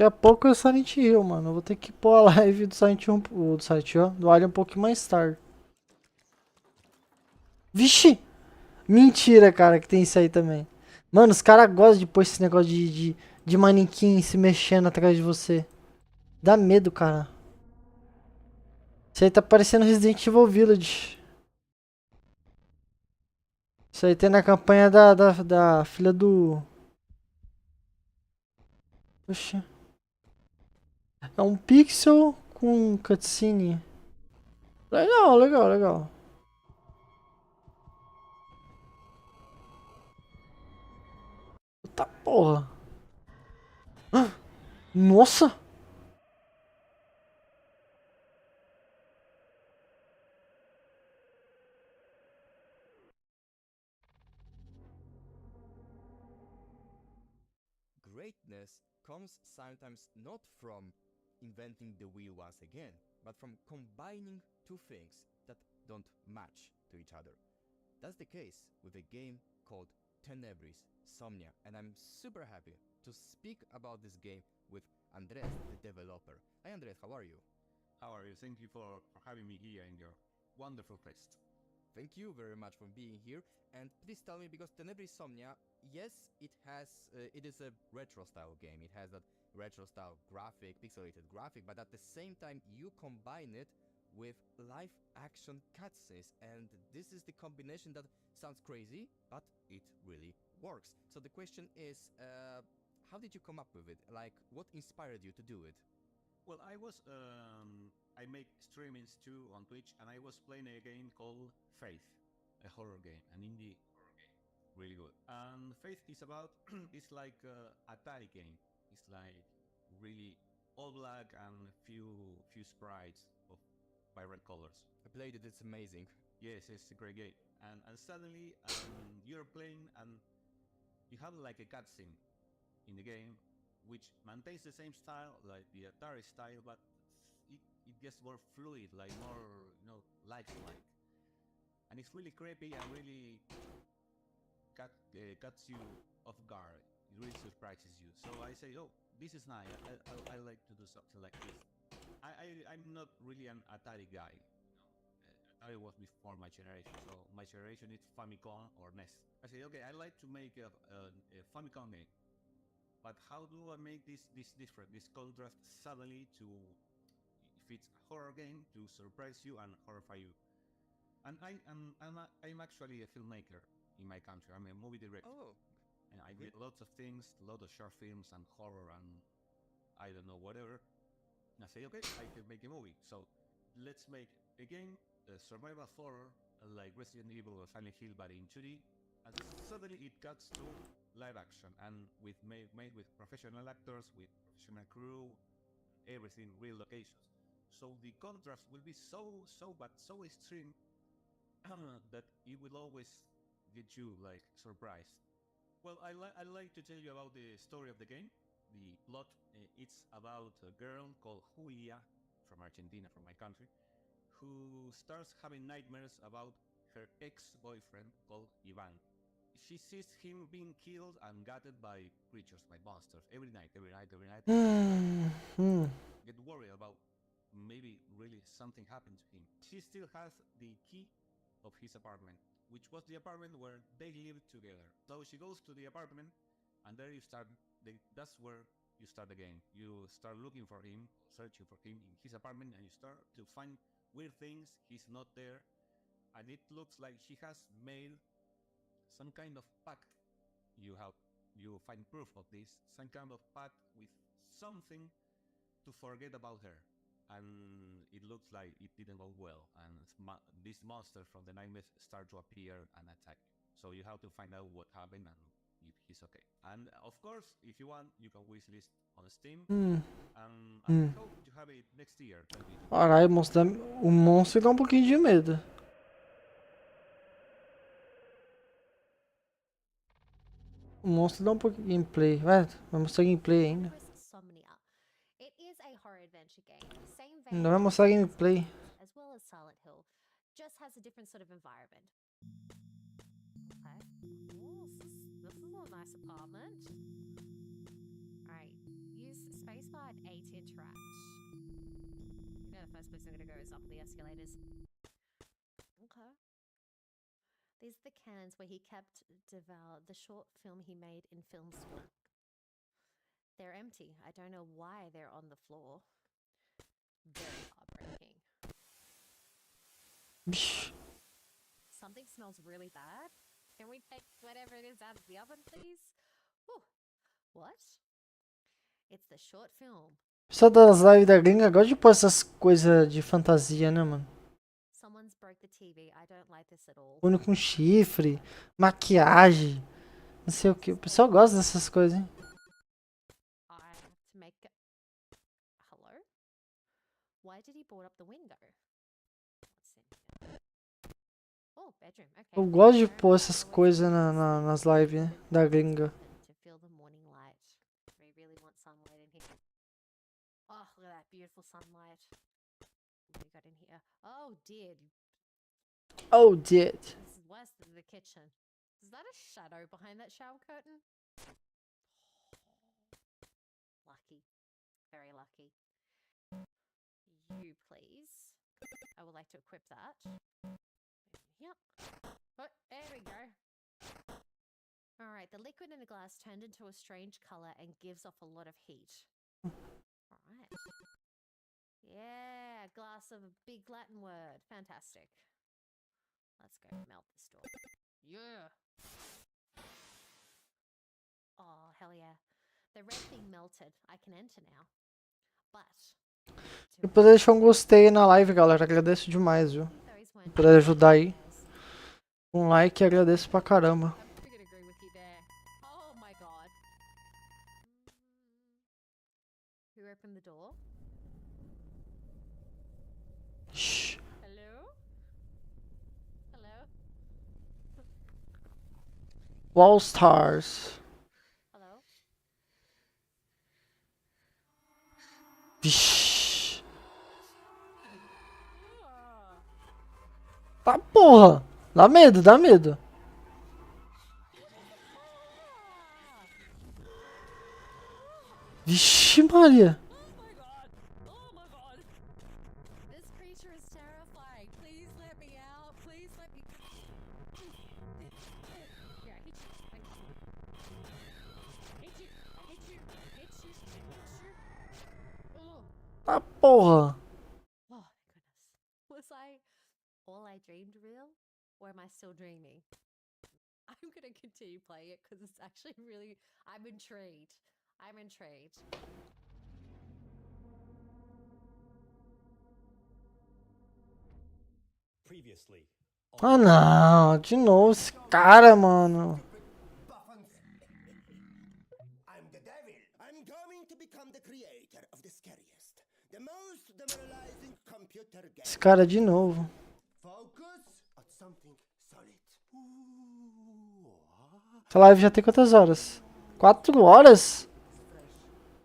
Daqui a pouco é o Silent Hill, mano. Eu vou ter que pôr a live do Silent Hill, do Silent Hill, do Alien um pouquinho mais tarde. Vixe! Mentira, cara, que tem isso aí também. Mano, os caras gostam de pôr esse negócio de manequim se mexendo atrás de você. Dá medo, cara. Isso aí tá parecendo Resident Evil Village. Isso aí tem na campanha da filha do... Oxi. É um pixel com cutscene. Legal, legal, legal. Eita porra. Nossa! greatness comes sometimes not from inventing the wheel once again, but from combining two things that don't match to each other. That's the case with a game called Tenebris Somnia, and I'm super happy to speak about this game with Andres, the developer. Hi Andres, how are you? How are you? Thank you for having me here in your wonderful place. Thank you very much for being here, and please tell me, because Tenebris Somnia, yes, it is a retro style game. It has that retro style graphic, pixelated graphic, but at the same time you combine it with live action cutscenes, and this is the combination that sounds crazy, but it really works. So the question is, how did you come up with it? Like, what inspired you to do it? Well, I make streamings too on Twitch, and I was playing a game called Faith, a horror game, an indie horror game, really good. And Faith is about, it's like a Atari game. It's like really all black and few sprites of vibrant colors. I played it, it's amazing. Yes, it's a great game. And suddenly you're playing and you have like a cutscene in the game which maintains the same style, like the Atari style, but it gets more fluid, like more, lifelike. And it's really creepy and really cuts you off guard. It really surprises you. So I say, oh, this is nice. I like to do something like this. I'm not really an Atari guy. Atari was before my generation, so my generation is Famicom or NES. I say, okay, I like to make a Famicom game. But how do I make this different, this contrast suddenly to, if it's a horror game, to surprise you and horrify you? And I'm actually a filmmaker in my country. I'm a movie director. Oh. And I did lots of things, a lot of short films and horror and I don't know, whatever. And I say, okay, I can make a movie. So let's make a game, a survival horror, like Resident Evil or Silent Hill, but in 2D. And suddenly it cuts to live action and made with professional actors, with professional crew, everything, real locations. So the contrast will be so extreme that it will always get you like surprised. Well, I like to tell you about the story of the game. The plot, it's about a girl called Julia from Argentina, from my country, who starts having nightmares about her ex-boyfriend called Ivan. She sees him being killed and gutted by creatures, by monsters, every night. Get worried about maybe really something happened to him. She still has the key of his apartment, which was the apartment where they lived together. So she goes to the apartment, and there you start. That's where you start the game. You start looking for him, searching for him in his apartment, and you start to find weird things. He's not there, and it looks like she has made some kind of pact. You find proof of this, some kind of pact with something to forget about her. And it looks like it didn't go well, and these monsters from the nightmares start to appear and attack you. So you have to find out what happened and if he's okay. And of course, if you want, you can wishlist on Steam. And I hope to have it next year. Caralho, o monstro dá um pouquinho de medo. O monstro dá um pouquinho de gameplay. Vai mostrar gameplay ainda. It is a horror adventure game. Same vein Ainda vai mostrar gameplay. as well as Silent Hill, just has a different sort of environment. Okay. Oh, this is a nice apartment. Alright, use spacebar and A to interact. You know the first place I'm gonna go is up the escalators. Okay. These are the cannons where he kept Deval, the short film he made in film school. They're empty. I don't know why they're on the floor. Very heartbreaking. Something smells really bad. Can we take whatever it is out of the oven, please? Whew. What? It's the short film. O pessoal das lives da gringa gosta de pôr essas coisas de fantasia, né, mano? Someone's broke the TV. I don't like this at all. Olho com chifre, maquiagem, não sei o que. O pessoal gosta dessas coisas, hein? I have to make a... Hello? Why did he board up the window? What's in here? Oh, bedroom. Okay. Eu gosto de pôr essas coisas nas lives, né, da gringa. To feel the morning light. beautiful sunlight. What do you got in here? Oh dear. Oh, did. This is worse than the kitchen. Is that a shadow behind that shower curtain? Lucky. Very lucky. You, please. I would like to equip that. Yep. Oh, there we go. Alright, the liquid in the glass turned into a strange color and gives off a lot of heat. Alright. Yeah, glass of a big Latin word. Fantastic. Let's go melt this door. Yeah. Oh, hell yeah. The red thing melted. I can enter now. But E puder deixar um gostei na live, galera. Agradeço demais, viu? Se puder ajudar aí. Um like, agradeço pra caramba. oh my god. Who opened the door? Shh. Hello? Hello? Wall Stars. Hello? Vixi. Tá porra. Dá medo, dá medo. Vixe, Maria. This creature is terrifying. Please let me out. Please let me. Yeah, I hit you. I hit you. I hit you. I hit you. I hit you. I hit you. Oh. Tá porra. Oh my goodness. Was I all I dreamed real? Or am I still dreaming? I'm gonna continue playing it because it's actually really. I'm intrigued. I'm intrigued. Ah, não. De novo esse cara, mano. I'm the devil. I'm going to become the creator of the scariest, the most demoralizing computer game. Esse cara de novo. Focus on something solid. Essa live já tem quantas horas? 4 horas?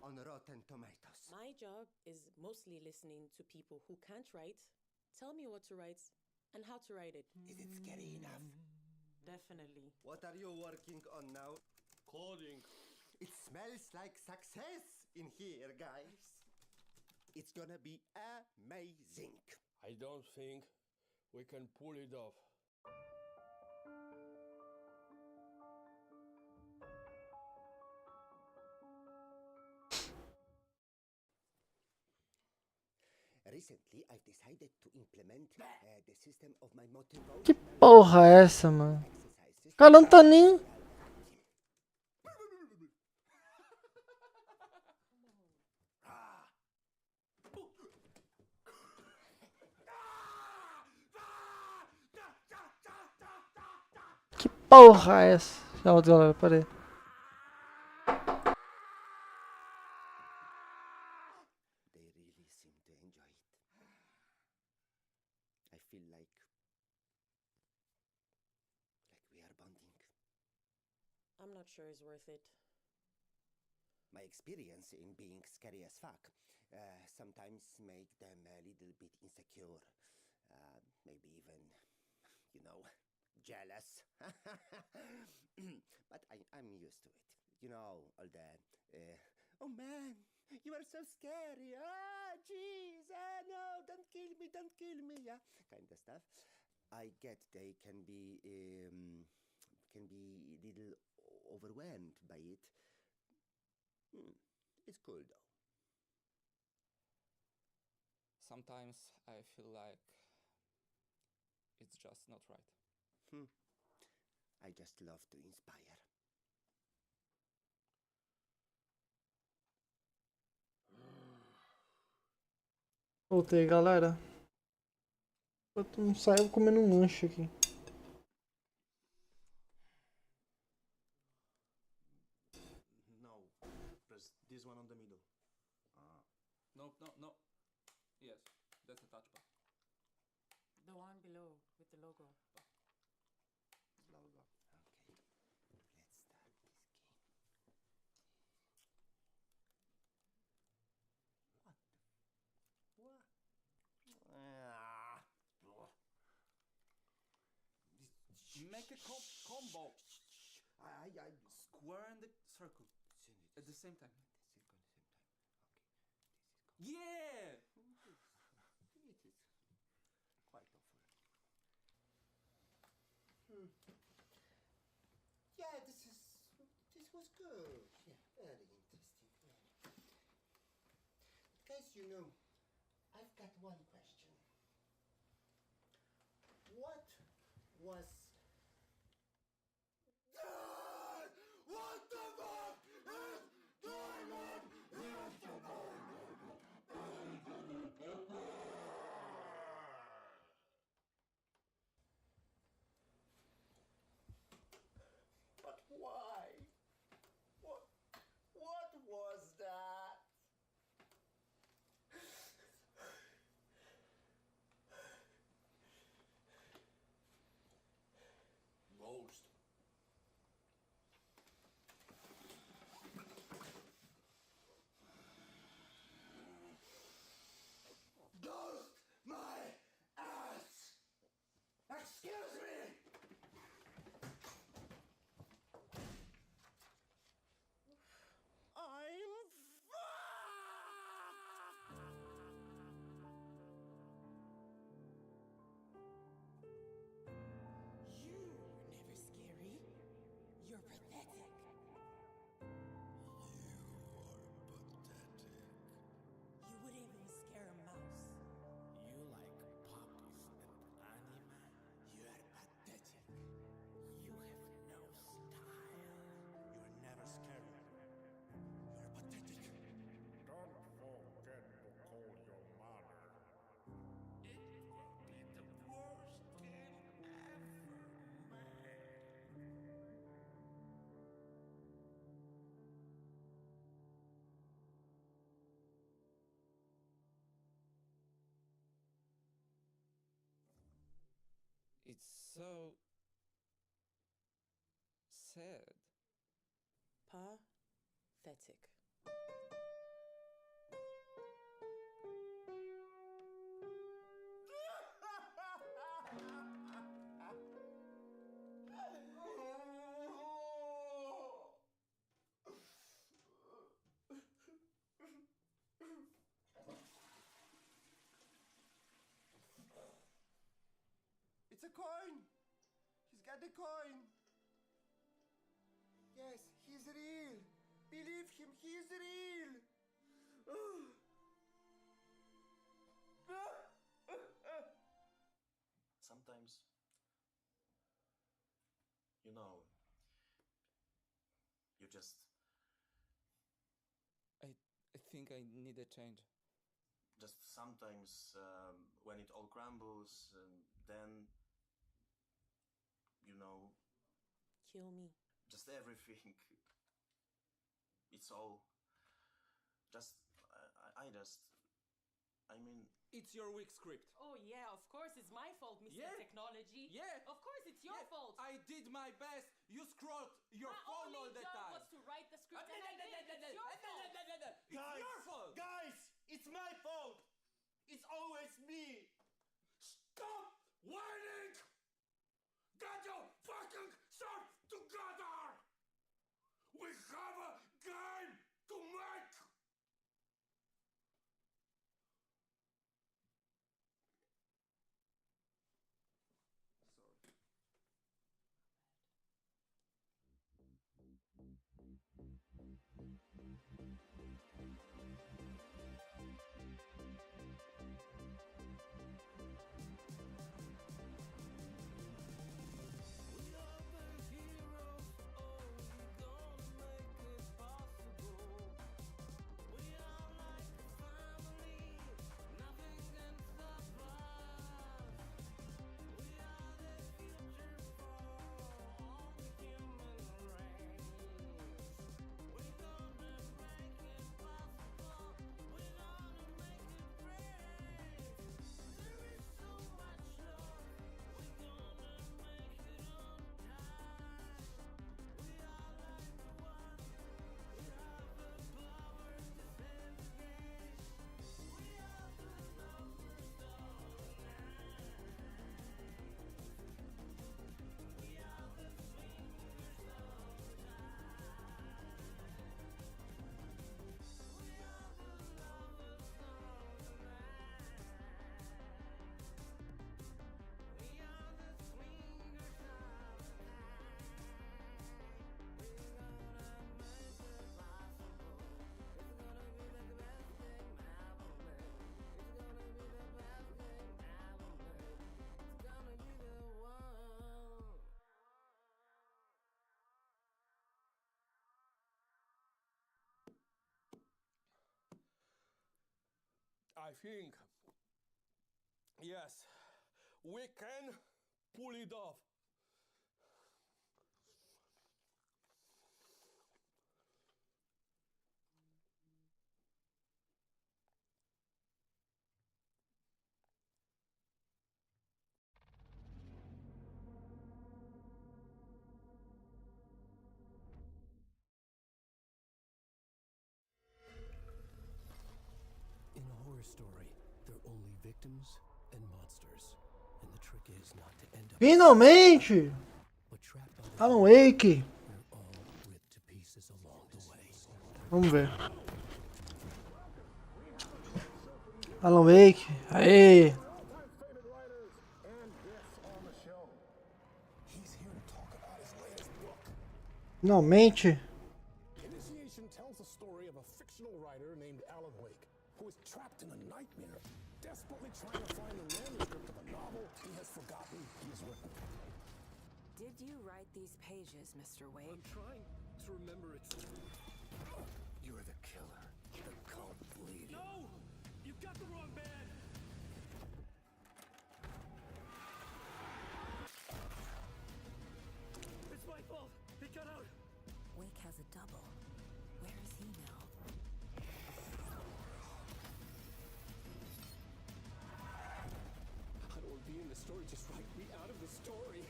On Rotten Tomatoes. My job is mostly listening to people who can't write, tell me what to write, and how to write it. Is it scary enough? Definitely. What are you working on now? Coding. It smells like success in here, guys. It's gonna be amazing. I don't think we can pull it off. Recently, I've decided to implement the system of my motivation. Que porra é essa, mano? O cara não tá nem... Que porra é essa? Não, galera, parei. They really seem to enjoy it. I feel like we are bonding. I'm not sure it's worth it. My experience in being scary as fuck sometimes make them a little bit insecure. Maybe even, you know, jealous. But I'm used to it. You know, all the, oh man, you are so scary. Ah, jeez, no, don't kill me, yeah, kind of stuff. I get they can be a little overwhelmed by it. It's cool though. Sometimes I feel like it's just not right. I just love to inspire. Voltei, galera. Enquanto não sai, eu vou comendo um lanche aqui. No. Press this one on the middle. No, no, no. Yes, that's the touchpad. The one below with the logo. Logo. Okay. Let's start this game. What? Make a combo. I Square and the circle at the same time. circle at the same time. Yeah! It is quite awful. Yeah, this was good. Yeah, very interesting. Guys, you know, I've got one question. What was what the fuck is going on But why? What was that? Ghost. Ghost my ass! Excuse me! I'm You're never scary. You're pathetic. You wouldn't even scare a mouse. You like puppies and anime? You're pathetic. You have no style. You're never scary. You're pathetic. Don't forget to call your mother. It will be the worst game ever made. It's so sad. Pathetic. It's a coin! He's got the coin! Yes, he's real! Believe him, he's real! Sometimes, you know, you just I think I need a change. sometimes when it all crumbles, then you know, Kill me. just everything. It's all just I mean, It's your weak script. Oh yeah, of course it's my fault, Mr. Yeah. Technology. Yeah. Of course it's your fault. I did my best. You scrolled your My phone only all the job time. was to write the script and I did. It's your fault. It's your fault. Guys, it's my fault! It's always me! Stop whining! Get your fucking self together! We have a game to make! think, yes, we can pull it off. In a horror story, there are only victims and monsters, and the trick is not to end up Finalmente! Alan Wake! ripped to pieces along the way. Vamos ver. Alan Wake. Aê! Finalmente. Initiation tells the story of a fictional writer named Alan Wake, who is trapped in a nightmare, desperately trying to find the manuscript of a novel he has forgotten he has written. Did you write these pages, Mr. Wake? I'm trying to remember it. You're the killer, the cult leader. No! You've got the wrong man! It's my fault! He got out! Wake has a double. Where is he now? I don't want to be in the story, just write me out of the story.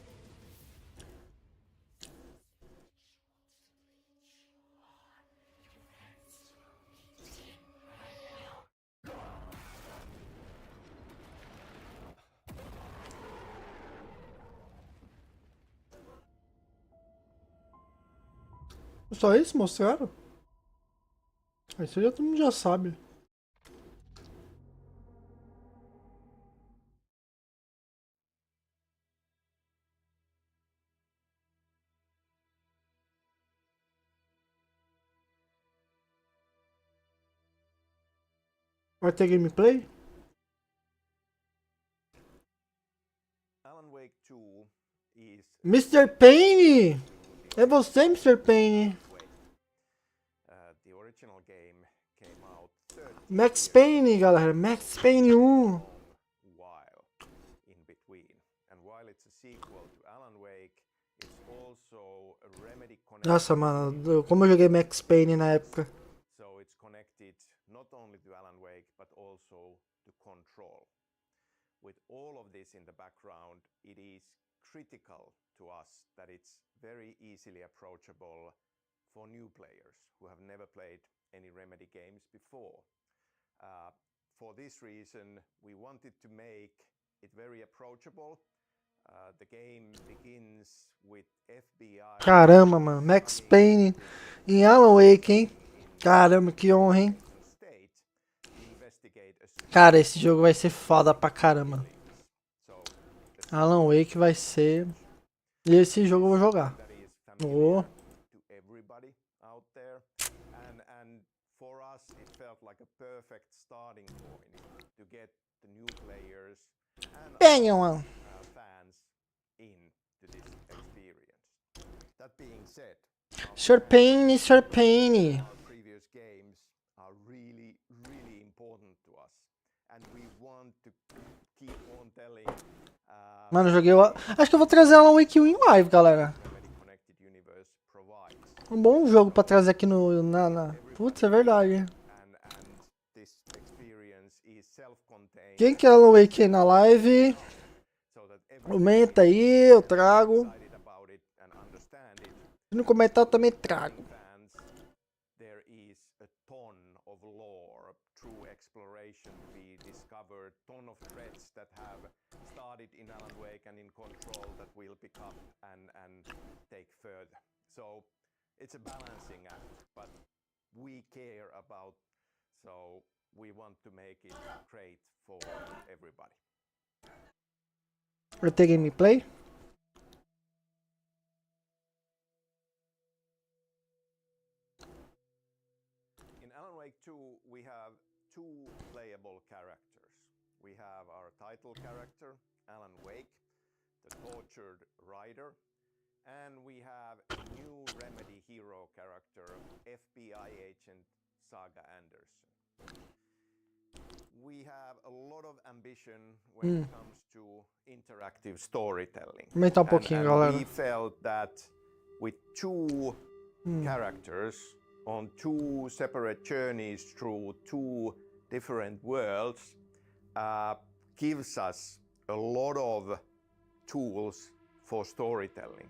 Só isso mostraram? Isso já todo mundo já sabe. Vai ter gameplay? Alan Wake 2 is Mr. Payne! É você, Mr. Payne. The original game came out Max Payne, galera. Max Payne 1. while in between. And while it's a sequel to Alan Wake, it's also a Remedy connected. Nossa, mano. Como eu joguei Max Payne na época. So it's connected not only to Alan Wake, but also to Control. With all of this in the background, it is critical to us that it's very easily approachable for new players who have never played any Remedy games before. For this reason, we wanted to make it very approachable. The game begins with FBI. Caramba, mano. Max Payne em Alan Wake, hein? Caramba, que honra, hein? Cara, esse jogo vai ser foda pra caramba. Alan Wake vai ser... E esse jogo eu vou jogar. Oh. And for us, it felt like a perfect starting point to get the new players and fans into this experience. That being said, Sr. Payne, Sr. Payne. our previous games are really, really important to us, and we want to keep on telling. Mano, eu joguei... Acho que eu vou trazer Alan Wake 1 em live, galera. Um bom jogo pra trazer aqui no... Putz, é verdade. Quem quer Alan Wake aí na live? Comenta aí, eu trago. Se não comentar, eu também trago. There is a ton of lore, true exploration to be discovered, ton of threads that have started in Alan Wake and in Control that we'll pick up and take further. So it's a balancing act, but we care about, so we want to make it great for everybody. Vai ter gameplay? In Alan Wake 2, we have two playable characters. We have our title character, Alan Wake, the tortured writer, and we have a new Remedy hero character, FBI agent Saga Anderson. we have a lot of ambition when it comes to interactive storytelling. Aumentar pouquinho, galera. We felt that with two characters on two separate journeys through two different worlds gives us a lot of tools for storytelling.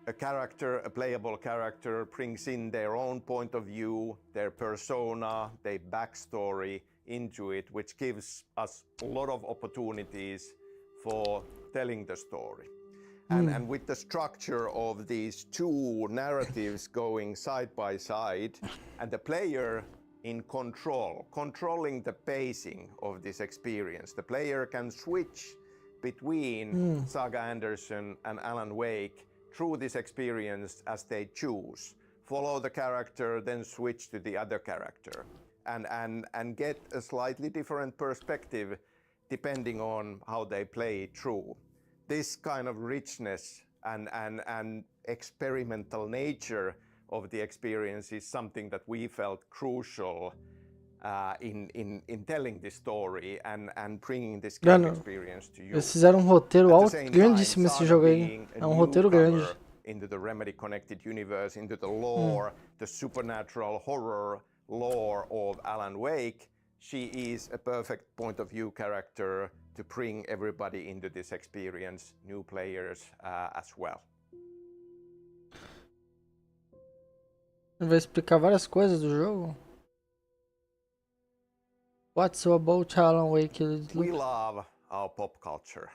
A playable character brings in their own point of view, their persona, their backstory into it, which gives us a lot of opportunities for telling the story. And with the structure of these two narratives going side by side, and the player in controlling the pacing of this experience, the player can switch between Saga Anderson and Alan Wake through this experience as they choose. Follow the character, then switch to the other character, and get a slightly different perspective depending on how they play it through. This kind of richness and experimental nature of the experience is something that we felt crucial in telling this story and bringing this game experience to you. Eles fizeram um roteiro grandíssimo esse jogo aí. É um roteiro grande. Into the Remedy connected universe, into the lore, the supernatural horror lore of Alan Wake, she is a perfect point of view character to bring everybody into this experience, new players as well. Ele vai explicar várias coisas do jogo. What's so about Alan Wake? We love our pop culture.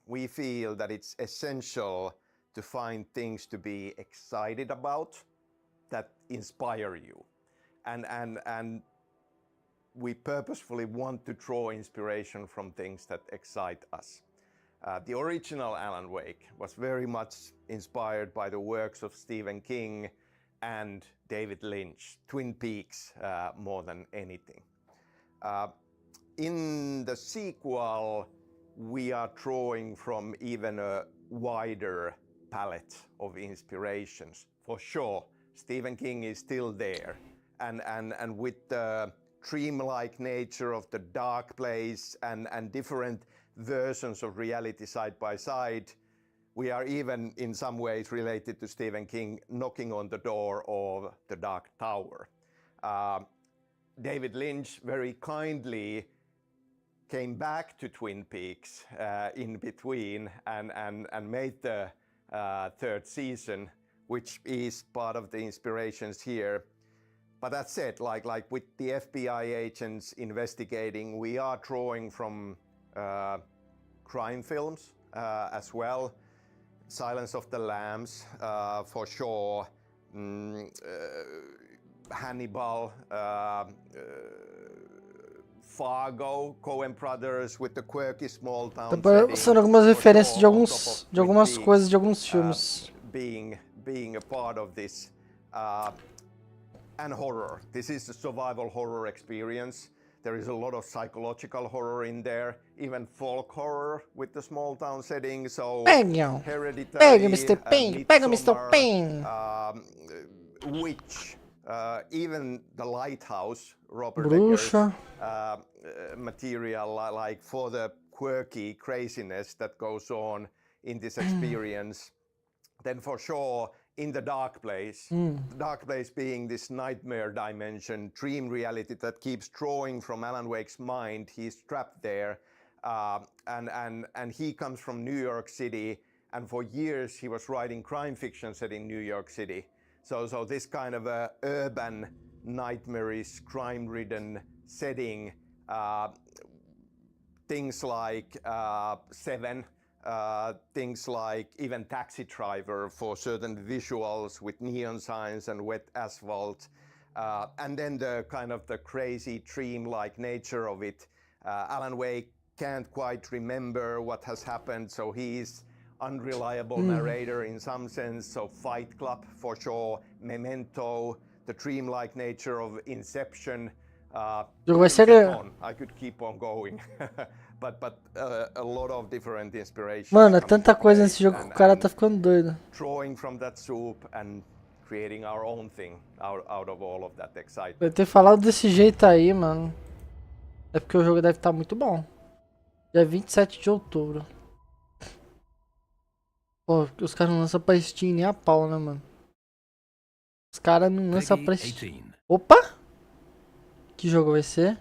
We feel that it's essential to find things to be excited about that inspire you. And we purposefully want to draw inspiration from things that excite us. The original Alan Wake was very much inspired by the works of Stephen King and David Lynch, Twin Peaks more than anything. In the sequel, we are drawing from even a wider palette of inspirations. For sure, Stephen King is still there. And with the dreamlike nature of the dark place and different versions of reality side by side, we are even in some ways related to Stephen King knocking on the door of the Dark Tower. David Lynch very kindly came back to Twin Peaks in between and made the third season, which is part of the inspirations here. But that said, like with the FBI agents investigating, we are drawing from crime films as well. Silence of the Lambs, for sure. Hannibal, Fargo, Coen Brothers with the quirky small town Tá passando algumas referências de algumas coisas de alguns filmes. Being a part of this and horror. This is a survival horror experience. There is a lot of psychological horror in there, even folk horror with the small town setting. So Hereditary, Pega, Mr. Pain, pega, Mr. Pain. Witch, even The Lighthouse, Robert Bruxa. Eggers, material like for the quirky craziness that goes on in this experience. Then for sure, in the dark place, the dark place being this nightmare dimension, dream reality that keeps drawing from Alan Wake's mind. He's trapped there, and he comes from New York City, and for years he was writing crime fiction set in New York City. So this kind of a urban, nightmarish, crime-ridden setting, things like Seven, things like even Taxi Driver for certain visuals with neon signs and wet asphalt, and then the kind of the crazy dream-like nature of it. Alan Wake can't quite remember what has happened, so he's unreliable narrator in some sense. So Fight Club for sure, Memento, the dream-like nature of Inception. I could keep on going. But a lot of different inspirations. Mano, é tanta coisa nesse jogo que o cara tá ficando doido. Drawing from that soup and creating our own thing out of all of that excitement. Vai ter falado desse jeito aí, mano. É porque o jogo deve estar muito bom. Dia 27 de outubro. Pô, os caras não lançam pra Steam nem a pau, né, mano? Os caras não lançam pra Steam. Opa! Que jogo vai ser?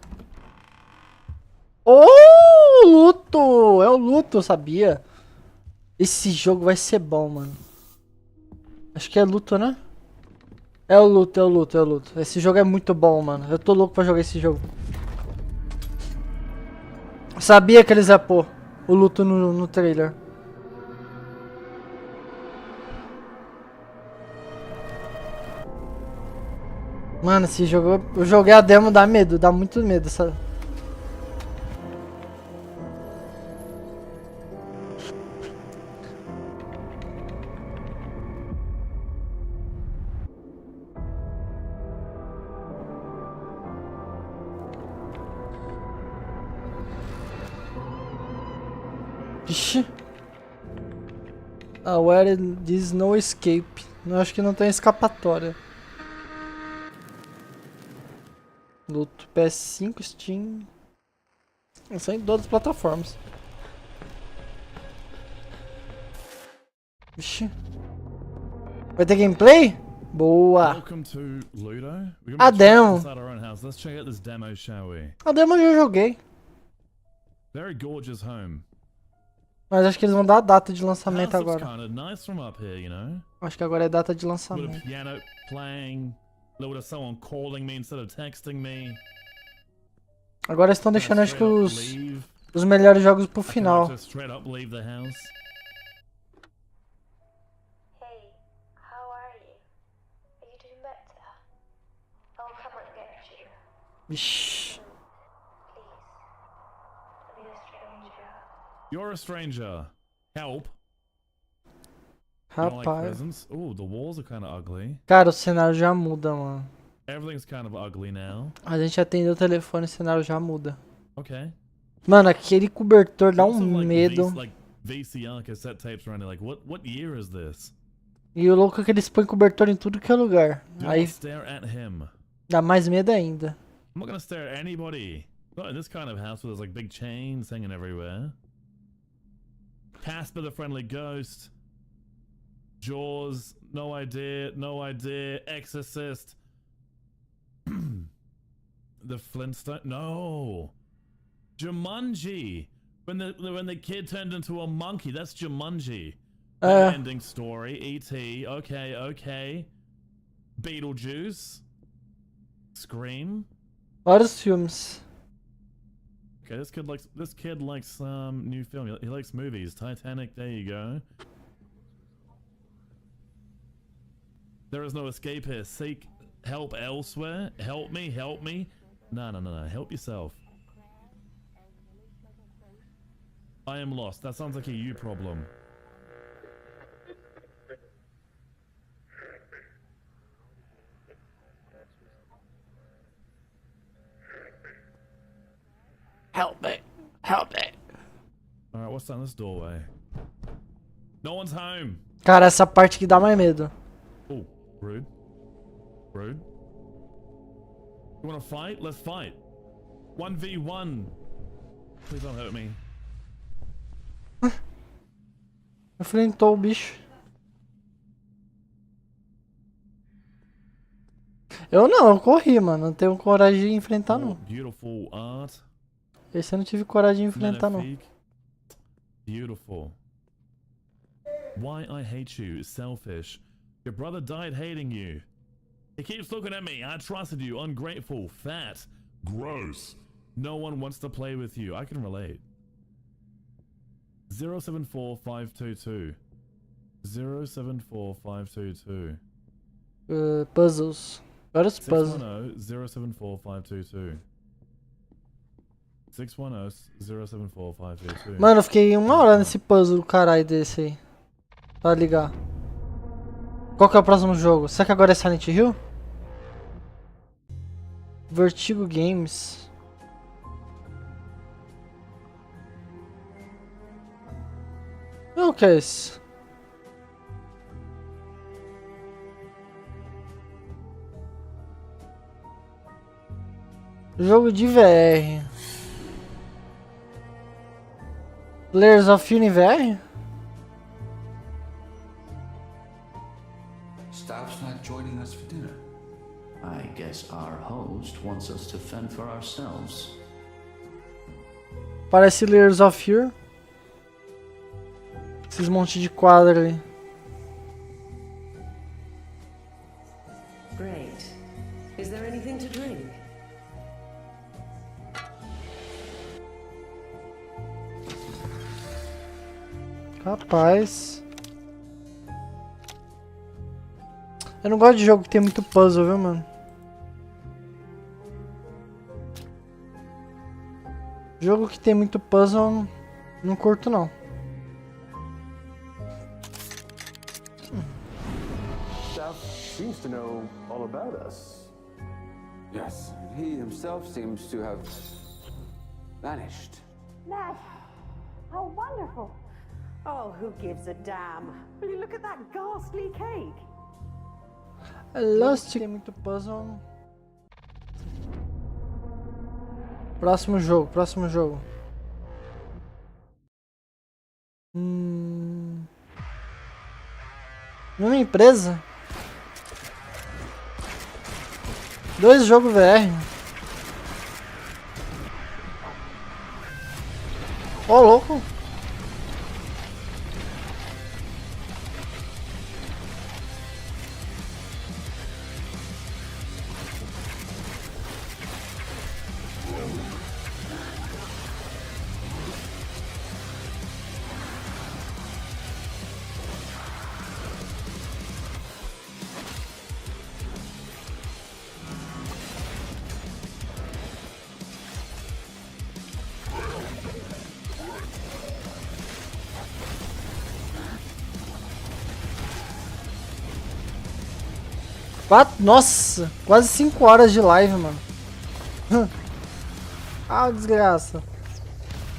Oh, luto! É o luto, eu sabia. Esse jogo vai ser bom, mano. Acho que é luto, né? É o luto, é o luto, é o luto. Esse jogo é muito bom, mano. Eu tô louco pra jogar esse jogo. Sabia que eles iam pôr o luto no trailer. Mano, esse jogo... Eu joguei a demo, dá medo. Dá muito medo, sabe? Vixe. Ah, where there's no escape. Eu acho que não tem escapatória. Luto PS5, Steam. São em todas as plataformas. Vixe. Vai ter gameplay? Boa. A demo. A demo eu já joguei. Very gorgeous home. Mas acho que eles vão dar a data de lançamento agora. Kind of nice from up here, you know? Acho que agora é data de lançamento. Little piano playing, little someone calling me instead of texting me. Agora estão deixando acho que os melhores jogos pro final. Just straight up leave the house. Hey, how are you? Are you doing better? I'll come and get you. Vixe. Please, be a stranger. You're a stranger. Help. You don't like Rapaz. presents? Ooh, the walls are kind of ugly. Cara, o cenário já muda, mano. Everything's kind of ugly now. A gente atendeu o telefone e o cenário já muda. Okay. Mano, aquele cobertor dá um Also, like, medo. VCR cassette tapes around here. Like, what year is this? E o louco é que eles põem cobertor em tudo que é lugar. Do Aí not stare at him. dá mais medo ainda. I'm not gonna stare at anybody. Not in this kind of house where there's like big chains hanging everywhere. Casper the Friendly Ghost. Jaws. No idea. No idea. Exorcist. The Flintstone. No. Jumanji. When the kid turned into a monkey. That's Jumanji. Ending story. E.T. Okay. Okay. Beetlejuice. Scream. Vários filmes. Okay, this kid likes new film. He likes movies. Titanic. There you go. There is no escape here. Seek help elsewhere. Help me. Help me. No. Help yourself. I am lost. That sounds like a you problem. Help me. Help me. Alright, what's down this doorway? No one's home. Cara, essa parte que dá mais medo. Oh, rude. Rude. You wanna fight? Let's fight. 1v1. Please don't hurt me. Enfrentou o bicho. Eu não, eu corri, mano. Não tenho coragem de enfrentar, não. Beautiful art. Esse eu não tive coragem de enfrentar, não. Beautiful. Why I hate you is selfish. Your brother died hating you. He keeps looking at me. I trusted you. Ungrateful. Fat. Gross. No one wants to play with you. I can relate. 074522. 074522. Puzzles. Vários puzzles. 610-074-522. 610-074-522. Mano, eu fiquei 1 hora nesse puzzle do caralho desse aí. Pra ligar. Qual que é o próximo jogo? Será que agora é Silent Hill? Vertigo Games. O que é isso? Jogo de VR. Layers of Universe? Staff's not joining us for dinner. I guess our host wants us to fend for ourselves. Parece Layers of Fear. Esses monte de quadro ali. Great. Is there anything to drink? Rapaz. Eu não gosto de jogo que tem muito puzzle, viu, mano? Jogo que tem muito puzzle, não curto não. Staff seems to know all about us. Yes, he himself seems to have vanished. Ned, how wonderful. Oh, who gives a damn? Will you look at that ghastly cake? Lost tem muito puzzle. Próximo jogo, próximo jogo. Numa empresa. 2 jogos VR. Ó, louco. Nossa, quase 5 horas de live, mano. Ah, desgraça.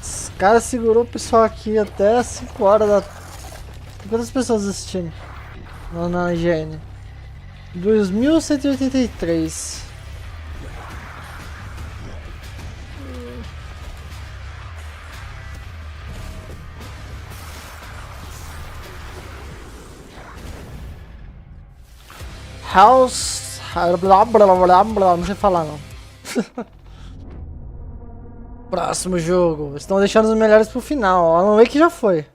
Esse cara segurou o pessoal aqui até 5 horas da... Tem quantas pessoas assistindo? Na IGN. 2183. House... Não sei falar não. Próximo jogo. Estão deixando os melhores pro final. Ó, Alan Wake já foi.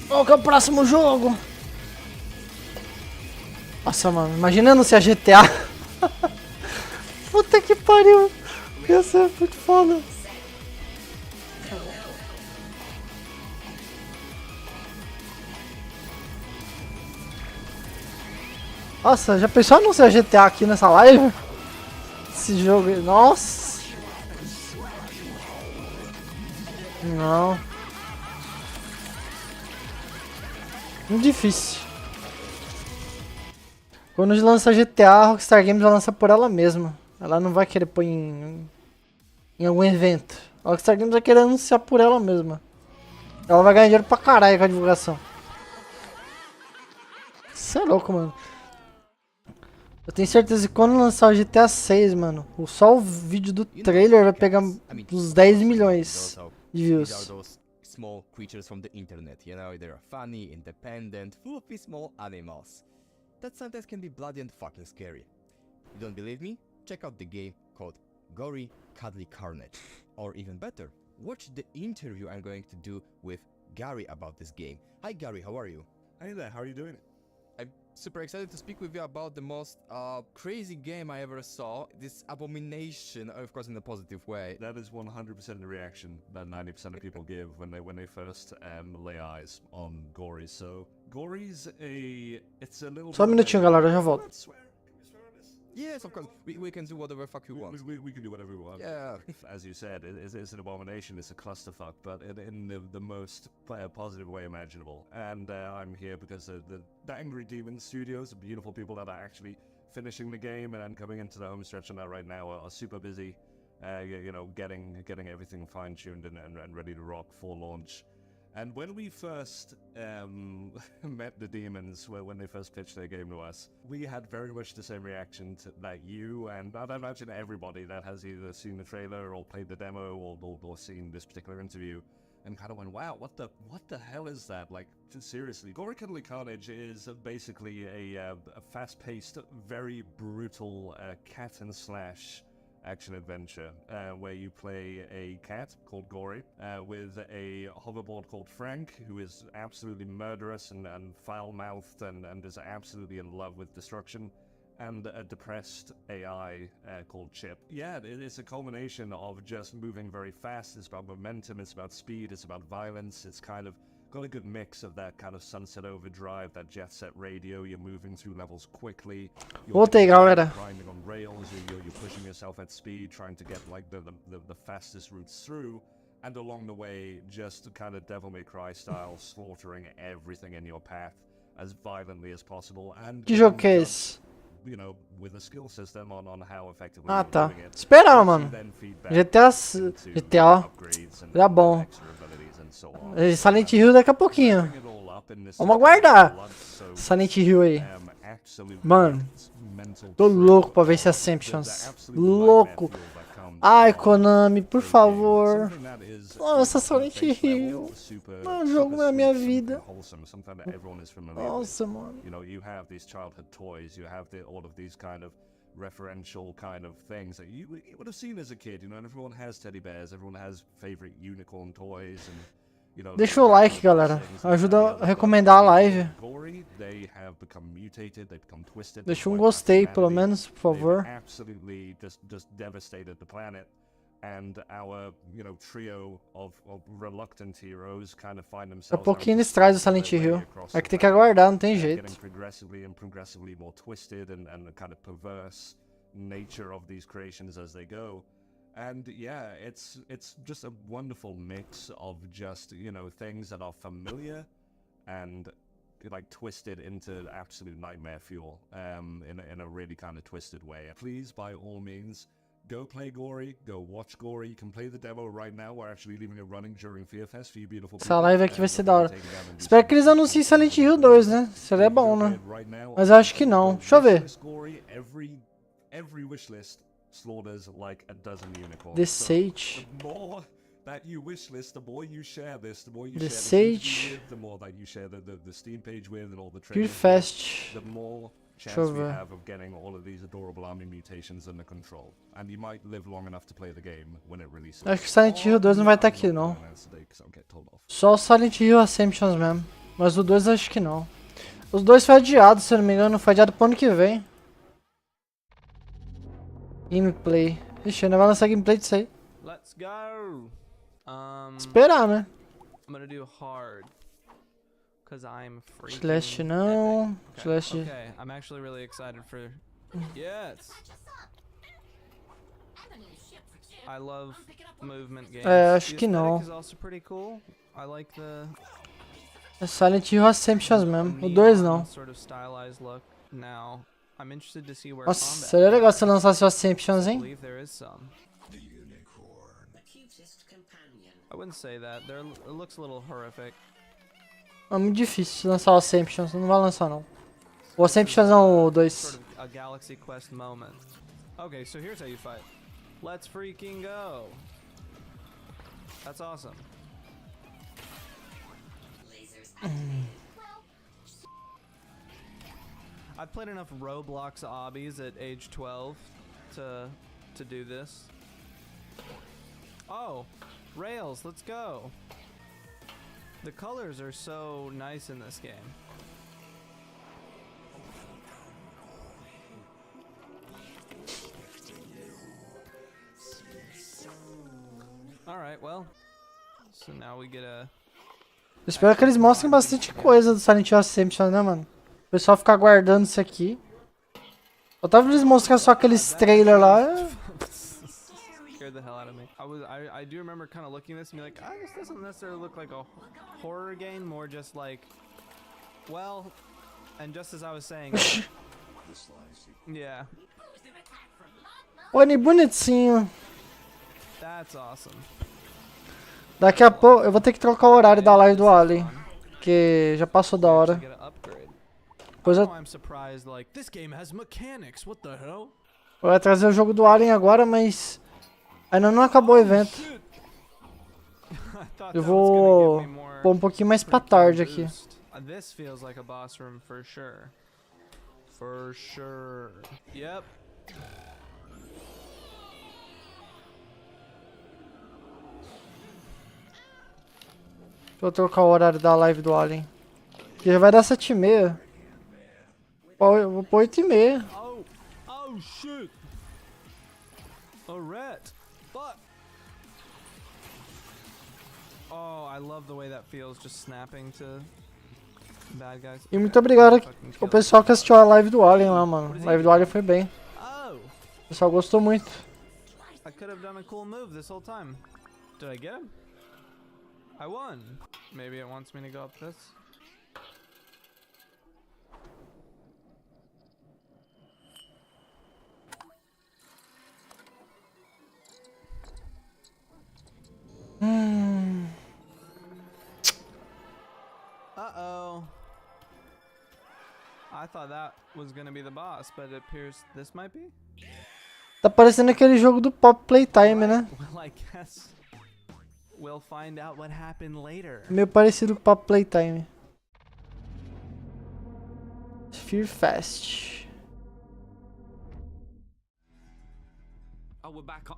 Qual que é o próximo jogo? Nossa, mano, imagina anunciar GTA. Puta que pariu. Ia ser muito foda. Nossa, já pensou anunciar GTA aqui nessa live? Esse jogo aí, nossa. Não. Muito difícil. Quando lança GTA, a Rockstar Games vai lançar por ela mesma. Ela não vai querer pôr em algum evento. A Rockstar Games vai querer anunciar por ela mesma. Ela vai ganhar dinheiro pra caralho com a divulgação. Isso é louco, mano. Eu tenho certeza que quando lançar o GTA 6, mano, só o vídeo do trailer vai pegar uns 10 milhões de views. Small creatures from the internet, you know, they're funny, independent, full of these small animals. That sometimes can be bloody and fucking scary. You don't believe me? Check out the game called Gory Cuddly Carnage. Or even better, watch the interview I'm going to do with Gary about this game. Hi Gary, how are you? Hey there, how are you doing? I'm super excited to speak with you about the most crazy game I ever saw. This abomination, of course in a positive way. That is 100% the reaction that 90% of people give when they first lay eyes on Gory. So Gory's it's a little. Só um minutinho, galera, eu já volto. Yes, of course. We can do whatever fuck we want. We can do whatever we want. Yeah. As you said, it's an abomination, it's a clusterfuck, but in the most positive way imaginable. And I'm here because the Angry Demon Studios, beautiful people that are actually finishing the game and then coming into the home stretch on that right now are super busy. You know, getting everything fine-tuned and ready to rock for launch. And when we first met the Demons, when they first pitched their game to us, we had very much the same reaction that you and I'd imagine everybody that has either seen the trailer or played the demo or seen this particular interview, and kind of went, wow, what the hell is that? Like, seriously. Gory Cuddly Carnage is basically a fast-paced, very brutal cat and slash action adventure where you play a cat called Gory with a hoverboard called Frank, who is absolutely murderous and foul-mouthed and is absolutely in love with destruction, and a depressed AI called Chip. Yeah, it is a culmination of just moving very fast. It's about momentum, it's about speed, it's about violence. It's kind of got a good mix of that kind of Sunset Overdrive, that Jet Set Radio. You're moving through levels quickly. Voltei, galera. Grinding on rails. You're pushing yourself at speed, trying to get like the fastest routes through. And along the way, just kind of Devil May Cry style, slaughtering everything in your path as violently as possible. And Que jogo que é esse? You know, with a skill system on how effectively Ah, you're tá. doing it. Esperava, mano. GTA, ó. Era bom. Silent Hill daqui a pouquinho. Vamos aguardar. Silent Hill aí. Mano, tô louco pra ver esse Ascensions. Louco. Ai, Konami, por favor. Nossa, Silent Hill. É um jogo na minha vida. Nossa, mano. You know, you have these childhood toys, you have all of these kind of referential kind of things that you would have seen as a kid, you know, and everyone has teddy bears, everyone has favorite unicorn toys, and you know. Deixa o like, galera. Ajuda a recomendar a live. They have become mutated, they become twisted. Deixa um gostei, pelo menos, por favor. Absolutely just devastated the planet. And our, you know, trio of reluctant heroes kind of find themselves. Daqui a pouquinho eles trazem o Silent Hill. É que tem que aguardar, não tem jeito. Getting progressively more twisted and the kind of perverse nature of these creations as they go. And yeah, it's just a wonderful mix of just, you know, things that are familiar and like twisted into absolute nightmare fuel in a really kind of twisted way. Please, by all means, go play Gory, go watch Gory. You can play the demo right now. We're actually leaving it running during Fear Fest for you beautiful people. Essa live aqui vai ser da hora. Espero que eles anunciem Silent Hill 2, né? Seria bom, né? Mas eu acho que não. Deixa eu ver. Every wishlist slaughters like a dozen unicorns. The Sage. The more that you wishlist, the more you share this, the more you The share Sage. with, the more that you share the Steam page with and all the Fear trailers Fest. with, the more chance Deixa eu we ver. have of getting all of these adorable army mutations under control. And you might live long enough to play the game when it releases. Acho que o Silent Hill 2 não vai estar aqui, não. Só o Silent Hill Ascensions mesmo. Mas o 2 acho que não. Os dois foi adiado, se eu não me engano. Foi adiado pro ano que vem. Gameplay. Ixi, ainda vai lançar gameplay disso aí. Let's go. Esperar, né? I'm gonna do hard. Cause I'm freaking Slash não. epic. Slash. Okay, I'm actually really excited for. Yes. I love movement games. É, acho The que não. aesthetic is also pretty cool. I like the É Silent Hill Ascensions mesmo. O 2 não. sort of stylized look. Now, I'm interested to see where Nossa, combat seria legal se lançasse o Ascensions, I hein? believe there is some. I wouldn't say that. It looks a little horrific. É muito difícil lançar o Ascensions. Não vai lançar, não. O Ascensions não, o 2. Sort of a Galaxy Quest moment. Okay, so here's how you fight. Let's freaking go. That's awesome. I've played enough Roblox obbies at age 12 to do this. Oh, rails, let's go. The colors are so nice in this game. Alright, well, so now we get a... Espero que eles mostrem bastante coisa do Silent Hill Ascension, né, mano? O pessoal ficar guardando isso aqui. Eu tava eles mostrar só aqueles trailers lá. Scared the hell out of me. I do remember kind of looking at this and be like, this doesn't necessarily look like a horror game, more just like, well, and just as I was saying, Yeah. Oni bonitinho. That's awesome. Daqui a pouco eu vou ter que trocar o horário da live do Alien, que já passou da hora. Depois eu I'm surprised, like, this game has mechanics, what the hell? vou trazer o jogo do Alien agora, mas ainda não acabou o evento. Eu vou pôr um pouquinho mais pra tarde aqui. This feels like a boss room for sure. For sure. Yep. Vou trocar o horário da live do Alien. Que já vai dar 7h30. Eu vou pôr 8h30. Oh shit! A rat! Fuck! Oh, I love the way that feels, just snapping to bad guys. E muito obrigado ao pessoal que assistiu a live do Alien lá, mano. A live do Alien foi bem. O pessoal gostou muito. I could have done a cool move this whole time. Did I get him? I won. Maybe it wants me to go up this. Uh-oh. I thought that was gonna be the boss, but it appears this might be? Tá parecendo aquele jogo do Pop Playtime, né? Well, I guess we'll find out what happened later. Meio parecido com o Pop Playtime. Fear Fest. Oh, we're back on.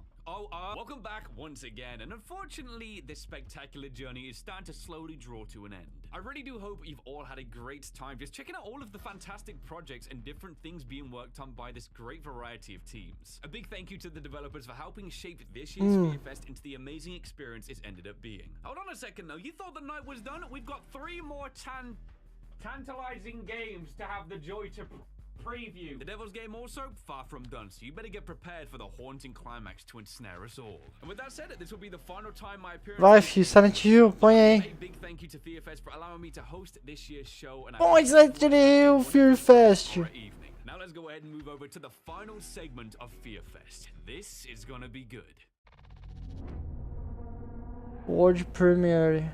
Welcome back once again, and unfortunately, this spectacular journey is starting to slowly draw to an end. I really do hope you've all had a great time just checking out all of the fantastic projects and different things being worked on by this great variety of teams. A big thank you to the developers for helping shape this year's Fear Fest into the amazing experience it's ended up being. Hold on a second though, you thought the night was done? We've got 3 more tantalizing games to have the joy to preview. The Devil's Game also far from done, so you better get prepared for the haunting climax to ensnare us all. And with that said, this will be the final time my appearance. Vai, filho, Silent Hill, põe aí. A big thank you to Fear Fest for allowing me to host this year's show. And Põe Silent Hill, Fear Fest. Now let's go ahead and move over to the final segment of Fear Fest. This is gonna be good. World Premiere.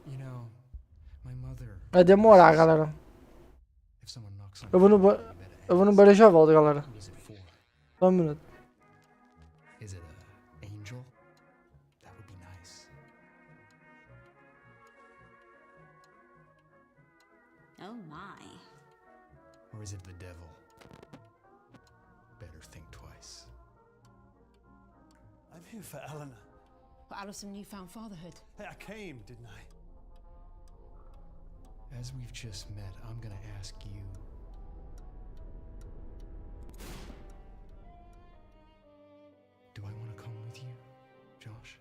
You know, my mother. Vai demorar, galera. Eu vou no banheiro e já volto, galera. Só um minuto. Is it an angel? That would be nice. Oh my. Or is it the devil? Better think twice. I'm here for Eleanor. Out of some newfound fatherhood. Hey, I came, didn't I? As we've just met, I'm gonna ask you. Do I want to come with you, Josh?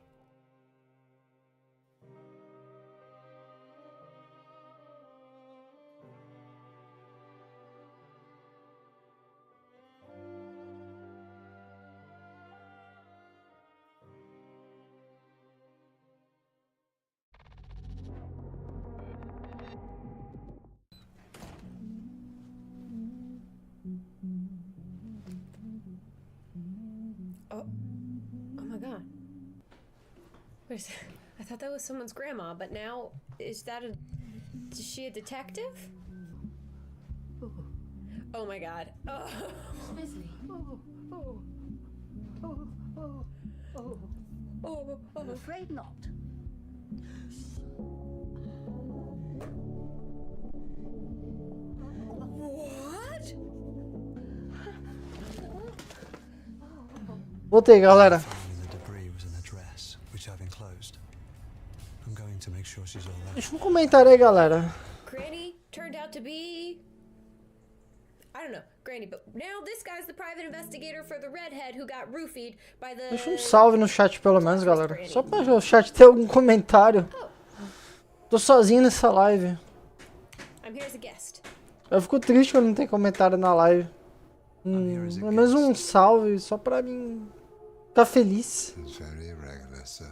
Oh my god. Where's I thought that was someone's grandma, but now is she a detective? Oh my god. Oh. Leslie. I'm afraid not. What? Voltei, galera. The debris was in a dress, which I've enclosed. I'm going to make sure she's all right. Deixa um comentário aí, galera. Granny turned out to be... I don't know, Granny, but now this guy's the private investigator for the redhead who got roofied by the... Deixa um salve no chat pelo menos, galera. Só pra o chat ter algum comentário. Tô sozinho nessa live. I'm here as a guest. Eu fico triste quando não tem comentário na live. Pelo menos um salve, só pra mim ficar feliz. It's very irregular, sir.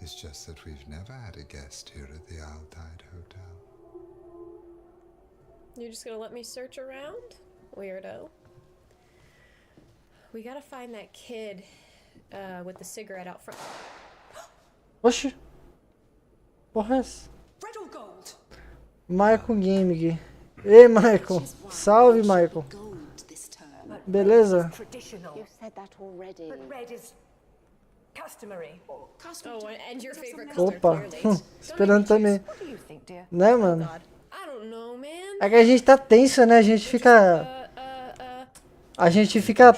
It's just that we've never had a guest here at the Isle Tide Hotel. You're just gonna let me search around? Weirdo. We gotta find that kid with the cigarette out front. Oxi. Porra é essa? Red or gold? Michael Gaming. Ei, Michael. Salve, Michael. Beleza? Traditional. You said that already. But red is customary. Oh, and your favorite color, Opa. clearly. Esperando também. What do you think, dear? Né, mano? I don't know, man. É que a gente tá tenso, né? A gente fica... A gente fica...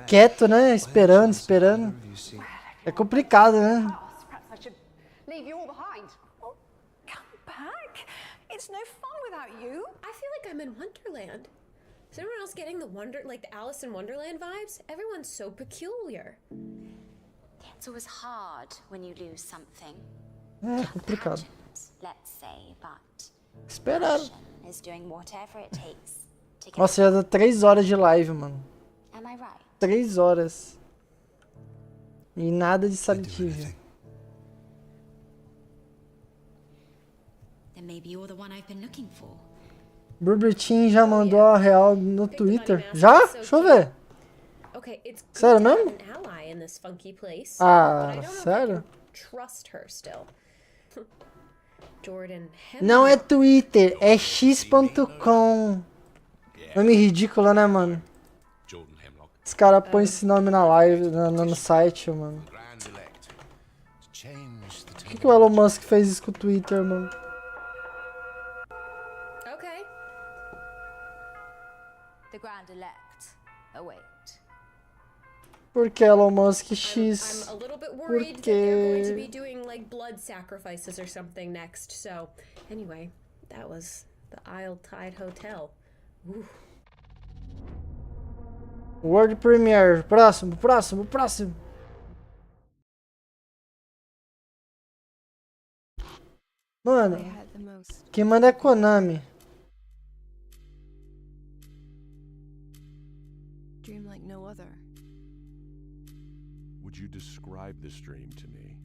quieto, né? Esperando. É complicado, né? Perhaps I should leave you all behind. Come back. It's no fun without you. I feel like I'm in Wonderland. Is everyone else getting the Alice in Wonderland vibes? Everyone's so peculiar. It's always hard when you lose something. É complicado. Let's say, but Esperando. is doing whatever it takes to get. Nossa, já dá 3 horas de live, mano. Am I right? 3 horas. E nada de Silent Hill. Then maybe you're the one I've been looking for. Burbertin já mandou a real no Twitter. Já? Deixa eu ver. Okay, it's good Sério to have mesmo? an ally in this funky place. Ah, but I don't know if I sério? can trust her still. Jordan Não é Twitter, é x.com. Nome ridículo, né, mano? Os caras põem esse nome na live, no site, mano. Por que o Elon Musk fez isso com o Twitter, mano? Okay. The Grand Elect. Await. Por que Elon Musk X? I'm a little bit Por worried that they're going to be quê? doing like blood sacrifices or something next. So, anyway, that was the Isle Tide Hotel. Ooh. World Premiere. Próximo. Mano, quem manda é Konami. Dream like no other. Would you describe this dream to me?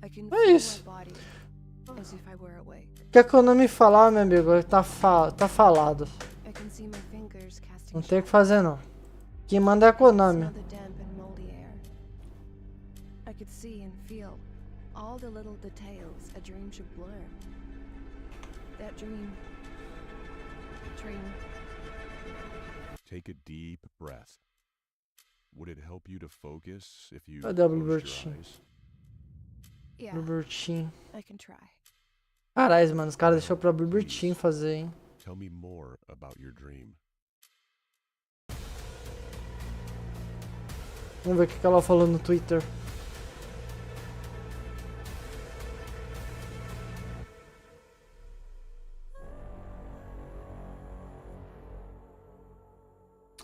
I can É feel isso. my body as if I were awake. O que a Konami falar, meu amigo, tá falado. I can see my fingers casting Não tem o que fazer, não. Quem manda é a Konami. smell the damp and moldy air. I could see and feel all the little details a dream should blur. That dream. Take a deep breath. Would it help you to focus if you Cadê a closed your Bluebird? Yeah, Bluebird. I can try. Caralho, mano, os caras deixaram pra Bluebird fazer, hein. Tell me more about your dream. Vamos ver o que ela falou no Twitter.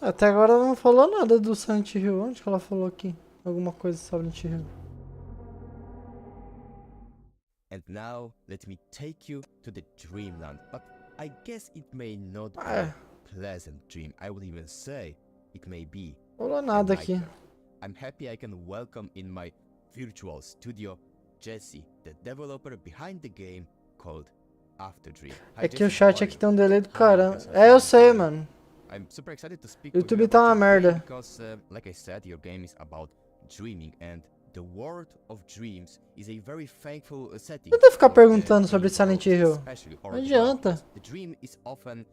Até agora ela não falou nada do Silent Hill. Onde que ela falou aqui? Alguma coisa sobre Silent Hill. And now let me take you to the dreamland. But I guess it may not be Ah. a pleasant dream. I would even say it may be Falou nada aqui. nightmare. I'm happy I can welcome in my virtual studio Jesse, the developer behind the game called After Dream. Hi, É que o Jesse, chat how are aqui you? tem um delay do caramba. É, eu sei, mano. I'm super excited to speak YouTube with you tá uma about your game merda. because, like I said, your game is about dreaming and the world of dreams is a very thankful setting. Não tem que ficar for, perguntando sobre dream Silent worlds, Hill. especially Não horror adianta. because The dream is often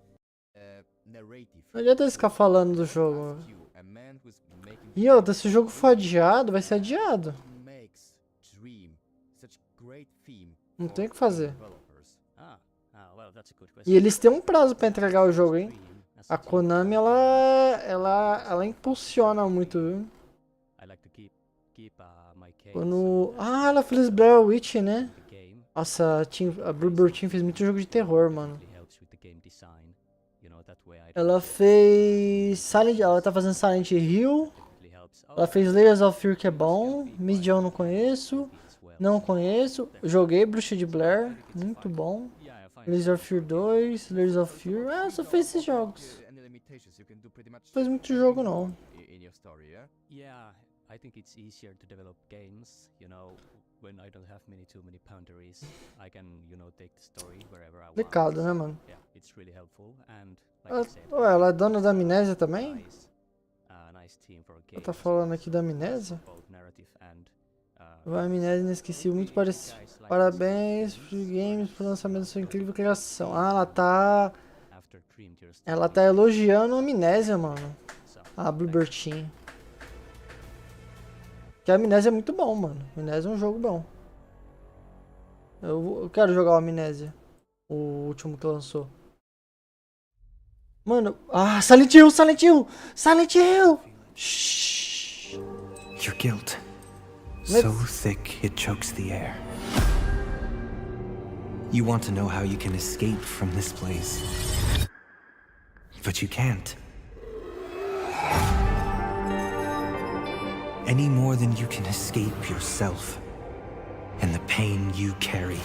narrative. Não adianta eles ficar falando do jogo. A man who's making E outra, se o jogo for adiado, vai ser adiado. makes dream such great theme Não for tem o que fazer. developers. Well, that's a good question. E eles têm um prazo pra entregar o jogo, hein? A Konami, ela impulsiona muito, viu? I like to keep my case. Quando... Ah, ela fez Blair Witch, né? Nossa, a Bluebird Team fez muito jogo de terror, mano. Helps with the game design. You know, that way I Ela fez ela tá fazendo Silent Hill. Ela fez Layers of Fear, que é bom. Midian eu não conheço. Não conheço. Joguei Bruxa de Blair, muito bom. Layers of Fear 2, Layers of Fear. Ah, só fez esses jogos. Não fez muito jogo, não. In your story, yeah? Yeah, I think it's easier to develop games, you know, when I don't have too many boundaries. I can, you know, take the story wherever I want. Complicado, né, mano? Yeah, it's really helpful and like I said, Ué, ela é dona da amnésia também? nice team for Ela tá falando aqui da amnésia? A amnésia inesquecível, muito parecido. Parabéns, Free Games, por lançamento da sua incrível criação. Ah, ela tá elogiando a amnésia, mano. A Bluebertin. Que a amnésia é muito bom, mano. Amnésia é um jogo bom. Eu quero jogar o Amnésia. O último que lançou. Mano, Silent Hill, Silent Hill! Silent Hill! Shh. Your guilt. So thick it chokes the air. You want to know how you can escape from this place. But you can't. Any more than you can escape yourself and the pain you carry.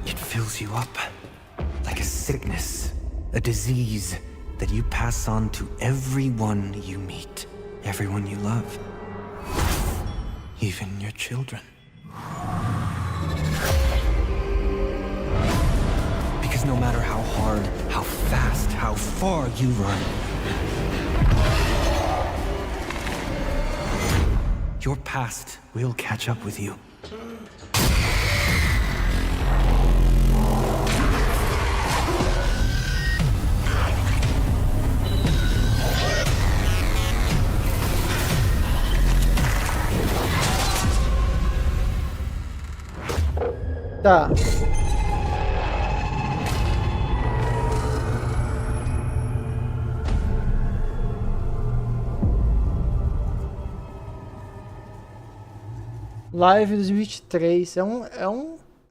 It fills you up like a sickness, a disease that you pass on to everyone you meet, everyone you love, even your children. Because no matter how hard, how fast, how far you run, your past will catch up with you. Tá. Live 2023.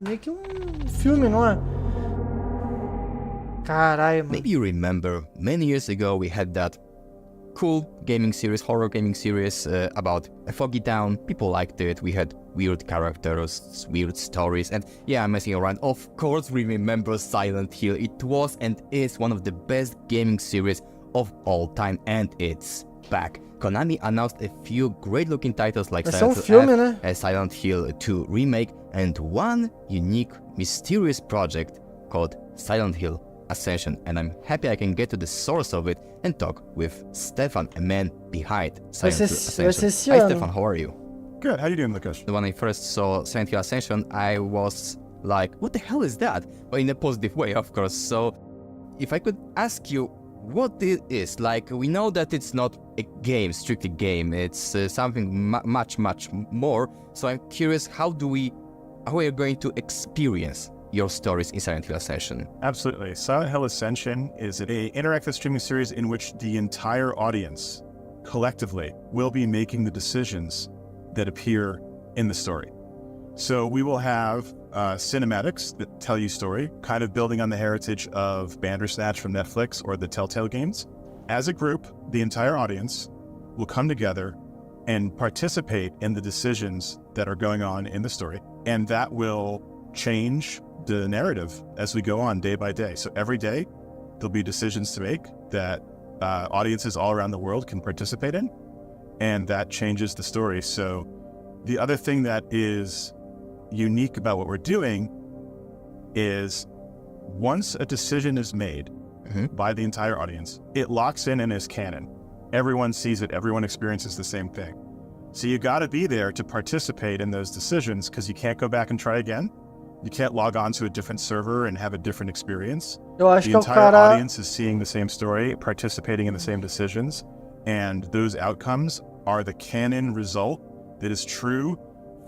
Meio que um filme, não é? Caralho, mano. Maybe you remember, many years ago we had that cool gaming series, horror gaming series about a foggy town. People liked it. We had weird characters, weird stories, and yeah, I'm messing around. Of course we remember Silent Hill. It was and is one of the best gaming series of all time, and it's back. Konami announced a few great-looking titles like Silent Hill 2 Remake and one unique, mysterious project called Silent Hill Ascension, and I'm happy I can get to the source of it and talk with Stefan, a man behind Silent Hill Ascension. Hi Stefan, how are you? Good, how you doing, Lucas? When I first saw Silent Hill Ascension, I was like, what the hell is that? But in a positive way, of course. So, if I could ask you what it is, like, we know that it's not a game, strictly game, it's something much more. So I'm curious, how are we going to experience your stories in Silent Hill Ascension? Absolutely. Silent Hill Ascension is an interactive streaming series in which the entire audience, collectively, will be making the decisions that appear in the story. So we will have cinematics that tell you story, kind of building on the heritage of Bandersnatch from Netflix or the Telltale games. As a group, the entire audience will come together and participate in the decisions that are going on in the story, and that will change the narrative as we go on day by day. So every day, there'll be decisions to make that audiences all around the world can participate in, and that changes the story. So the other thing that is unique about what we're doing is once a decision is made by the entire audience, it locks in and is canon. Everyone sees it, everyone experiences the same thing. So you gotta be there to participate in those decisions because you can't go back and try again. You can't log on to a different server and have a different experience. The entire audience is seeing the same story, participating in the same decisions, and those outcomes are the canon result that is true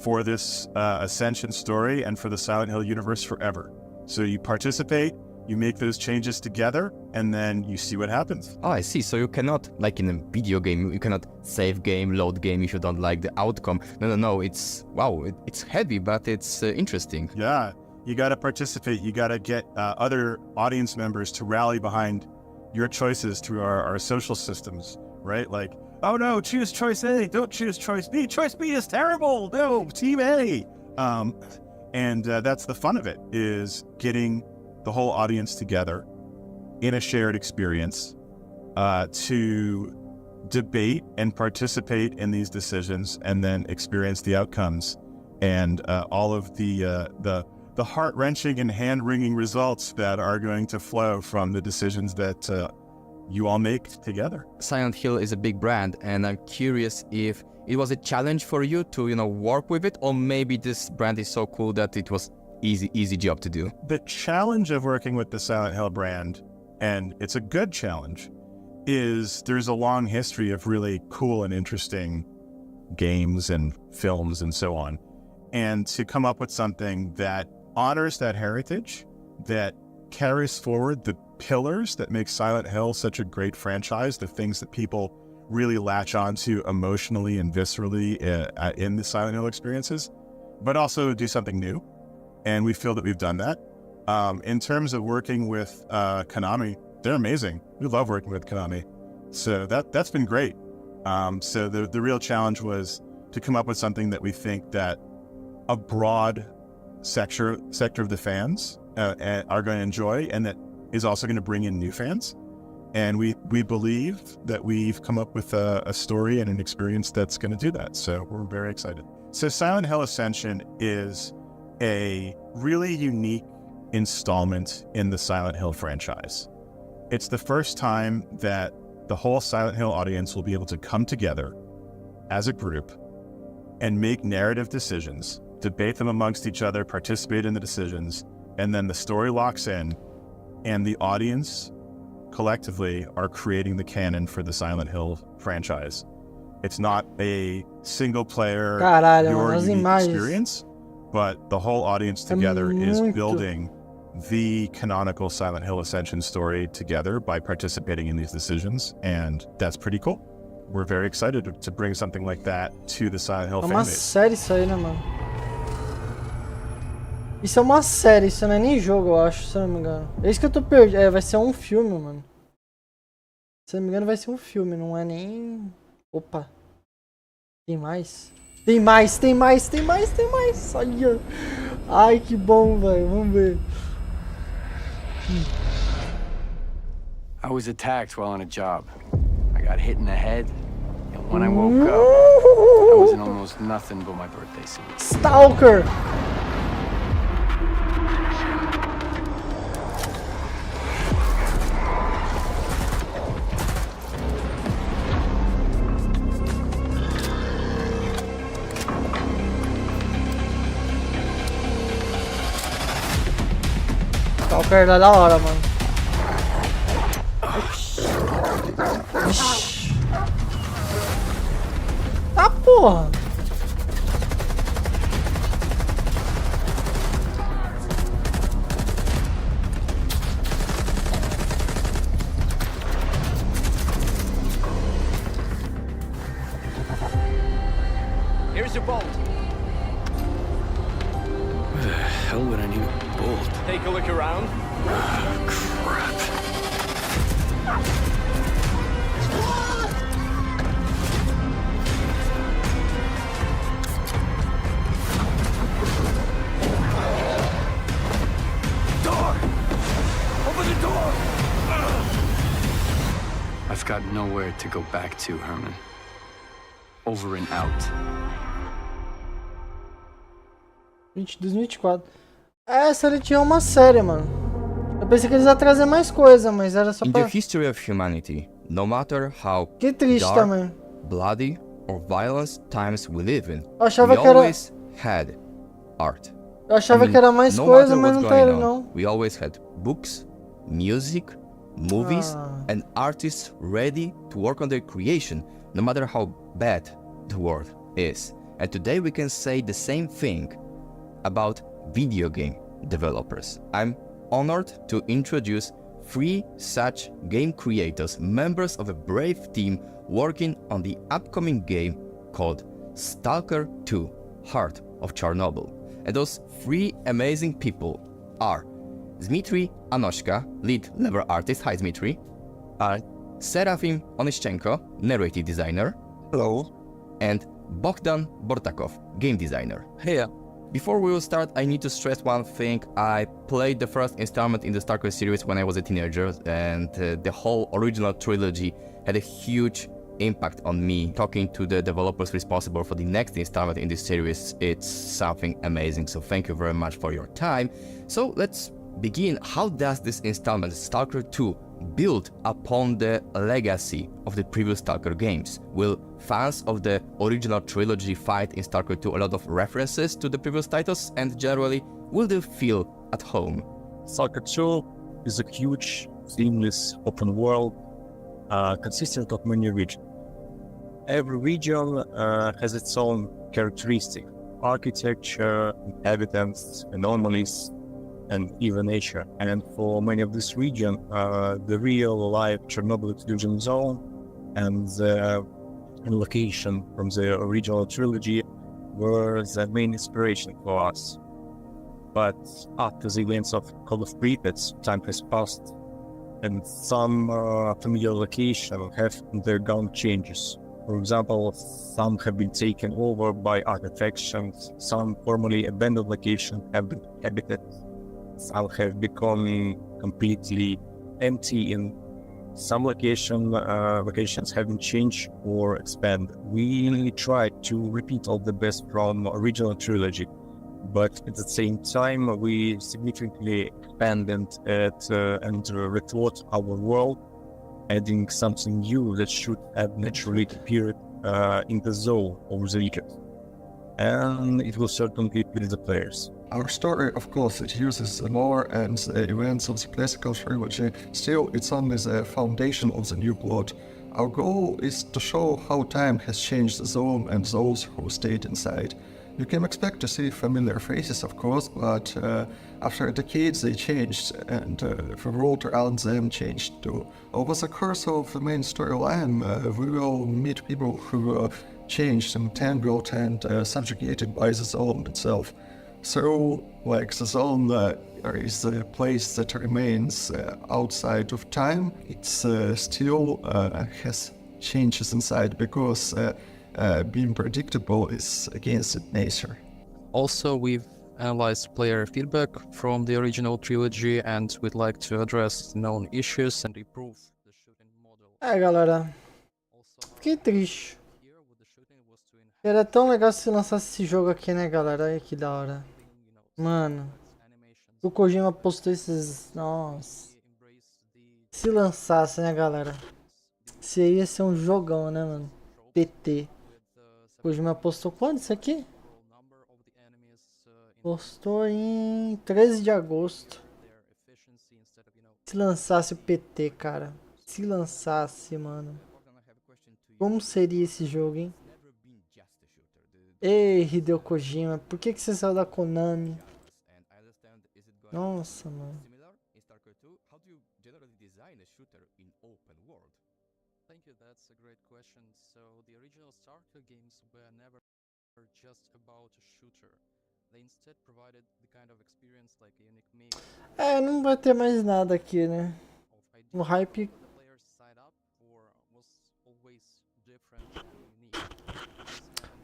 for this Ascension story and for the Silent Hill universe forever. So you participate, you make those changes together, and then you see what happens. Oh, I see. So you cannot, like in a video game, you cannot save game, load game if you don't like the outcome. No. It's, wow, it's heavy, but it's interesting. Yeah, you got to participate. You got to get other audience members to rally behind your choices through our social systems, right? Like, oh no, choose choice A, don't choose choice B. Choice B is terrible. No, team A. And that's the fun of it, is getting the whole audience together in a shared experience to debate and participate in these decisions and then experience the outcomes and all of the heart-wrenching and hand-wringing results that are going to flow from the decisions that you all make together. Silent Hill is a big brand, and I'm curious if it was a challenge for you to, work with it, or maybe this brand is so cool that it was easy job to do. The challenge of working with the Silent Hill brand, and it's a good challenge, is there's a long history of really cool and interesting games and films and so on. And to come up with something that honors that heritage, that carries forward the pillars that make Silent Hill such a great franchise, the things that people really latch onto emotionally and viscerally in the Silent Hill experiences, but also do something new. And we feel that we've done that. In terms of working with Konami, they're amazing. We love working with Konami. So that's been great. So the real challenge was to come up with something that we think that a broad sector of the fans are going to enjoy, and that is also going to bring in new fans. And we believe that we've come up with a story and an experience that's going to do that. So we're very excited. So Silent Hill Ascension is a really unique installment in the Silent Hill franchise. It's the first time that the whole Silent Hill audience will be able to come together as a group and make narrative decisions, debate them amongst each other, participate in the decisions, and then the story locks in, and the audience collectively are creating the canon for the Silent Hill franchise. It's not a single player, your unique experience, but the whole audience together is building the canonical Silent Hill Ascension story together by participating in these decisions, and that's pretty cool. We're very excited to bring something like that to the Silent Hill É fan uma base. série isso aí, né, mano? Isso é uma série, isso não é nem jogo, eu acho, se eu não me engano. É isso que eu tô perdido. É, vai ser um filme, mano. Se eu não me engano, vai ser um filme, não é nem... Opa. Tem mais? Tem mais, tem mais, tem mais, tem mais. Olha. Ai, que bom, velho. Vamos ver. I was attacked while on a job. I got hit in the head, and when I woke up, I was in almost nothing but my birthday suit. Stalker! Stalker é da hora, mano. Ixi. Ah, porra! Here's your bolt. Where the hell would I need a bolt? Take a look around. Crap. Door! Open the door! I've got nowhere to go back to, Herman. Over and out. 2024. É, Silent Hill é uma série, mano. Eu pensei que eles iam trazer mais coisa, mas era só In pra... the history of humanity, no matter how Que triste dark, também. bloody, or violent times we live in, Eu achava we que era- always had art. Eu achava que era mais no coisa, matter mas what's não tá going ele, on, não. We always had books, music, movies, and artists ready to work on their creation, no matter how bad the world is. And today we can say the same thing about video game developers. I'm honored to introduce 3 such game creators, members of a brave team working on the upcoming game called Stalker 2: Heart of Chernobyl. And those 3 amazing people are Dmitry Anoshka, lead level artist. Hi, Dmitry. Serafim Onyshchenko, narrative designer. Hello. And Bogdan Bortakov, game designer. Hey. Before we will start, I need to stress one thing. I played the first installment in the Stalker series when I was a teenager, and the whole original trilogy had a huge impact on me. Talking to the developers responsible for the next installment in this series, it's something amazing. So thank you very much for your time. So let's begin. How does this installment, Stalker 2, build upon the legacy of the previous Stalker games? Will fans of the original trilogy find in Stalker 2 a lot of references to the previous titles, and generally, will they feel at home? Stalker 2 is a huge, seamless open world consisting of many regions. Every region has its own characteristic: architecture, inhabitants, anomalies, and even nature. And for many of this region, the real-life Chernobyl exclusion zone and the location from the original trilogy were the main inspiration for us. But after the events of Call of Pripyat, time has passed, and some familiar locations have undergone changes. For example, some have been taken over by other factions, some formerly abandoned locations have been inhabited, some have become completely empty, and some locations have been changed or expanded. We really tried to repeat all the best from original trilogy, but at the same time we significantly expanded it and rethought our world, adding something new that should have naturally appeared in the zone over the weekend. And it will certainly please the players. Our story, of course, it uses the lore and the events of the classical trilogy. Still, it's only the foundation of the new plot. Our goal is to show how time has changed the zone and those who stayed inside. You can expect to see familiar faces, of course, but after decades they changed, and the world around them changed too. Over the course of the main storyline, we will meet people who changed, entangled, and subjugated by the zone itself. So, like the zone is a place that remains outside of time, it still has changes inside, because being predictable is against its nature. Also, we've analyzed player feedback from the original trilogy, and we'd like to address known issues and improve the shooting model. Galera, fiquei triste. Era tão legal se lançasse esse jogo aqui, né, galera? Olha que da hora. Mano, o Kojima postou esses... Nossa. Se lançasse, né, galera? Se ia ser um jogão, né, mano? PT. Kojima postou quando isso aqui? Postou em 13 de agosto. Se lançasse o PT, cara. Se lançasse, mano. Como seria esse jogo, hein? Ei, Hideo Kojima, por que você saiu da Konami? Nossa, mano. Thank you, that's a great question. So, the original Stalker games were never just about a shooter. They instead provided the kind of experience like a unique mix. Não vai ter mais nada aqui, né? O hype...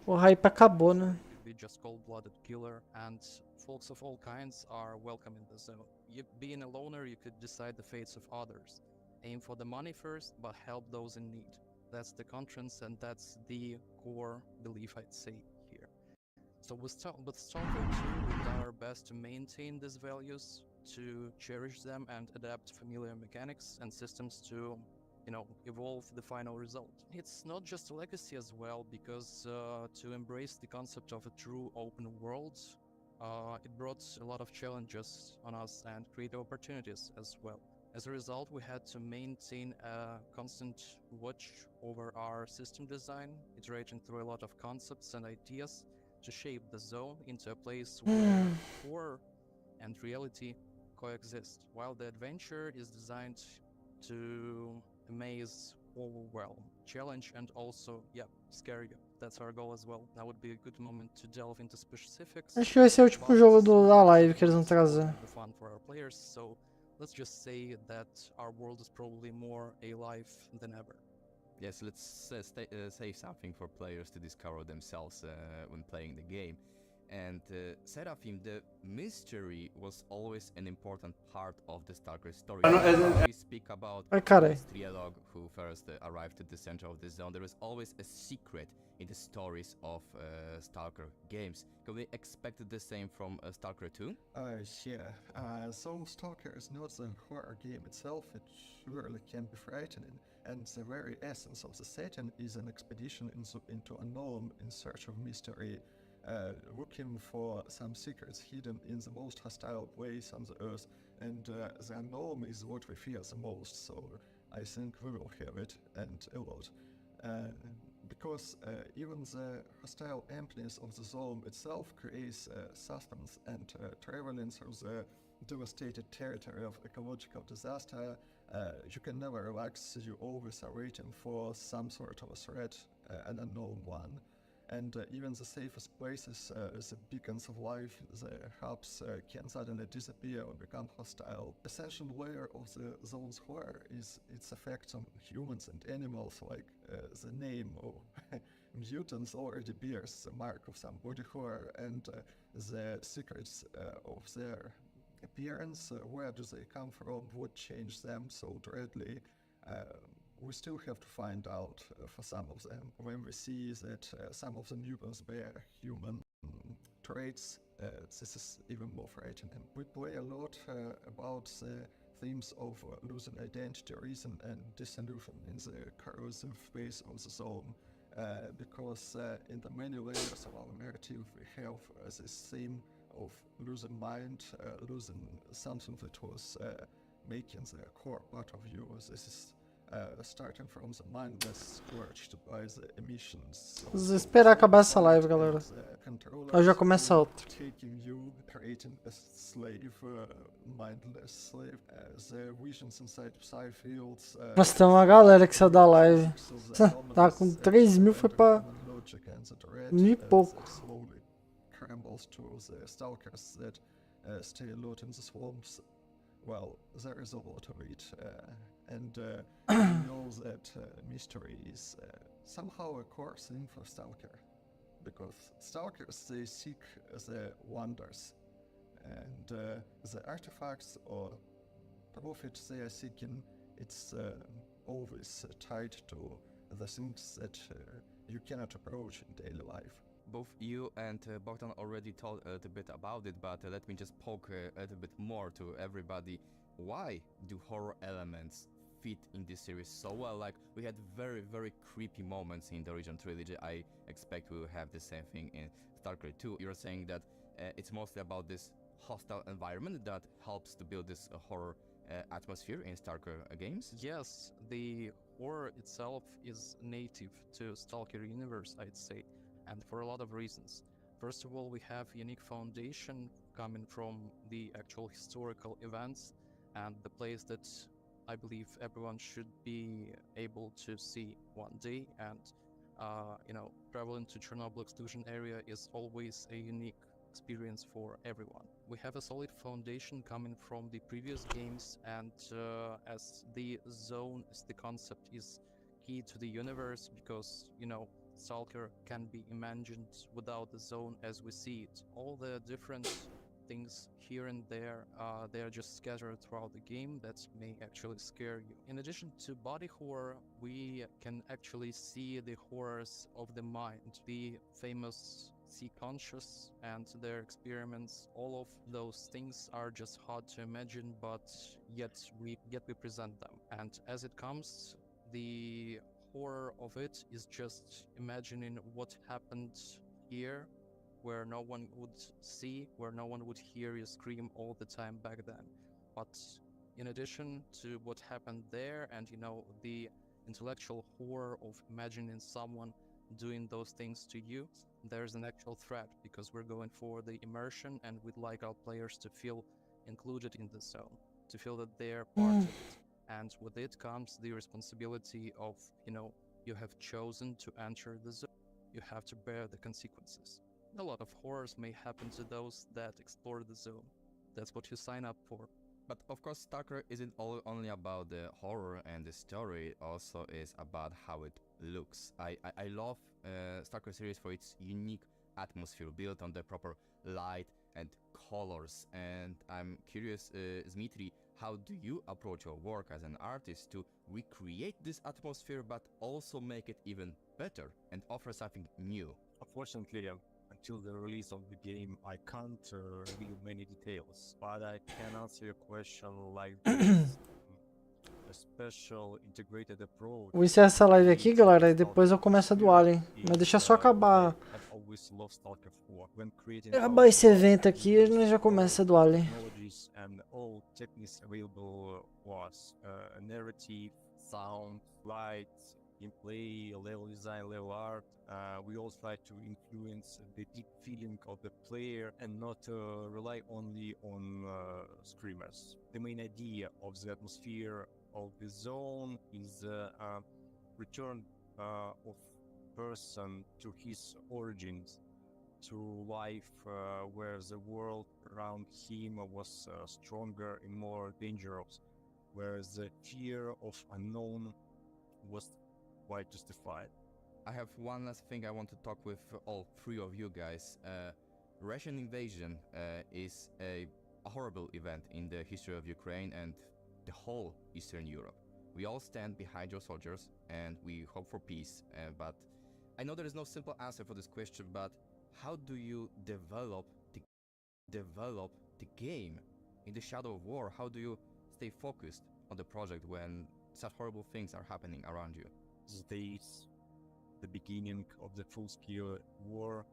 O hype acabou, né? Be just cold-blooded killer, and folks of all kinds are welcome in the zone. You, being a loner, you could decide the fates of others. Aim for the money first, but help those in need. That's the conscience, and that's the core belief, I'd say, here. So with Stalker 2, we done our best to maintain these values, to cherish them, and adapt familiar mechanics and systems to, you know, evolve the final result. It's not just a legacy as well, because to embrace the concept of a true open world, it brought a lot of challenges on us and creative opportunities as well. As a result, we had to maintain a constant watch over our system design, iterating through a lot of concepts and ideas to shape the zone into a place where horror and reality coexist, while the adventure is designed to amaze, overwhelm, challenge, and also, scare you. That's our goal as well. That would be a good moment to delve into specifics. Acho que vai ser o último jogo da live que eles vão trazer. The fun for our players, so let's just say that our world is probably more alive than ever. Yes, let's say something for players to discover themselves when playing the game. And Seraphim, the mystery was always an important part of the Stalker story. We speak about this trialogue who first arrived at the center of the zone. There is always a secret in the stories of Stalker games. Can we expect the same from Stalker 2? Yeah. So Stalker is not a horror game itself, it surely can be frightening. And the very essence of the setting is an expedition into unknown in search of mystery, looking for some secrets hidden in the most hostile place on the earth. And the unknown is what we fear the most, so I think we will have it, and a lot. Because even the hostile emptiness of the zone itself creates suspense, and traveling through the devastated territory of ecological disaster, you can never relax. You always are waiting for some sort of a threat, an unknown one. And even the safest places, the beacons of life, the hubs can suddenly disappear or become hostile. Essential layer of the zone's horror is its effects on humans and animals, like the name of mutants already bears the mark of some body horror, and the secrets of their appearance, where do they come from, what changed them so dreadly. We still have to find out for some of them. When we see that some of the mutants bear human traits, this is even more frightening. We play a lot about the themes of losing identity, reason, and disillusion in the corrosive space of the zone. Because in the many layers of our narrative we have this theme of losing mind, losing something that was making the core part of you. This is starting from the mind that's scorched by the emissions. Vou esperar acabar essa live, galera. Aí já começa outra. Taking you, creating a slave, mindless slave. The visions inside Psyfields. Nossa, tem uma galera que saiu da live. Tá com 3 mil, foi pra 1.000 e pouco. Crumbles to the stalkers that stay alert in the swamps. Well, there is a lot of it, and we know that mystery is somehow a core thing for Stalker, because Stalkers, they seek the wonders, and the artifacts or profit they are seeking, it's always tied to the things that you cannot approach in daily life. Both you and Bogdan already told a little bit about it, but let me just poke a little bit more to everybody. Why do horror elements fit in this series so well? Like, we had very, very creepy moments in the original trilogy. I expect we will have the same thing in Stalker 2. You're saying that it's mostly about this hostile environment that helps to build this horror atmosphere in Stalker games? Yes, the horror itself is native to Stalker universe, I'd say. And for a lot of reasons. First of all, we have unique foundation coming from the actual historical events and the place that I believe everyone should be able to see one day. And, traveling to Chernobyl exclusion area is always a unique experience for everyone. We have a solid foundation coming from the previous games, and as the zone, as the concept is key to the universe, because, Stalker can be imagined without the zone as we see it. All the different things here and there, they are just scattered throughout the game that may actually scare you. In addition to body horror, we can actually see the horrors of the mind, the famous C-conscious and their experiments. All of those things are just hard to imagine, but yet we present them. And as it comes, the horror of it is just imagining what happened here, where no one would see, where no one would hear you scream all the time back then. But in addition to what happened there, and the intellectual horror of imagining someone doing those things to you, there's an actual threat, because we're going for the immersion and we'd like our players to feel included in the zone, to feel that they're part of it. And with it comes the responsibility of, you have chosen to enter the zone. You have to bear the consequences. A lot of horrors may happen to those that explore the zone. That's what you sign up for. But of course, Stalker isn't only about the horror and the story, it also is about how it looks. I love Stalker series for its unique atmosphere built on the proper light and colors. And I'm curious, Dmitry, how do you approach your work as an artist to recreate this atmosphere but also make it even better and offer something new? Unfortunately, until the release of the game, I can't reveal many details, but I can answer your question like this. A special integrated approach. Vou encerrar essa live aqui, galera, e depois eu começo a do Alien. Mas deixa só acabar. Acabar esse evento aqui e nós já começa a do Alien. And all techniques available was narrative, sound, lights, gameplay, level design, level art. We also try to influence the deep feeling of the player and not rely only on screamers. The main idea of the atmosphere of the zone is a return of person to his origins, to life where the world around him was stronger and more dangerous, where the fear of unknown was quite justified. I have one last thing I want to talk with all three of you guys. Russian invasion is a horrible event in the history of Ukraine and the whole Eastern Europe. We all stand behind your soldiers and we hope for peace, but I know there is no simple answer for this question, but how do you develop the game in the shadow of war? How do you stay focused on the project when such horrible things are happening around you? This the beginning of the full-scale war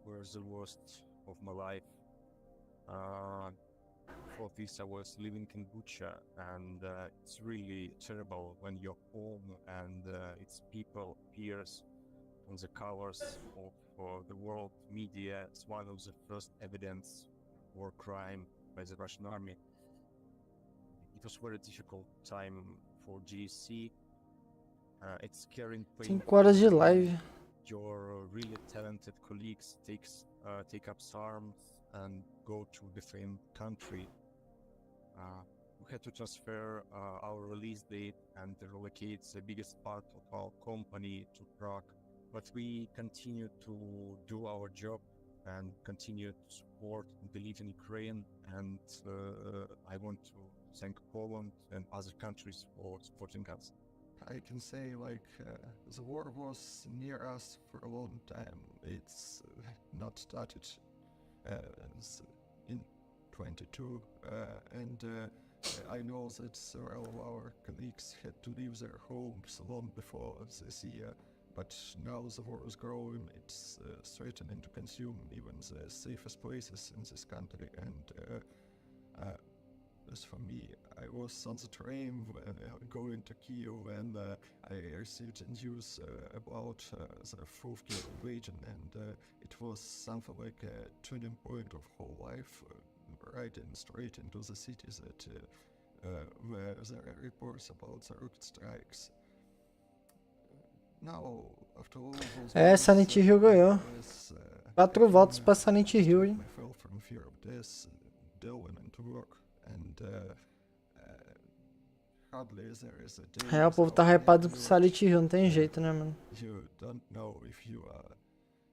were the worst of my life. For this I was living in Bucha, and it's really terrible when your home and its people appears on the covers of the world media as one of the first evidence of war crime by the Russian army. It was very difficult time for GSC. It's carrying pain. 5 horas de live. Your really talented colleagues take up arms and go to different country. We had to transfer our release date and relocate the biggest part of our company to Prague. But we continue to do our job and continue to support and believe in Ukraine. And I want to thank Poland and other countries for supporting us. I can say, like, the war was near us for a long time. It's not started in 22, and I know that several of our colleagues had to leave their homes long before this year, but now the war is growing. It's threatening to consume even the safest places in this country, and as for me, I was on the train going to Kyiv, and I received news about the fourth-scale invasion, and it was something like a turning point of whole life, riding straight into the city that where there are reports about the rocket strikes. Now, after all those Silent Hill ganhou. 4 votos pra Silent Hill, hein? I fell from fear of death, delving into work. And hardly there is a day O povo tá hypado com Silent Hill, não tem jeito, né, mano? You don't know if you are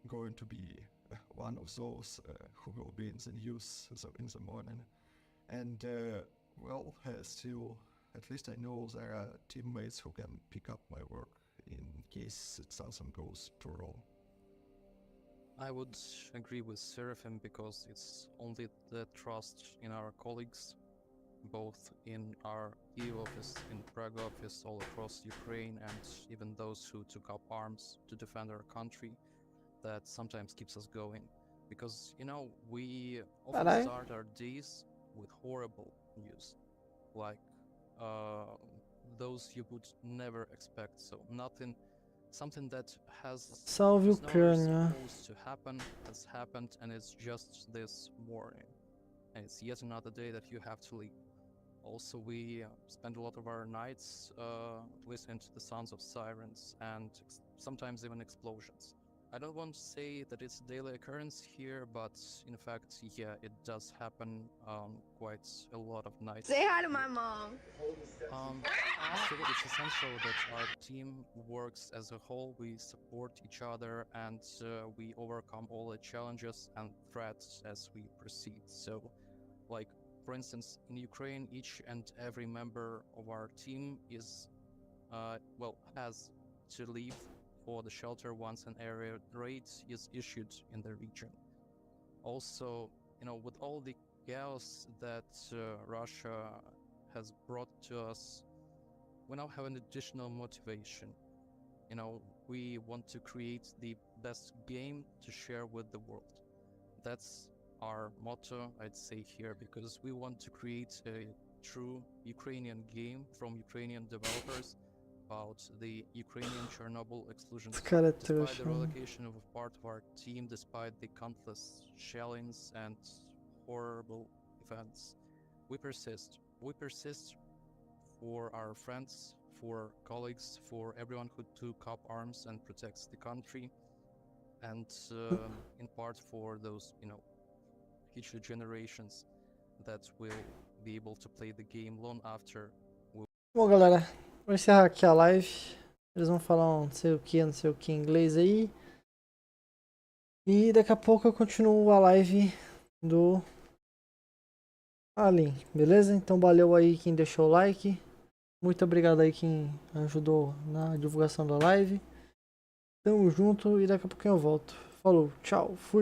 going to be one of those who will be in the news in the morning. And well, still, at least I know there are teammates who can pick up my work in case it doesn't go too wrong. I would agree with Seraphim because it's only the trust in our colleagues, both in our EU office, in Prague office, all across Ukraine, and even those who took up arms to defend our country, that sometimes keeps us going. Because, you know, we often start our days with horrible news, like those you would never expect. So something that has Salve was never Ucrânia. supposed to happen has happened, and it's just this morning, and it's yet another day that you have to leave. Also, we spend a lot of our nights listening to the sounds of sirens and sometimes even explosions. I don't want to say that it's a daily occurrence here, but in fact, yeah, it does happen quite a lot of nights. Say hi to my mom. So it's essential that our team works as a whole. We support each other and we overcome all the challenges and threats as we proceed. So, like, for instance, in Ukraine, each and every member of our team is, has to leave for the shelter once an area raid is issued in the region. Also, with all the chaos that Russia has brought to us, we now have an additional motivation. We want to create the best game to share with the world. That's our motto, I'd say here, because we want to create a true Ukrainian game from Ukrainian developers about the Ukrainian Chernobyl exclusions. Despite the relocation of a part of our team, despite the countless shellings and horrible events, we persist. We persist for our friends, for colleagues, for everyone who took up arms and protects the country, and in part for those, future generations that will be able to play the game long after. Bom, galera, vou encerrar aqui a live. Eles vão falar um não sei o que em inglês aí. E daqui a pouco eu continuo a live do Alien, beleza? Então valeu aí quem deixou o like. Muito obrigado aí quem ajudou na divulgação da live. Tamo junto e daqui a pouquinho eu volto. Falou, tchau, fui.